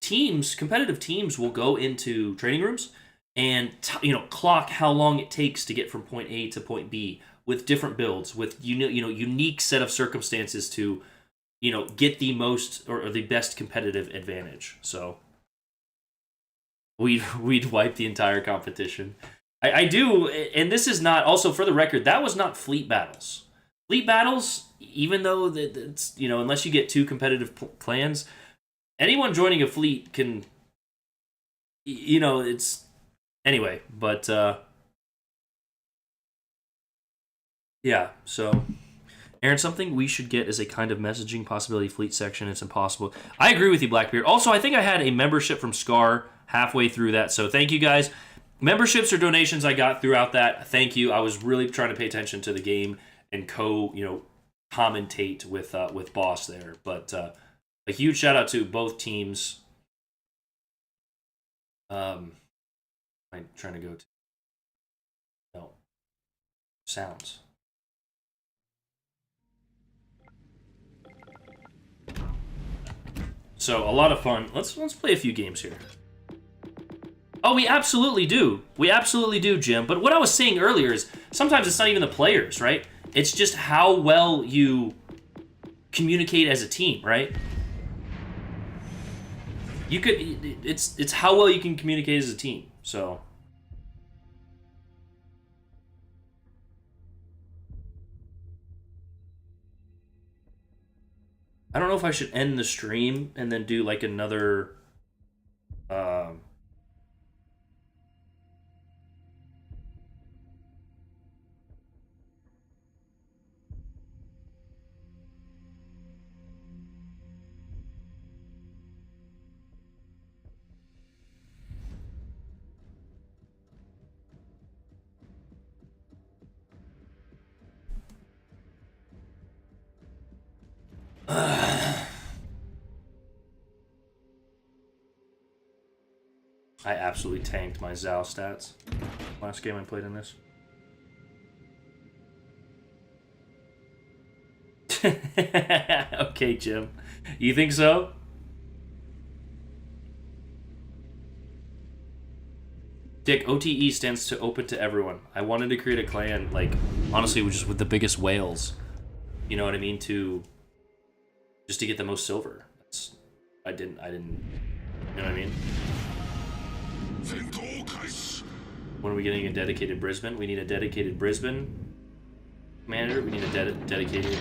Speaker 1: competitive teams will go into training rooms and clock how long it takes to get from point A to point B with different builds, with unique set of circumstances to get the most or the best competitive advantage. So we'd wipe the entire competition. I do, and this is not, also for the record, that was not fleet battles. Fleet battles, even though it's unless you get 2 competitive clans, anyone joining a fleet can, it's, anyway, but, yeah, so, Aaron, something we should get is a kind of messaging possibility fleet section. It's impossible. I agree with you, Blackbeard. Also, I think I had a membership from Scar halfway through that, so thank you guys. Memberships or donations I got throughout that, thank you. I was really trying to pay attention to the game and commentate with Boss there. But a huge shout out to both teams. I'm trying to go to sounds. So a lot of fun. Let's play a few games here. Oh, we absolutely do. We absolutely do, Jim. But what I was saying earlier is sometimes it's not even the players, right? It's just how well you communicate as a team, right? It's how well you can communicate as a team. So I don't know if I should end the stream and then do like another I absolutely tanked my Zao stats. Last game I played in this. Okay, Jim. You think so? Dick, OTE stands to open to everyone. I wanted to create a clan, like, honestly, just with the biggest whales. You know what I mean? Just to get the most silver. I didn't, you know what I mean? When are we getting a dedicated Brisbane? We need a dedicated Brisbane commander. We need a dedicated,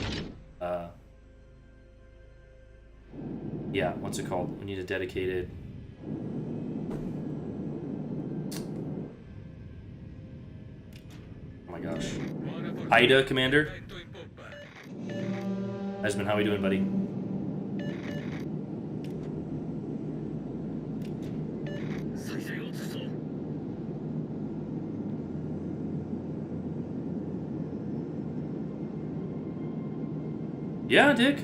Speaker 1: yeah, what's it called? We need a dedicated... Oh my gosh. Ida commander. Esmond, how we doing, buddy? Yeah, Dick.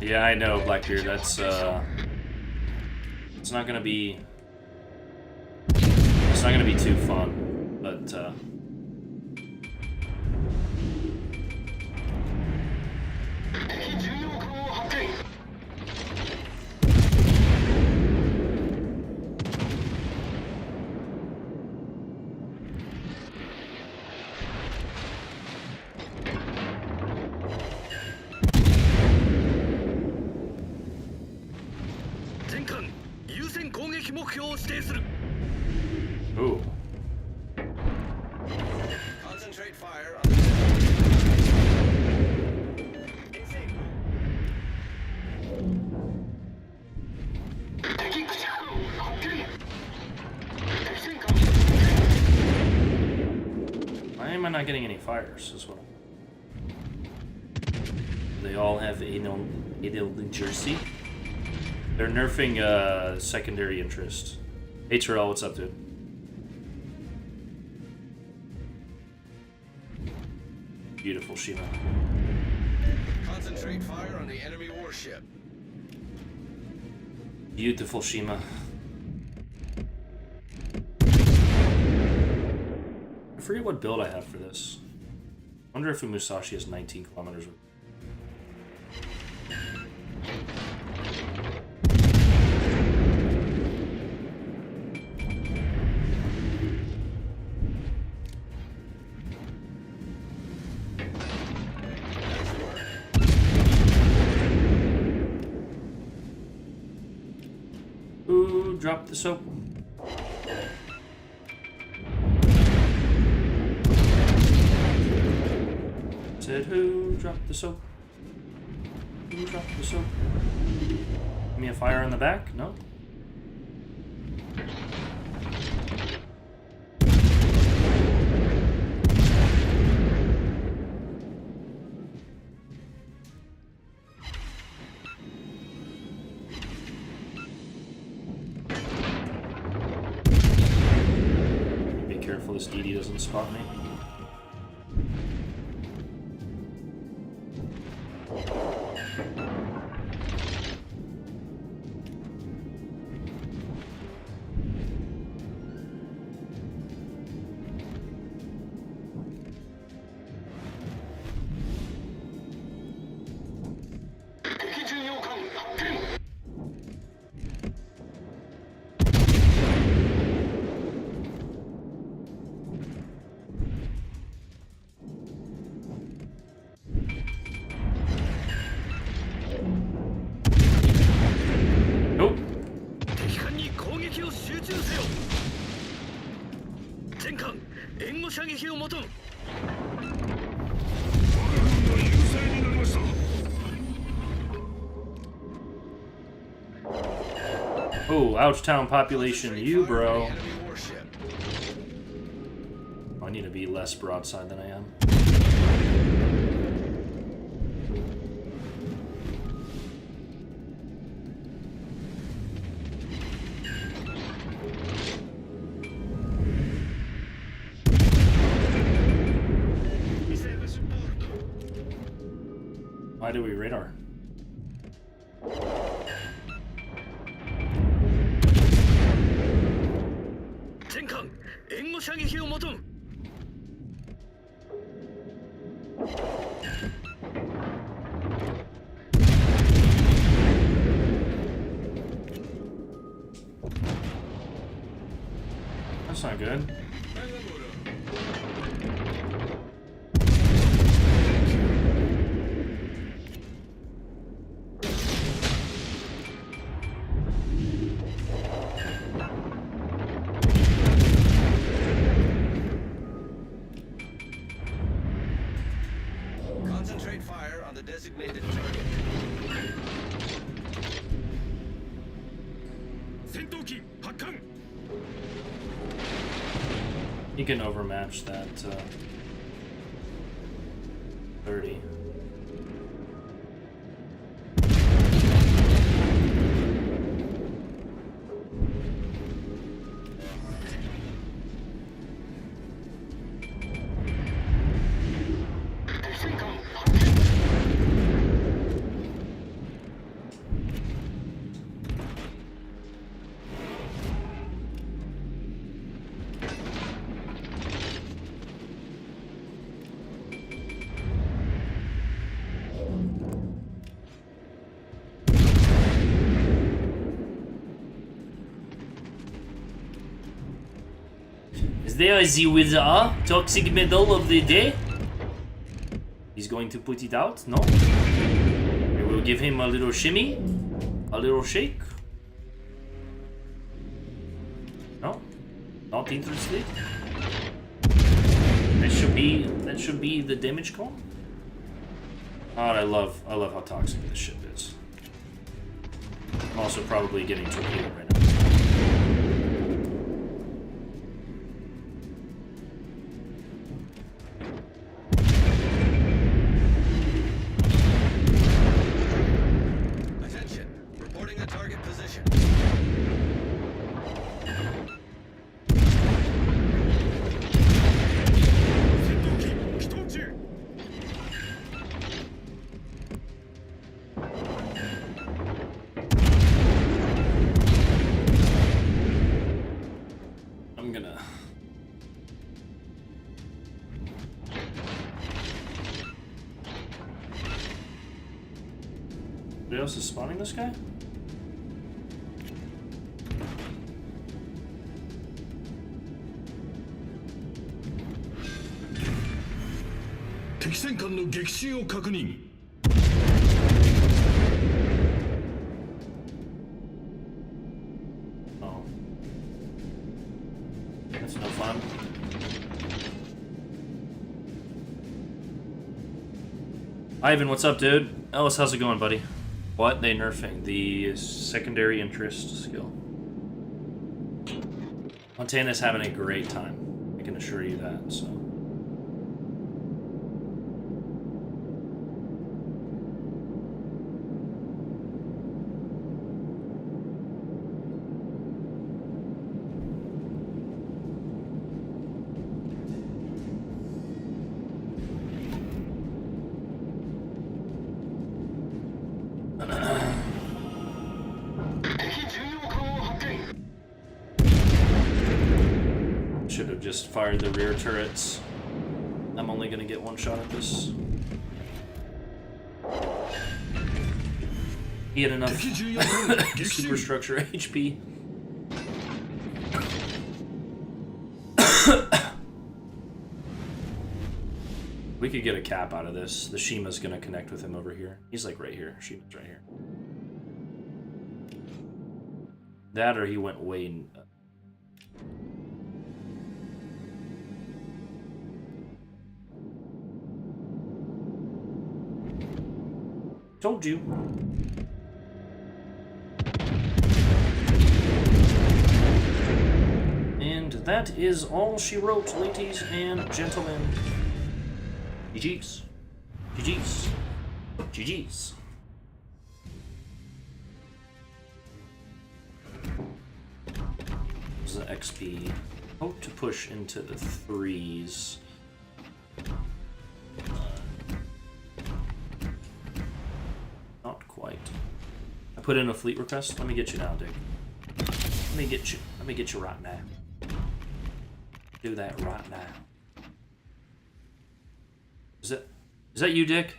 Speaker 1: Yeah, I know, Blackbeard. That's it's not gonna be too fun, but ooh.
Speaker 5: Concentrate fire on
Speaker 1: Why am I not getting any fires? Is what they all have Adel Jersey. They're nerfing secondary interest. Hey Terrell, what's up, dude? Beautiful, Shima.
Speaker 5: concentrate fire on the enemy warship.
Speaker 1: Beautiful, Shima. I forget what build I have for this. I wonder if a Musashi has 19 kilometers. Ooh, drop the soap. Said who dropped the soap? Who dropped the soap? Give me a fire in the back? No? Be careful this DD doesn't spot me. Nope.
Speaker 6: 敵艦に攻撃を集中せよ。全艦援護射撃を求む。
Speaker 1: Oh, Ouchtown population, you, bro.
Speaker 5: Enemy warship.
Speaker 1: I need to be less broadside than I am. Why do we radar? That's not good.
Speaker 5: Concentrate fire on the designated target.
Speaker 6: 戦闘機発艦
Speaker 1: You can overmatch that 30. Is there the wizard toxic middle of the day? He's going to put it out? No? We will give him a little shimmy? A little shake? No? Not interested? That should be the damage cone? God, I love how toxic this ship is. I'm also probably getting torpedoed right now.
Speaker 5: Attention. Reporting the target position.
Speaker 1: I'm gonna... Who else is spawning this guy? Oh. That's no fun. Ivan, what's up, dude? Ellis, how's it going, buddy? What they nerfing? The secondary interest skill. Montana's having a great time. I can assure you that. So. Should have just fired the rear turrets. I'm only gonna get one shot at this. He had enough
Speaker 6: 敵重要艦撃沈
Speaker 1: superstructure HP. We could get a cap out of this. The Shima's gonna connect with him over here. He's like right here. Shima's right here. That or he went way... Told you. And that is all she wrote, ladies and gentlemen. GG's. GG's. GG's. This is the XP. Hope to push into the 3s. Not quite. I put in a fleet request. Let me get you now, Dick. Let me get you right now. Do that right now. Is that you, Dick?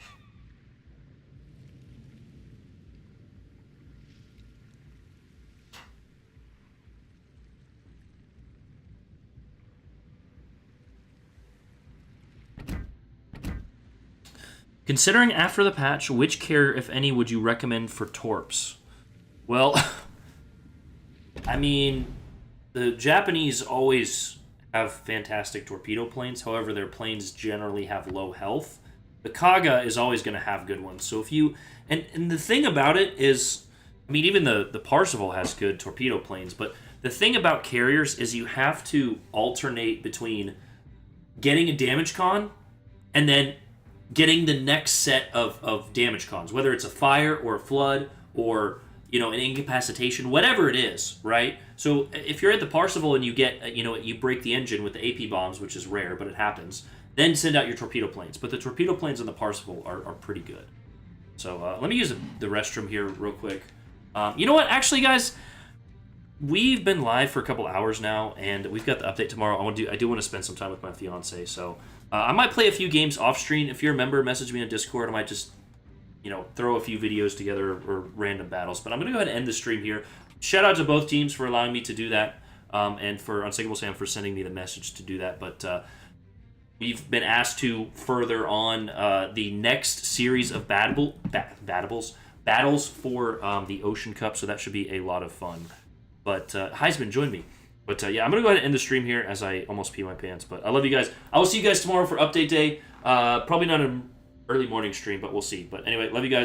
Speaker 1: Considering after the patch, which carrier, if any, would you recommend for torps? Well, I mean, the Japanese always have fantastic torpedo planes. However, their planes generally have low health. The Kaga is always going to have good ones. So if you... And the thing about it is... I mean, even the Parsifal has good torpedo planes. But the thing about carriers is you have to alternate between getting a damage con and then getting the next set of damage cons, whether it's a fire or a flood or, you know, an incapacitation, whatever it is, right? So if you're at the Parsifal and you get, you know, you break the engine with the AP bombs, which is rare, but it happens, then send out your torpedo planes. But the torpedo planes on the Parsifal are pretty good. So let me use the restroom here real quick. You know what? Actually, guys, we've been live for a couple hours now, and we've got the update tomorrow. I do want to spend some time with my fiance, so I might play a few games off stream. If you're a member, message me on Discord. I might just, you know, throw a few videos together or random battles. But I'm going to go ahead and end the stream here. Shout out to both teams for allowing me to do that, and for Unsinkable Sam for sending me the message to do that. But we've been asked to further on the next series of battles for the Ocean Cup, so that should be a lot of fun. But Heisman, join me. But yeah, I'm going to go ahead and end the stream here as I almost pee my pants. But I love you guys. I will see you guys tomorrow for update day. Probably not an early morning stream, but we'll see. But anyway, love you guys.